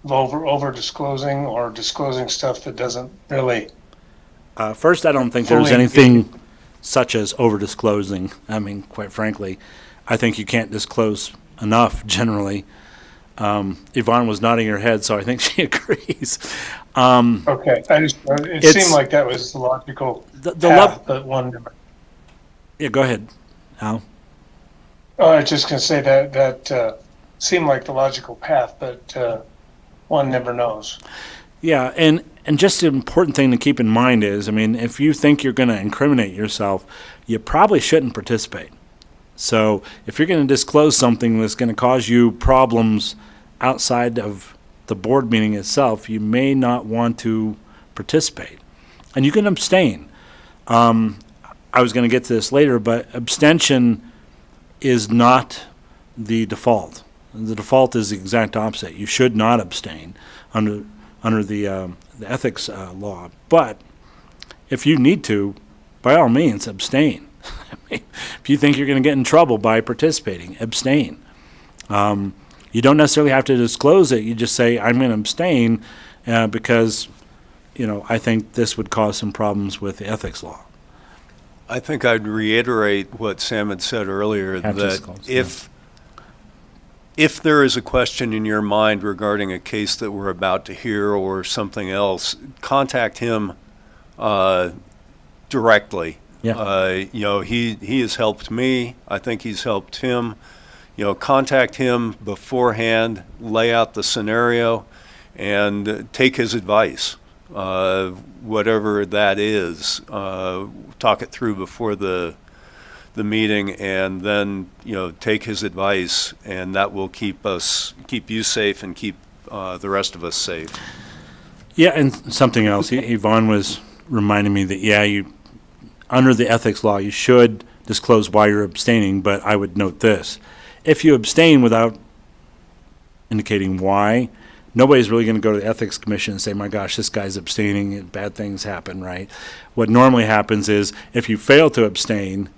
Over disclosing or disclosing stuff that doesn't really. First, I don't think there's anything such as over-disclosing. I mean, quite frankly, I think you can't disclose enough generally. Yvonne was nodding her head, so I think she agrees. Okay, it seemed like that was the logical path, but one. Yeah, go ahead, Al. Oh, I was just going to say that seemed like the logical path, but one never knows. Yeah, and just an important thing to keep in mind is, I mean, if you think you're going to incriminate yourself, you probably shouldn't participate. So if you're going to disclose something that's going to cause you problems outside of the board meeting itself, you may not want to participate. And you can abstain. I was going to get to this later, but abstention is not the default. The default is the exact opposite. You should not abstain under the ethics law. But if you need to, by all means, abstain. If you think you're going to get in trouble by participating, abstain. You don't necessarily have to disclose it. You just say, I'm going to abstain because, I think this would cause some problems with the ethics law. I think I'd reiterate what Sam had said earlier, Have to that disclose, if there is a question in your mind regarding a case that we're about to hear or something else, contact him directly. Yeah. He has helped me. I think he's helped him. Contact him beforehand, lay out the scenario, and take his advice, whatever that is. Talk it through before the meeting, and then take his advice, and that will keep you safe and keep the rest of us safe. Yeah, and something else. Yvonne was reminding me that, under the ethics law, you should disclose why you're abstaining, but I would note this. If you abstain without indicating why, nobody's really going to go to the Ethics Commission and say, my gosh, this guy's abstaining, and bad things happen, right? What normally happens is if you fail to abstain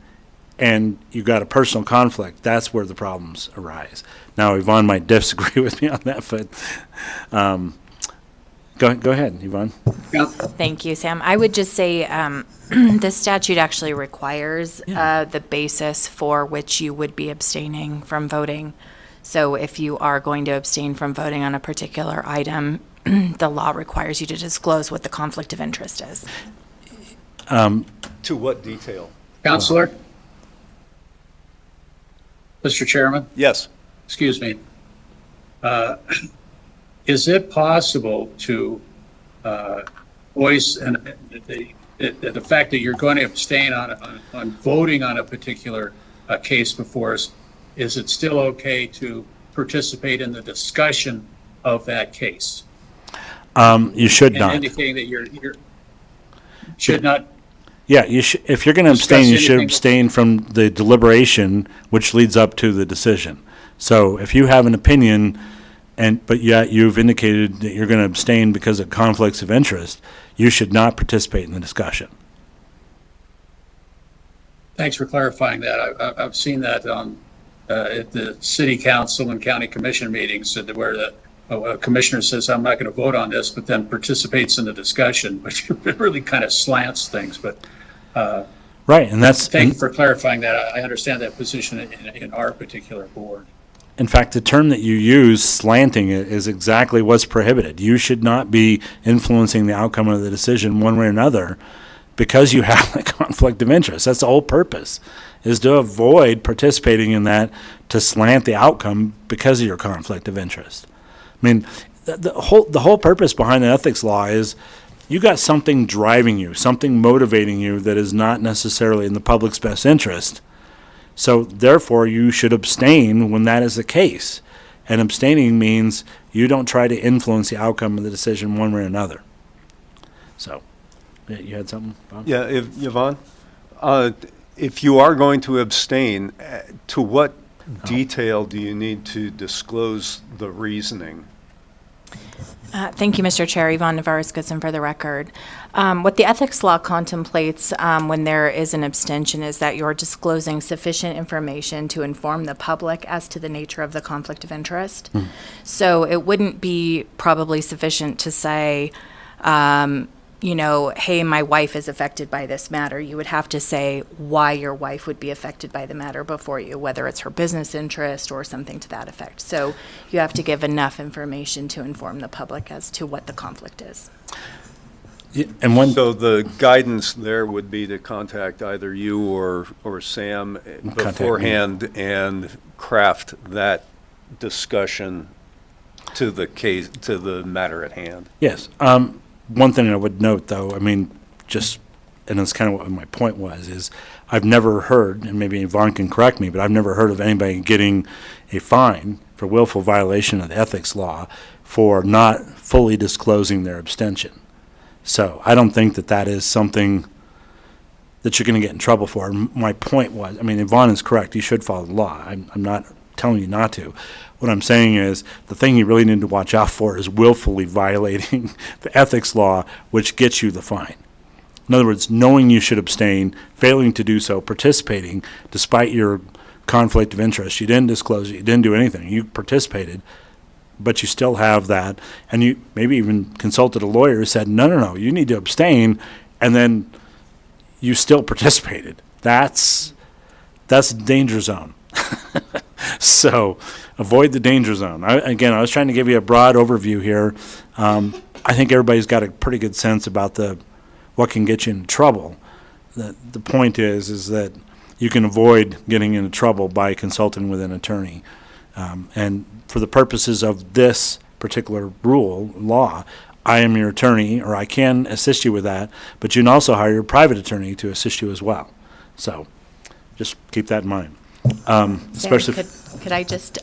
and you got a personal conflict, that's where the problems arise. Now, Yvonne might disagree with me on that, but go ahead, Yvonne. Thank you, Sam. I would just say the statute actually requires the basis for which you would be abstaining from voting. So if you are going to abstain from voting on a particular item, the law requires you to disclose what the conflict of interest is. To what detail? Counselor? Mr. Chairman? Yes. Excuse me. Is it possible to voice the fact that you're going to abstain on voting on a particular case before us? Is it still okay to participate in the discussion of that case? You should And not. indicating that you're should not. Yeah, if you're going to abstain, you should anything- abstain from the deliberation, which leads up to the decision. So if you have an opinion, but yet you've indicated that you're going to abstain because of conflicts of interest, you should not participate in the discussion. Thanks for clarifying that. I've seen that at the city council and county commission meetings where a commissioner says, I'm not going to vote on this, but then participates in the discussion, which really kind of slants things. But Right, and that's, thank you for clarifying that. I understand that position in our particular board. in fact, the term that you use, slanting it, is exactly what's prohibited. You should not be influencing the outcome of the decision one way or another because you have a conflict of interest. That's the whole purpose, is to avoid participating in that, to slant the outcome because of your conflict of interest. I mean, the whole purpose behind the ethics law is you got something driving you, something motivating you that is not necessarily in the public's best interest. So therefore, you should abstain when that is the case. And abstaining means you don't try to influence the outcome of the decision one way or another. So, yeah, you had something, Bob? Yeah, Yvonne, if you are going to abstain, to what detail do you need to disclose the reasoning? Thank you, Mr. Chair. Yvonne Navarez-Goodson for the record. What the ethics law contemplates when there is an abstention is that you're disclosing sufficient information to inform the public as to the nature of the conflict of interest. So it wouldn't be probably sufficient to say, hey, my wife is affected by this matter. You would have to say why your wife would be affected by the matter before you, whether it's her business interest or something to that effect. So you have to give enough information to inform the public as to what the conflict is. And one, So the guidance there would be to contact either you or Sam me. beforehand and craft that discussion to the case, to the matter at hand. yes. One thing I would note, though, I mean, and that's kind of what my point was, is I've never heard, and maybe Yvonne can correct me, but I've never heard of anybody getting a fine for willful violation of the ethics law for not fully disclosing their abstention. So I don't think that that is something that you're going to get in trouble for. My point was, I mean, Yvonne is correct. You should follow the law. I'm not telling you not to. What I'm saying is the thing you really need to watch out for is willfully violating the ethics law, which gets you the fine. In other words, knowing you should abstain, failing to do so, participating despite your conflict of interest. You didn't disclose it. You didn't do anything. You participated, but you still have that. And you maybe even consulted a lawyer who said, no, you need to abstain, and then you still participated. That's a danger zone. So avoid the danger zone. I was trying to give you a broad overview here. I think everybody's got a pretty good sense about what can get you in trouble. The point is that you can avoid getting into trouble by consulting with an attorney. And for the purposes of this particular law, I am your attorney, or I can assist you with that, but you can also hire a private attorney to assist you as well. So just keep that in mind. Especially Could I just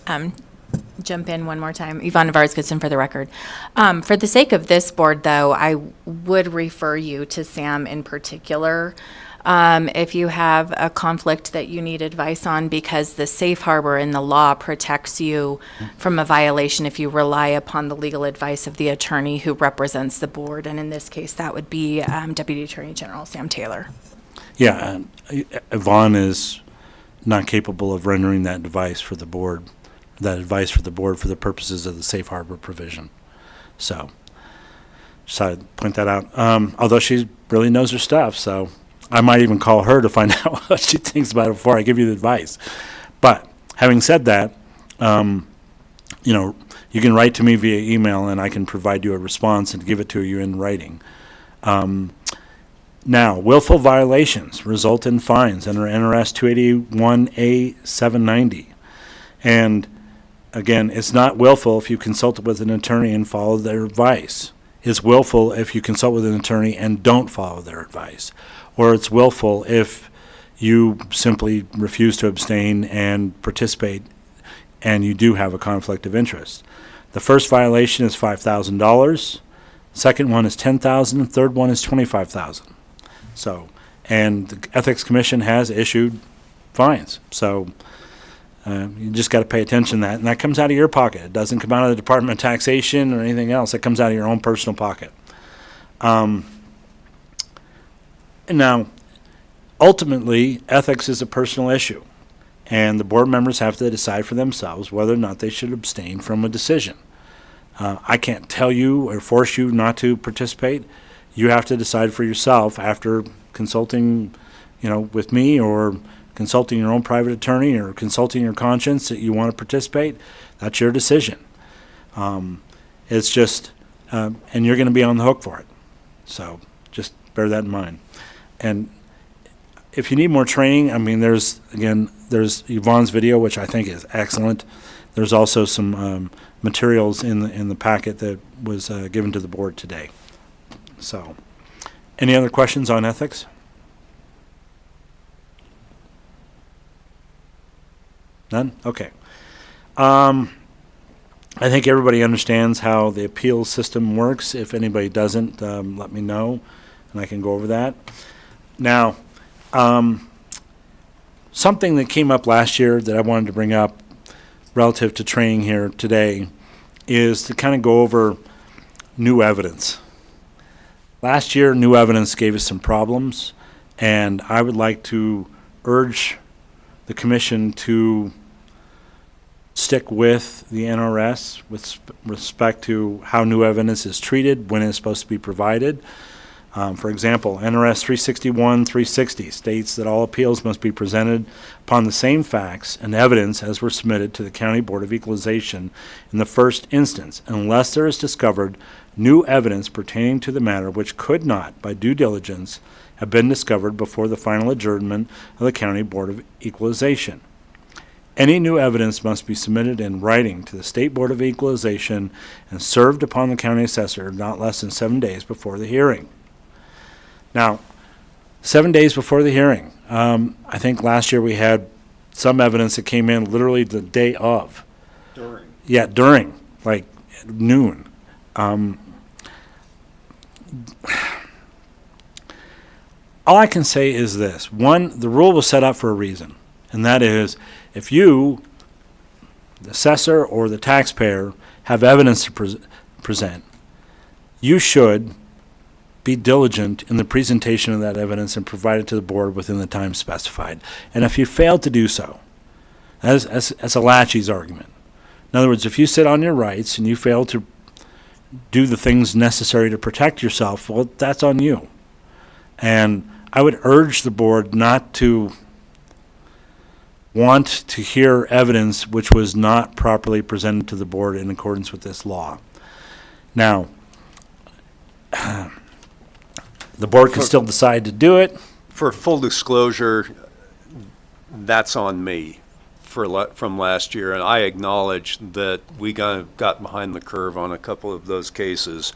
jump in one more time? Yvonne Navarez-Goodson for the record. For the sake of this board, though, I would refer you to Sam in particular if you have a conflict that you need advice on, because the safe harbor in the law protects you from a violation if you rely upon the legal advice of the attorney who represents the board. And in this case, that would be Deputy Attorney General Sam Taylor. Yeah, Yvonne is not capable of rendering that advice for the board for the purposes of the safe harbor provision. So I'd point that out. Although she really knows her stuff, so I might even call her to find out what she thinks about it before I give you the advice. But having said that, you can write to me via email and I can provide you a response and give it to you in writing. Now, willful violations result in fines under NRS 281A 790. And again, it's not willful if you consult with an attorney and follow their advice. It's willful if you consult with an attorney and don't follow their advice. Or it's willful if you simply refuse to abstain and participate and you do have a conflict of interest. The first violation is $5,000. Second one is $10,000. Third one is $25,000. So, and the Ethics Commission has issued fines. So you just got to pay attention to that. And that comes out of your pocket. It doesn't come out of the Department of Taxation or anything else. It comes out of your own personal pocket. And now, ultimately, ethics is a personal issue. And the board members have to decide for themselves whether or not they should abstain from a decision. I can't tell you or force you not to participate. You have to decide for yourself after consulting, with me, or consulting your own private attorney, or consulting your conscience that you want to participate. That's your decision. It's just, and you're going to be on the hook for it. So just bear that in mind. And if you need more training, I mean, there's Yvonne's video, which I think is excellent. There's also some materials in the packet that was given to the board today. So, any other questions on ethics? None? Okay. I think everybody understands how the appeals system works. If anybody doesn't, let me know, and I can go over that. Now, something that came up last year that I wanted to bring up relative to training here today is to kind of go over new evidence. Last year, new evidence gave us some problems, and I would like to urge the commission to stick with the NRS with respect to how new evidence is treated, when it's supposed to be provided. For example, NRS 361-360 states that all appeals must be presented upon the same facts and evidence as were submitted to the County Board of Equalization in the first instance, unless there is discovered new evidence pertaining to the matter which could not, by due diligence, have been discovered before the final adjournment of the County Board of Equalization. Any new evidence must be submitted in writing to the State Board of Equalization and served upon the county assessor not less than 7 days before the hearing. Now, 7 days before the hearing, I think last year we had some evidence that came in literally the day of. During. Yeah, during, like noon. All I can say is this. One, the rule was set up for a reason, and that is if you, the assessor or the taxpayer, have evidence to present, you should be diligent in the presentation of that evidence and provide it to the board within the time specified. And if you fail to do so, that's a laches argument. In other words, if you sit on your rights and you fail to do the things necessary to protect yourself, well, that's on you. And I would urge the board not to want to hear evidence which was not properly presented to the board in accordance with this law. Now, the board can still decide to do it. For full disclosure, that's on me from last year, and I acknowledge that we got behind the curve on a couple of those cases.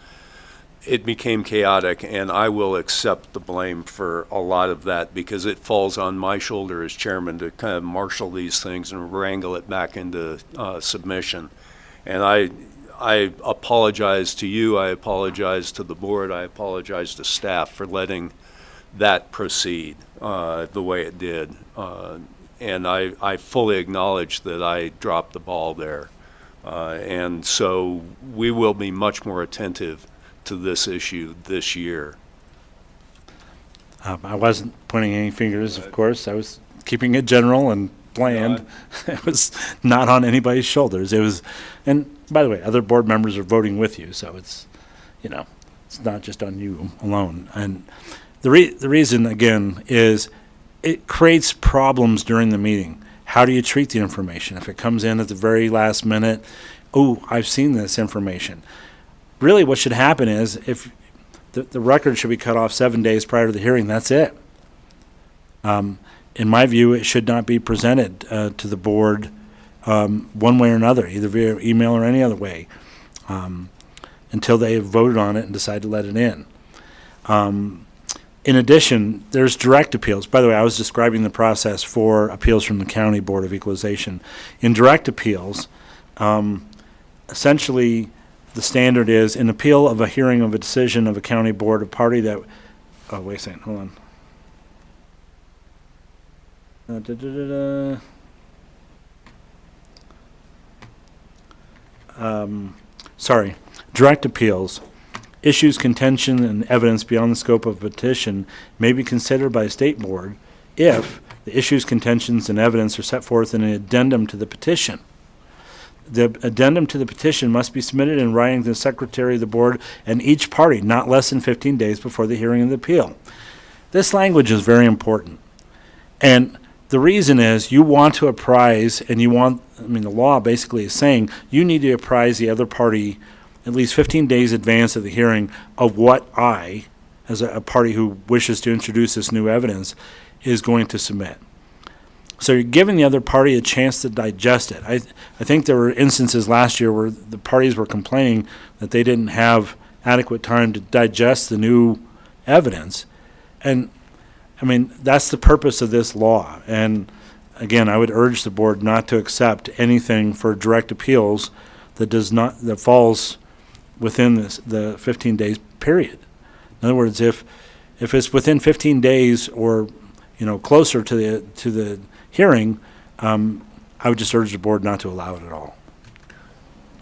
It became chaotic, and I will accept the blame for a lot of that because it falls on my shoulder as chairman to kind of marshal these things and wrangle it back into submission. And I apologize to you, I apologize to the board, I apologize to staff for letting that proceed the way it did. And I fully acknowledge that I dropped the ball there. And so we will be much more attentive to this issue this year. I wasn't pointing any fingers, of course. I was keeping it general and bland. It was not on anybody's shoulders. It was, and by the way, other board members are voting with you, so it's, it's not just on you alone. And the reason, again, is it creates problems during the meeting. How do you treat the information? If it comes in at the very last minute, oh, I've seen this information. Really what should happen is if the record should be cut off 7 days prior to the hearing, that's it. In my view, it should not be presented to the board one way or another, either via email or any other way, until they have voted on it and decide to let it in. In addition, there's direct appeals. By the way, I was describing the process for appeals from the County Board of Equalization. In direct appeals, essentially, the standard is an appeal of a hearing of a decision of a county board, a party that, oh, wait a second, hold on. Sorry, direct appeals. Issues, contention, and evidence beyond the scope of a petition may be considered by a state board if the issues, contentions, and evidence are set forth in an addendum to the petition. The addendum to the petition must be submitted in writing to the Secretary of the Board and each party not less than 15 days before the hearing of the appeal. This language is very important. And the reason is you want to apprise, and the law basically is saying you need to apprise the other party at least 15 days advance of the hearing of what I, as a party who wishes to introduce this new evidence, is going to submit. So you're giving the other party a chance to digest it. I think there were instances last year where the parties were complaining that they didn't have adequate time to digest the new evidence. And, that's the purpose of this law. And, again, I would urge the board not to accept anything for direct appeals that falls within the 15 days period. In other words, if it's within 15 days or closer to the hearing, I would just urge the board not to allow it at all.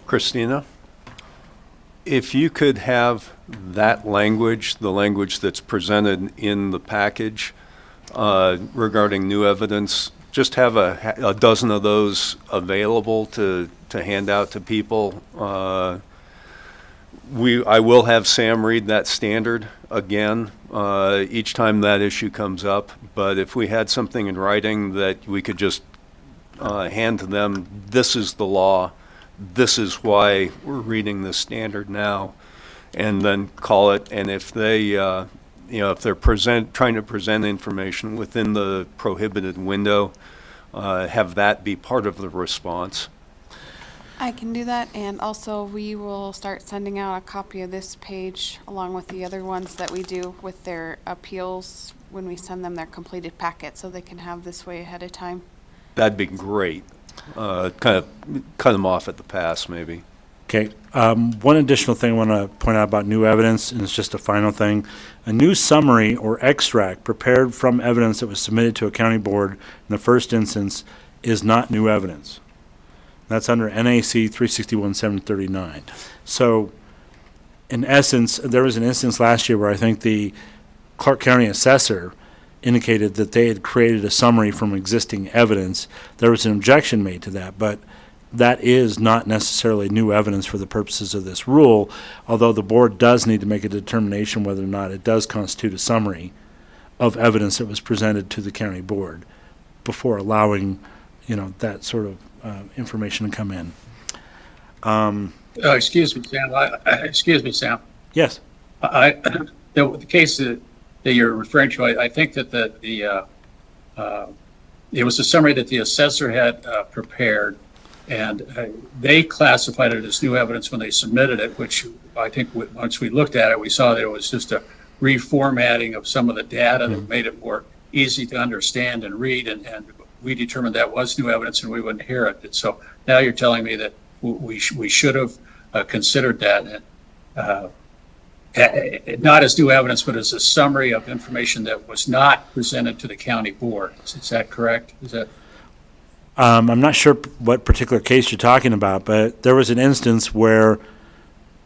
Christina, if you could have that language, the language that's presented in the package regarding new evidence, just have a dozen of those available to hand out to people. I will have Sam read that standard again each time that issue comes up, but if we had something in writing that we could just hand to them, this is the law, this is why we're reading this standard now, and then call it, and if they, if they're trying to present information within the prohibited window, have that be part of the response. I can do that, and also we will start sending out a copy of this page along with the other ones that we do with their appeals when we send them their completed packet, so they can have this way ahead of time. That'd be great. Kind of cut them off at the pass, maybe. Okay. One additional thing I want to point out about new evidence, and it's just a final thing. A new summary or extract prepared from evidence that was submitted to a county board in the first instance is not new evidence. That's under NAC 361-739. So, in essence, there was an instance last year where I think the Clark County assessor indicated that they had created a summary from existing evidence. There was an objection made to that, but that is not necessarily new evidence for the purposes of this rule, although the board does need to make a determination whether or not it does constitute a summary of evidence that was presented to the county board before allowing, that sort of information to come in. Excuse me, Sam. Excuse me, Sam. Yes. The case that you're referring to, I think that it was a summary that the assessor had prepared, and they classified it as new evidence when they submitted it, which I think once we looked at it, we saw that it was just a reformatting of some of the data that made it more easy to understand and read, and we determined that was new evidence and we wouldn't hear it. And so now you're telling me that we should have considered that, not as new evidence, but as a summary of information that was not presented to the county board. Is that correct? Is that? I'm not sure what particular case you're talking about, but there was an instance where,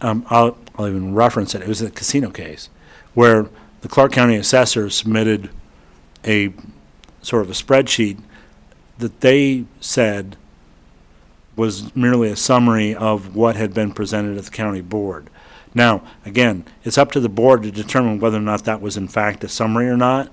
I'll even reference it. It was a casino case where the Clark County assessor submitted a sort of a spreadsheet that they said was merely a summary of what had been presented at the county board. Now, again, it's up to the board to determine whether or not that was in fact a summary or not.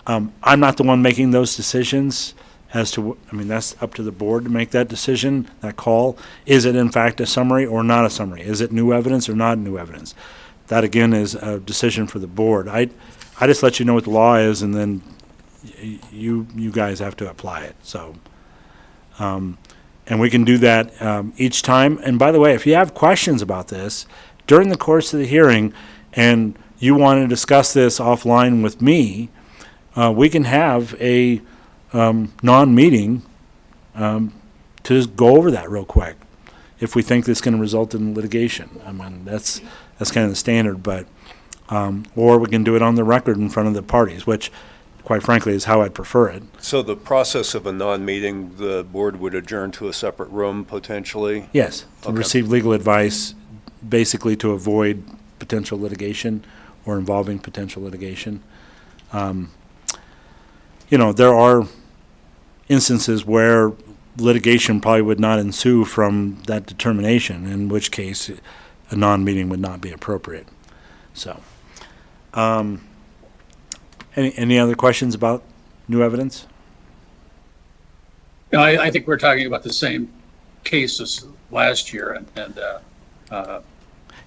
I'm not the one making those decisions as to, that's up to the board to make that decision, that call. Is it in fact a summary or not a summary? Is it new evidence or not new evidence? That, again, is a decision for the board. I just let you know what the law is, and then you guys have to apply it. So, and we can do that each time. And by the way, if you have questions about this during the course of the hearing and you want to discuss this offline with me, we can have a non-meeting to just go over that real quick if we think this is going to result in litigation. That's kind of the standard, but or we can do it on the record in front of the parties, which quite frankly is how I'd prefer it. So the process of a non-meeting, the board would adjourn to a separate room potentially? Yes, to Okay. receive legal advice, basically to avoid potential litigation or involving potential litigation. There are instances where litigation probably would not ensue from that determination, in which case a non-meeting would not be appropriate. So, any other questions about new evidence? No, I think we're talking about the same case as last year, and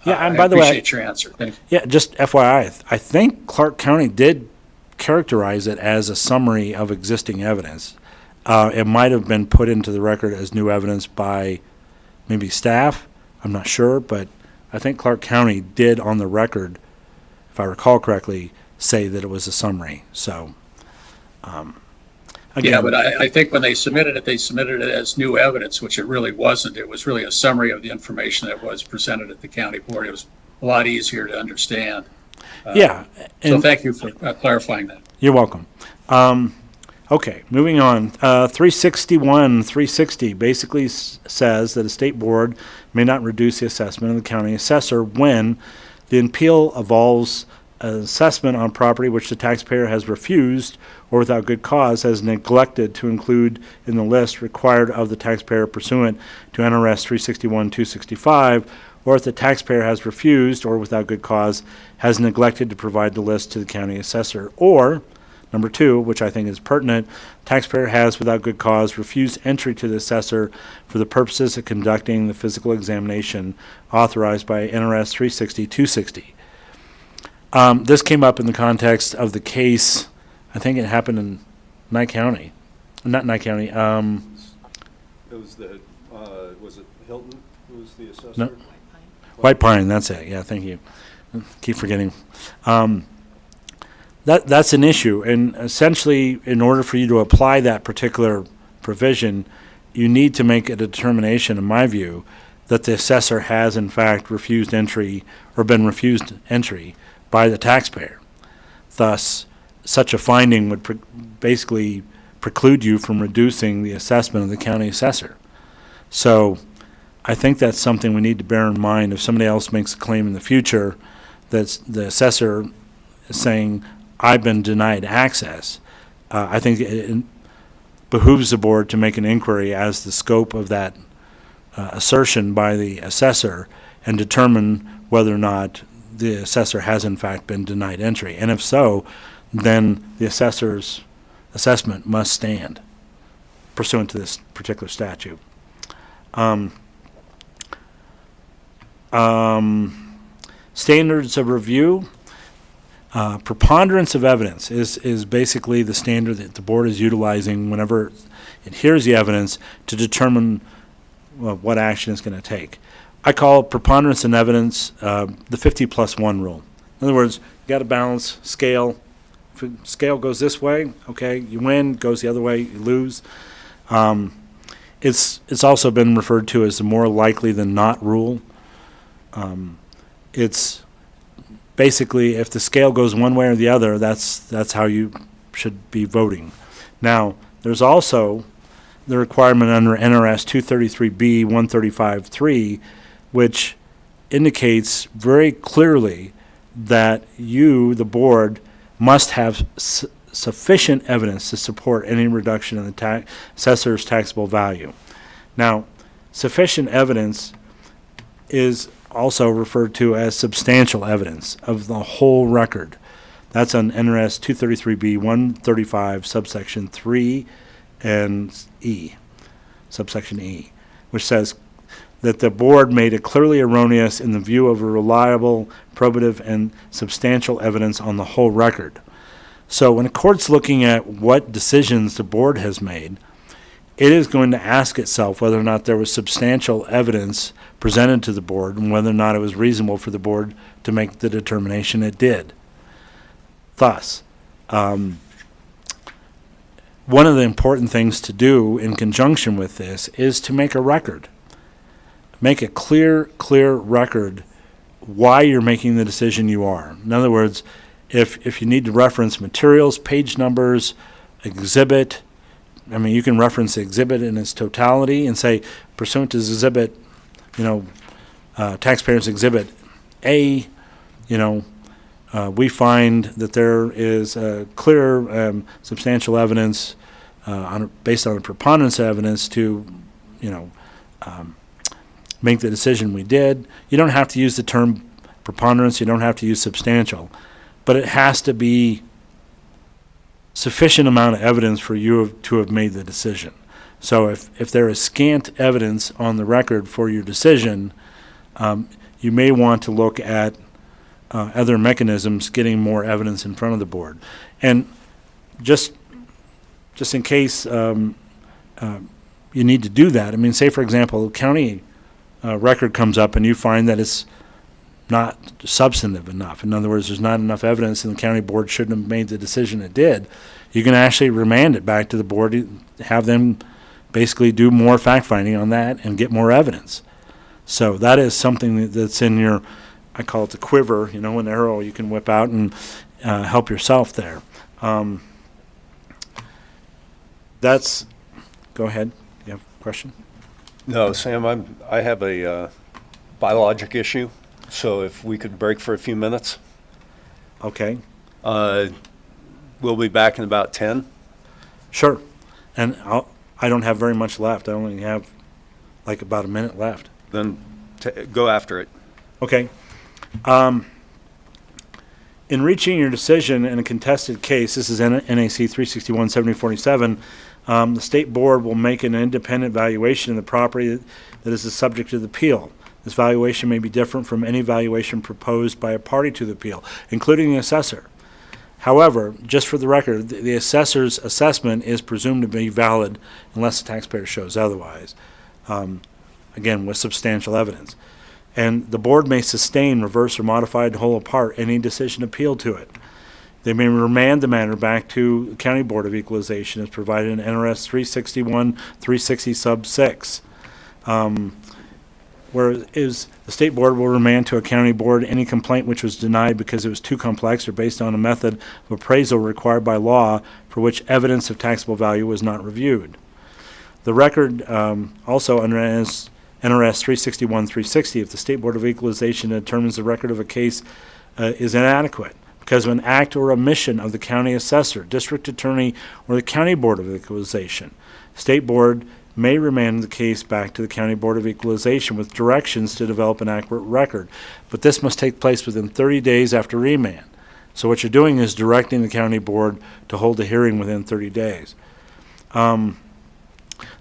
Yeah, and I by the way, appreciate your answer. Thank you. yeah, just FYI, I think Clark County did characterize it as a summary of existing evidence. It might have been put into the record as new evidence by maybe staff. I'm not sure, but I think Clark County did on the record, if I recall correctly, say that it was a summary. So, again, Yeah, but I think when they submitted it as new evidence, which it really wasn't. It was really a summary of the information that was presented at the county board. It was a lot easier to understand. yeah. So and- thank you for clarifying that. You're welcome. Okay, moving on. 360 basically says that a state board may not reduce the assessment of the county assessor when the appeal involves an assessment on property which the taxpayer has refused or without good cause has neglected to include in the list required of the taxpayer pursuant to NRS 361-265, or if the taxpayer has refused or without good cause has neglected to provide the list to the county assessor, or number 2, which I think is pertinent, taxpayer has without good cause refused entry to the assessor for the purposes of conducting the physical examination authorized by NRS 360-260. This came up in the context of the case, I think it happened in Nye County. Not Nye County, It was was it Hilton who was the assessor? No. White Pine, that's it. Yeah, thank you. Keep forgetting. That's an issue, and essentially, in order for you to apply that particular provision, you need to make a determination, in my view, that the assessor has in fact refused entry or been refused entry by the taxpayer. Thus, such a finding would basically preclude you from reducing the assessment of the county assessor. So, I think that's something we need to bear in mind. If somebody else makes a claim in the future that the assessor is saying, I've been denied access, I think it behooves the board to make an inquiry as the scope of that assertion by the assessor and determine whether or not the assessor has in fact been denied entry. And if so, then the assessor's assessment must stand pursuant to this particular statute. Standards of review. Preponderance of evidence is basically the standard that the board is utilizing whenever it hears the evidence to determine what action it's going to take. I call preponderance of evidence the 50+1 rule. In other words, you got to balance scale. If the scale goes this way, okay, you win. Goes the other way, you lose. It's also been referred to as the more likely than not rule. It's basically, if the scale goes one way or the other, that's how you should be voting. Now, there's also the requirement under NRS 233B 135.3, which indicates very clearly that you, the board, must have sufficient evidence to support any reduction in the assessor's taxable value. Now, sufficient evidence is also referred to as substantial evidence of the whole record. That's on NRS 233B 135 subsection 3 and E, subsection E, which says that the board made it clearly erroneous in the view of a reliable, probative, and substantial evidence on the whole record. So when a court's looking at what decisions the board has made, it is going to ask itself whether or not there was substantial evidence presented to the board and whether or not it was reasonable for the board to make the determination it did. Thus, one of the important things to do in conjunction with this is to make a record. Make a clear record why you're making the decision you are. In other words, if you need to reference materials, page numbers, exhibit, you can reference the exhibit in its totality and say, pursuant to exhibit, taxpayers exhibit A, we find that there is clear, substantial evidence based on a preponderance of evidence to, make the decision we did. You don't have to use the term preponderance. You don't have to use substantial, but it has to be sufficient amount of evidence for you to have made the decision. So if there is scant evidence on the record for your decision, you may want to look at other mechanisms, getting more evidence in front of the board. And just in case you need to do that, I mean, say, for example, county record comes up and you find that it's not substantive enough. In other words, there's not enough evidence and the county board shouldn't have made the decision it did. You can actually remand it back to the board, have them basically do more fact-finding on that and get more evidence. So that is something that's in your, I call it the quiver, an arrow you can whip out and help yourself there. Go ahead. You have a question? No, Sam, I have a biologic issue, so if we could break for a few minutes. Okay. We'll be back in about 10. Sure. And I don't have very much left. I only have like about a minute left. Then go after it. Okay. In reaching your decision in a contested case, this is NAC 361-7047, the state board will make an independent valuation of the property that is the subject of the appeal. This valuation may be different from any valuation proposed by a party to the appeal, including the assessor. However, just for the record, the assessor's assessment is presumed to be valid unless the taxpayer shows otherwise, again, with substantial evidence. And the board may sustain, reverse, or modify, whole or part any decision appealed to it. They may remand the matter back to the County Board of Equalization as provided in NRS 361-360 sub 6. Whereas the state board will remand to a county board any complaint which was denied because it was too complex or based on a method of appraisal required by law for which evidence of taxable value was not reviewed. The record also under NRS 361-360, if the state board of equalization determines the record of a case is inadequate because of an act or omission of the county assessor, district attorney, or the county board of equalization, state board may remand the case back to the County Board of Equalization with directions to develop an accurate record. But this must take place within 30 days after remand. So what you're doing is directing the county board to hold a hearing within 30 days. The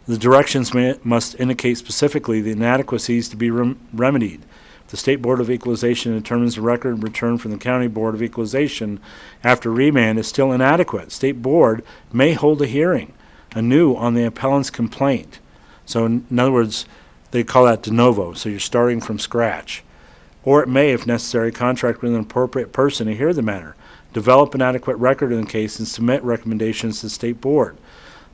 directions must indicate specifically the inadequacies to be remedied. If the State Board of Equalization determines the record returned from the County Board of Equalization after remand is still inadequate, State Board may hold a hearing anew on the appellant's complaint. So in other words, they call that de novo, so you're starting from scratch. Or it may, if necessary, contract with an appropriate person to hear the matter, develop an adequate record in the case, and submit recommendations to the state board.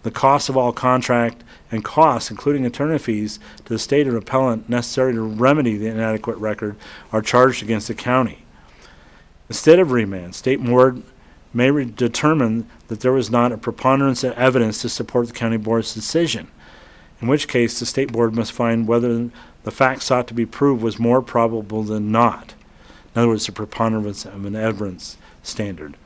The cost of all contract and costs, including attorney fees, to the state or appellant necessary to remedy the inadequate record are charged against the county. Instead of remand, state board may determine that there was not a preponderance of evidence to support the county board's decision, in which case the state board must find whether the fact sought to be proved was more probable than not. In other words, the preponderance of an evidence standard.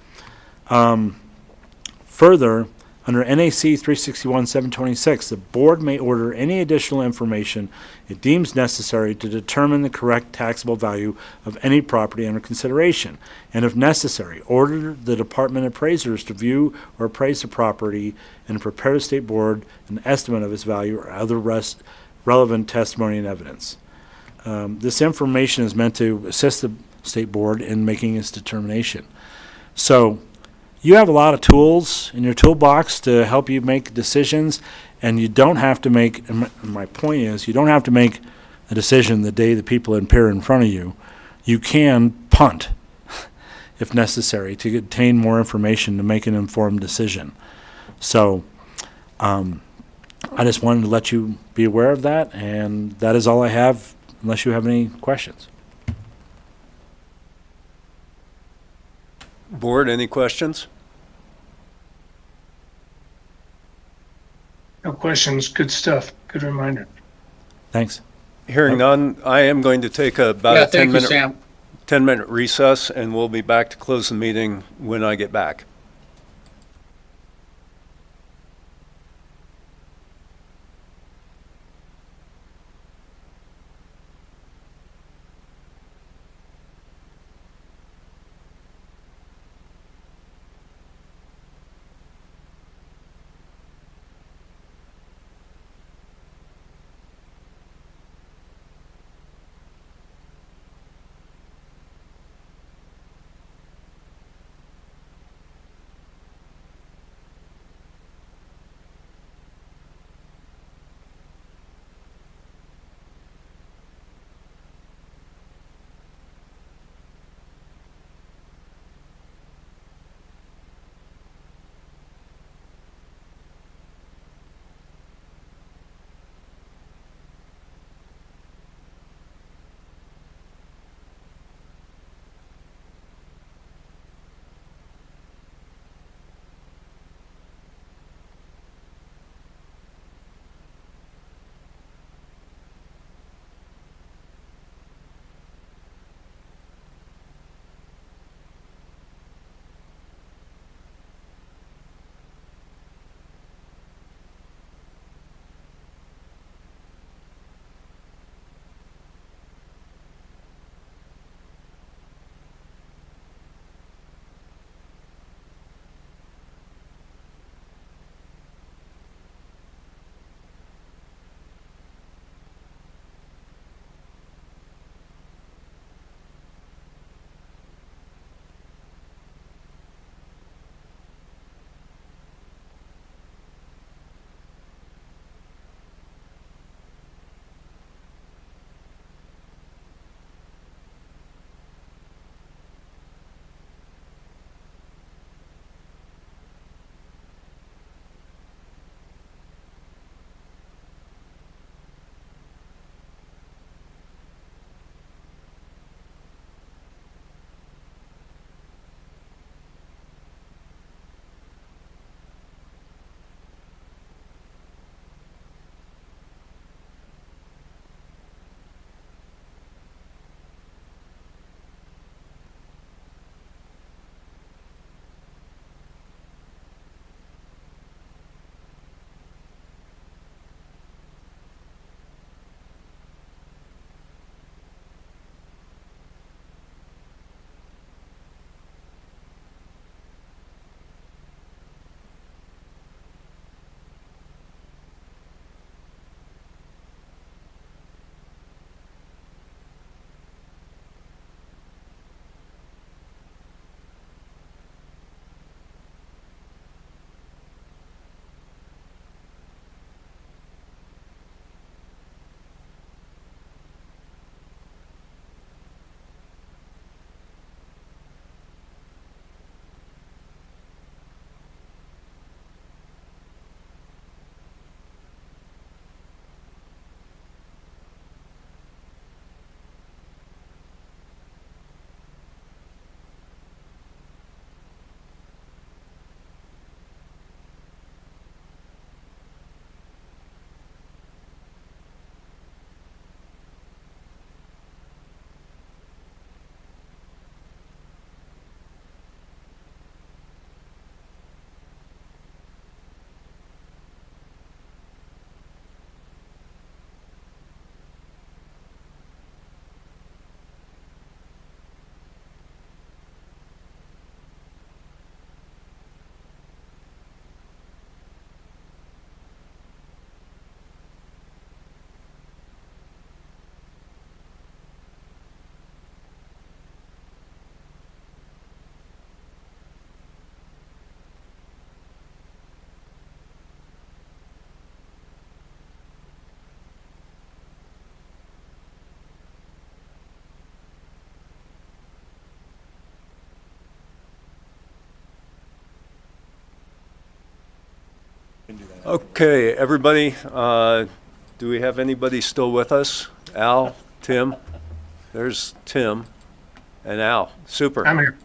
Further, under NAC 361-726, the board may order any additional information it deems necessary to determine the correct taxable value of any property under consideration, and if necessary, order the department appraisers to view or appraise the property and prepare the state board an estimate of its value or other relevant testimony and evidence. This information is meant to assist the state board in making its determination. So, you have a lot of tools in your toolbox to help you make decisions, and you don't have to make, my point is, you don't have to make a decision the day the people appear in front of you. You can punt, if necessary, to obtain more information to make an informed decision. So, I just wanted to let you be aware of that, and that is all I have, unless you have any questions. Board, any questions? No questions. Good stuff. Good reminder. Thanks. Hearing none, I am going to take about a Thank you, Sam. 10-minute recess, and we'll be back to close the meeting when I get back. Okay, everybody, do we have anybody still with us? Al, Tim? There's Tim and Al. Super. I'm here.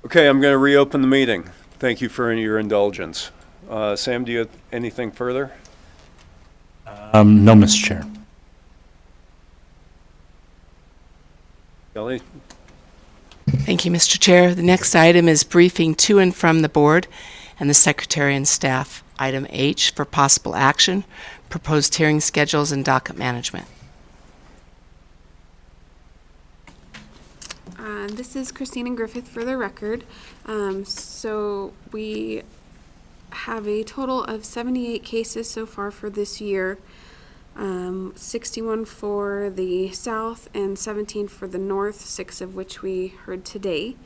Okay, I'm going to reopen the meeting. Thank you for your indulgence. Sam, do you have anything further? No, Mr. Chair. Kelly? Thank you, Mr. Chair. The next item is briefing to and from the board and the secretary and staff. Item H for possible action, proposed hearing schedules and docket management. This is Christina Griffith for the record. So we have a total of 78 cases so far for this year. 61 for the south and 17 for the north, 6 of which we heard today.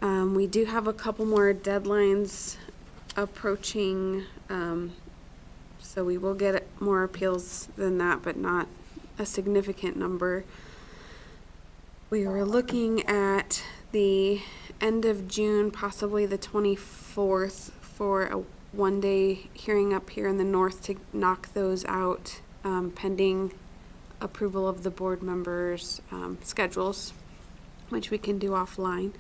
We do have a couple more deadlines approaching, so we will get more appeals than that, but not a significant number. We were looking at the end of June, possibly the 24th, for a one-day hearing up here in the north to knock those out, pending approval of the board members' schedules, which we can do offline.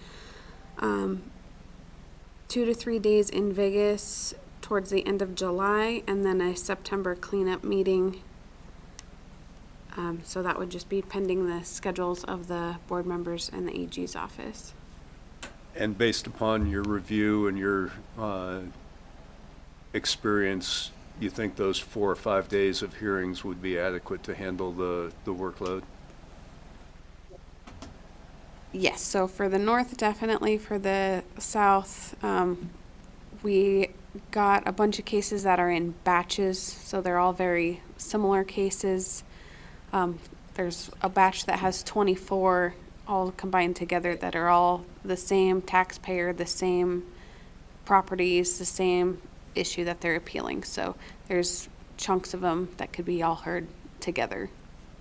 2 to 3 days in Vegas towards the end of July, and then a September cleanup meeting. So that would just be pending the schedules of the board members and the AG's office. And based upon your review and your experience, you think those 4 or 5 days of hearings would be adequate to handle the workload? Yes, so for the north, definitely. For the south, we got a bunch of cases that are in batches, so they're all very similar cases. There's a batch that has 24 all combined together that are all the same taxpayer, the same properties, the same issue that they're appealing. So there's chunks of them that could be all heard together.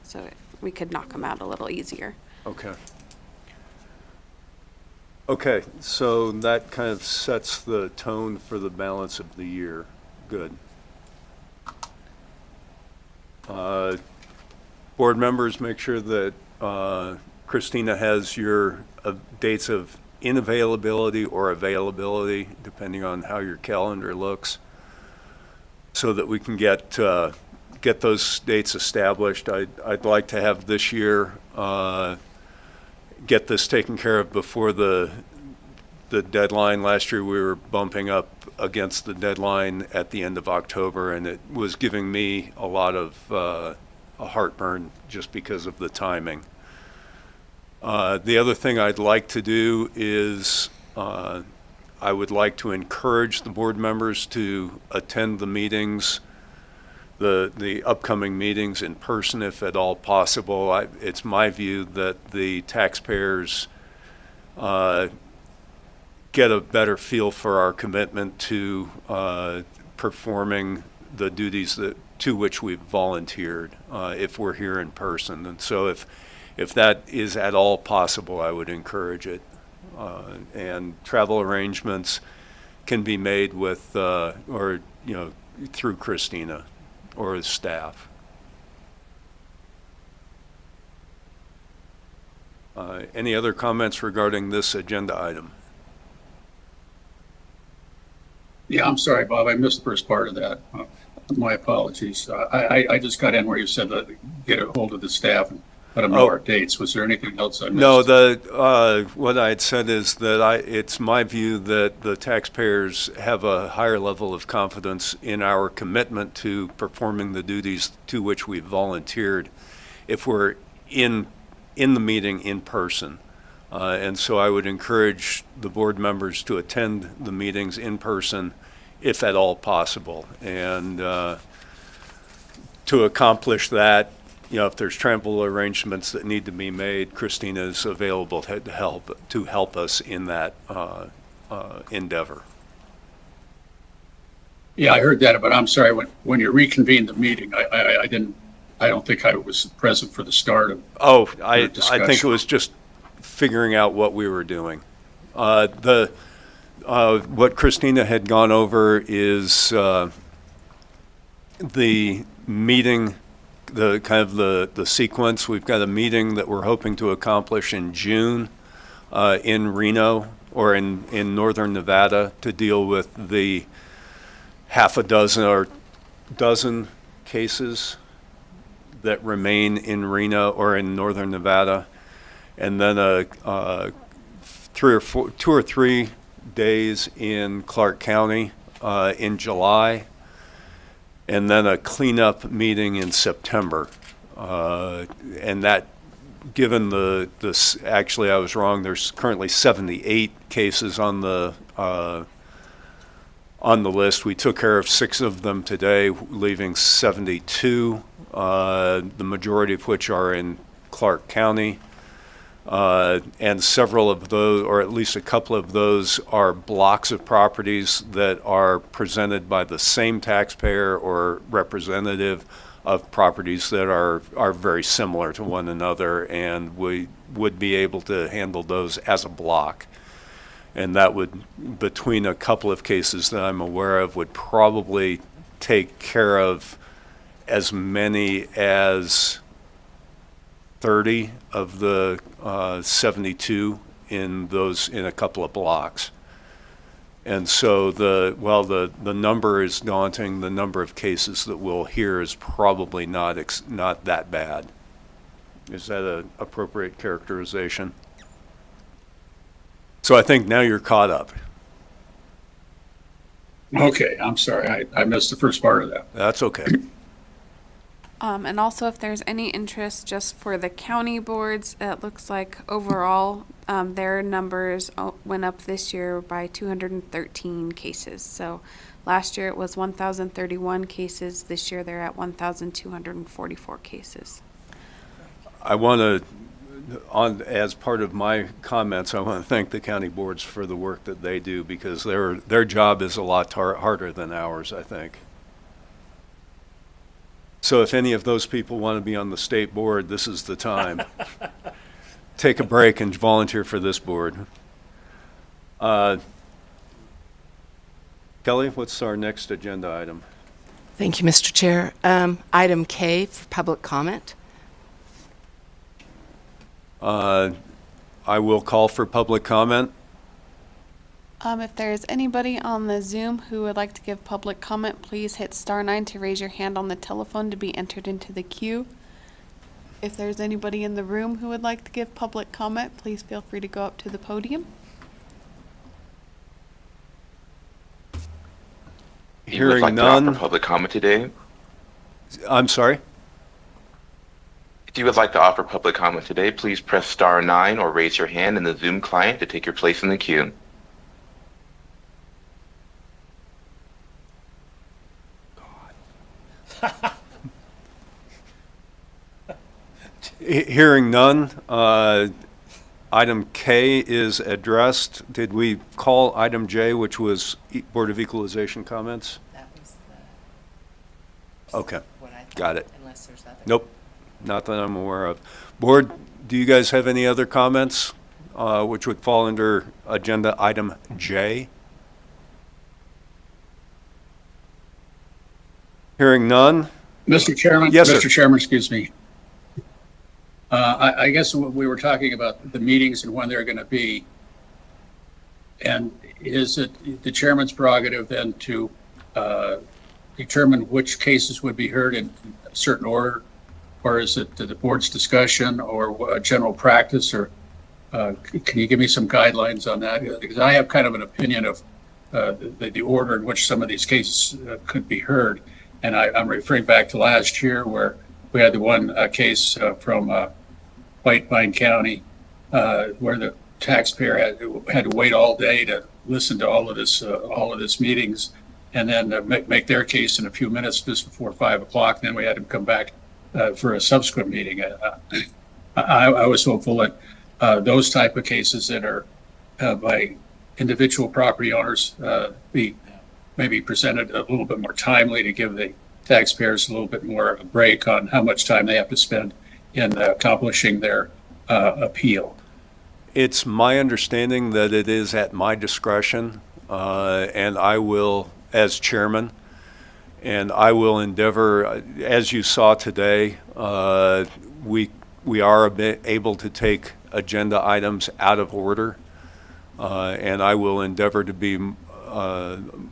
So we could knock them out a little easier. Okay. Okay, so that kind of sets the tone for the balance of the year. Good. Board members, make sure that Christina has your dates of inavailability or availability, depending on how your calendar looks, so that we can get those dates established. I'd like to have this year get this taken care of before the deadline. Last year we were bumping up against the deadline at the end of October, and it was giving me a lot of a heartburn just because of the timing. The other thing I'd like to do is I would like to encourage the board members to attend the meetings, the upcoming meetings in person if at all possible. It's my view that the taxpayers get a better feel for our commitment to performing the duties to which we've volunteered if we're here in person. And so if that is at all possible, I would encourage it. And travel arrangements can be made with, or, through Christina or his staff. Any other comments regarding this agenda item? Yeah, I'm sorry, Bob, I missed the first part of that. My apologies. I just got in where you said that get a hold of the staff and let them know our dates. Was there anything else I missed? No, what I had said is that it's my view that the taxpayers have a higher level of confidence in our commitment to performing the duties to which we've volunteered if we're in the meeting in person. And so I would encourage the board members to attend the meetings in person if at all possible. And to accomplish that, if there's travel arrangements that need to be made, Christina is available to help us in that endeavor. Yeah, I heard that, but I'm sorry, when you reconvened the meeting, I don't think I was present for the start of I think it was just figuring out what we were doing. what Christina had gone over is the meeting, the kind of the sequence. We've got a meeting that we're hoping to accomplish in June in Reno or in northern Nevada to deal with the half a dozen or dozen cases that remain in Reno or in northern Nevada, and then two or three days in Clark County in July, and then a cleanup meeting in September. And that, given actually I was wrong, there's currently 78 cases on the list. We took care of 6 of them today, leaving 72, the majority of which are in Clark County. And several of those, or at least a couple of those, are blocks of properties that are presented by the same taxpayer or representative of properties that are very similar to one another, and we would be able to handle those as a block. And that would, between a couple of cases that I'm aware of, would probably take care of as many as 30 of the 72 in a couple of blocks. And so the number is daunting. The number of cases that we'll hear is probably not that bad. Is that an appropriate characterization? So I think now you're caught up. Okay, I'm sorry, I missed the first part of that. That's okay. And also, if there's any interest just for the county boards, it looks like overall their numbers went up this year by 213 cases. So last year it was 1,031 cases. This year they're at 1,244 cases. I want to, as part of my comments, I want to thank the county boards for the work that they do, because their job is a lot harder than ours, I think. So if any of those people want to be on the state board, this is the time. Take a break and volunteer for this board. Kelly, what's our next agenda item? Thank you, Mr. Chair. Item K for public comment. I will call for public comment. If there's anybody on the Zoom who would like to give public comment, please hit *9 to raise your hand on the telephone to be entered into the queue. If there's anybody in the room who would like to give public comment, please feel free to go up to the podium. If you would like to offer public comment today, I'm sorry? if you would like to offer public comment today, please press *9 or raise your hand in the Zoom client to take your place in the queue. Hearing none, item K is addressed. Did we call item J, which was Board of Equalization comments? That was Okay, what I thought, got it. unless there's other. Nope, not that I'm aware of. Board, do you guys have any other comments, which would fall under agenda item J? Hearing none? Mr. Chairman? Yes, sir. Mr. Chairman, excuse me. I guess we were talking about the meetings and when they're going to be. And is it the chairman's prerogative then to determine which cases would be heard in a certain order? Or is it the board's discussion or general practice? Or can you give me some guidelines on that? Because I have kind of an opinion of the order in which some of these cases could be heard. And I'm referring back to last year where we had the one case from White Pine County where the taxpayer had to wait all day to listen to all of this meetings, and then make their case in a few minutes just before 5 o'clock. Then we had him come back for a subsequent meeting. I was hopeful that those type of cases that are by individual property owners be maybe presented a little bit more timely to give the taxpayers a little bit more of a break on how much time they have to spend in accomplishing their appeal. It's my understanding that it is at my discretion and I will, as chairman, and I will endeavor, as you saw today, we are able to take agenda items out of order, and I will endeavor to be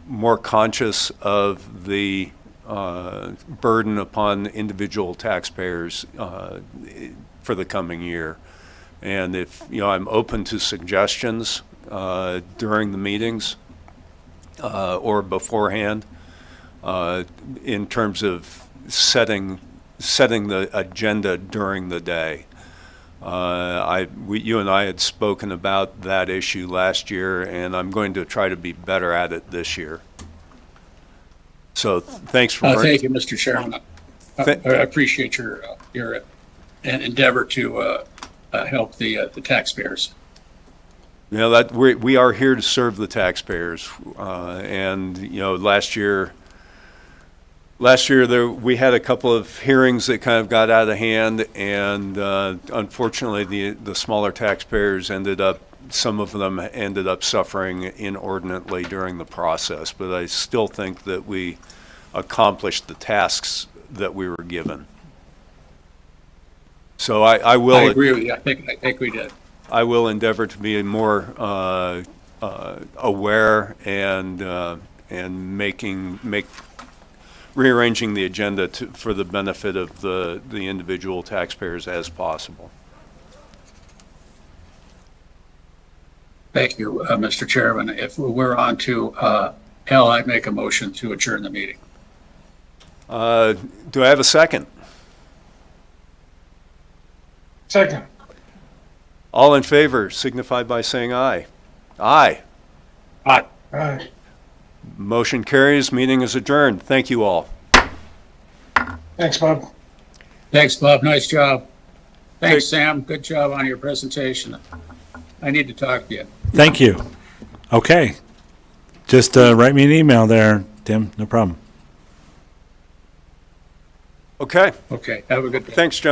more conscious of the burden upon individual taxpayers for the coming year. And if, I'm open to suggestions during the meetings or beforehand in terms of setting the agenda during the day. You and I had spoken about that issue last year, and I'm going to try to be better at it this year. So thanks for. Thank you, Mr. Chairman. I appreciate your endeavor to help the taxpayers. That we are here to serve the taxpayers, and last year we had a couple of hearings that kind of got out of hand, and unfortunately the smaller taxpayers some of them ended up suffering inordinately during the process, but I still think that we accomplished the tasks that we were given. So I will. I agree with you. I think we did. I will endeavor to be more aware and rearranging the agenda for the benefit of the individual taxpayers as possible. Thank you, Mr. Chairman. If we're on to L, I'd make a motion to adjourn the meeting. Do I have a second? Second. All in favor signify by saying aye. Aye. Aye. Aye. Motion carries. Meeting is adjourned. Thank you all. Thanks, Bob. Thanks, Bob. Nice job. Thanks, Sam. Good job on your presentation. I need to talk to you. Thank you. Okay. Just write me an email there, Tim. No problem. Okay. Okay. Have a good day. Thanks, John.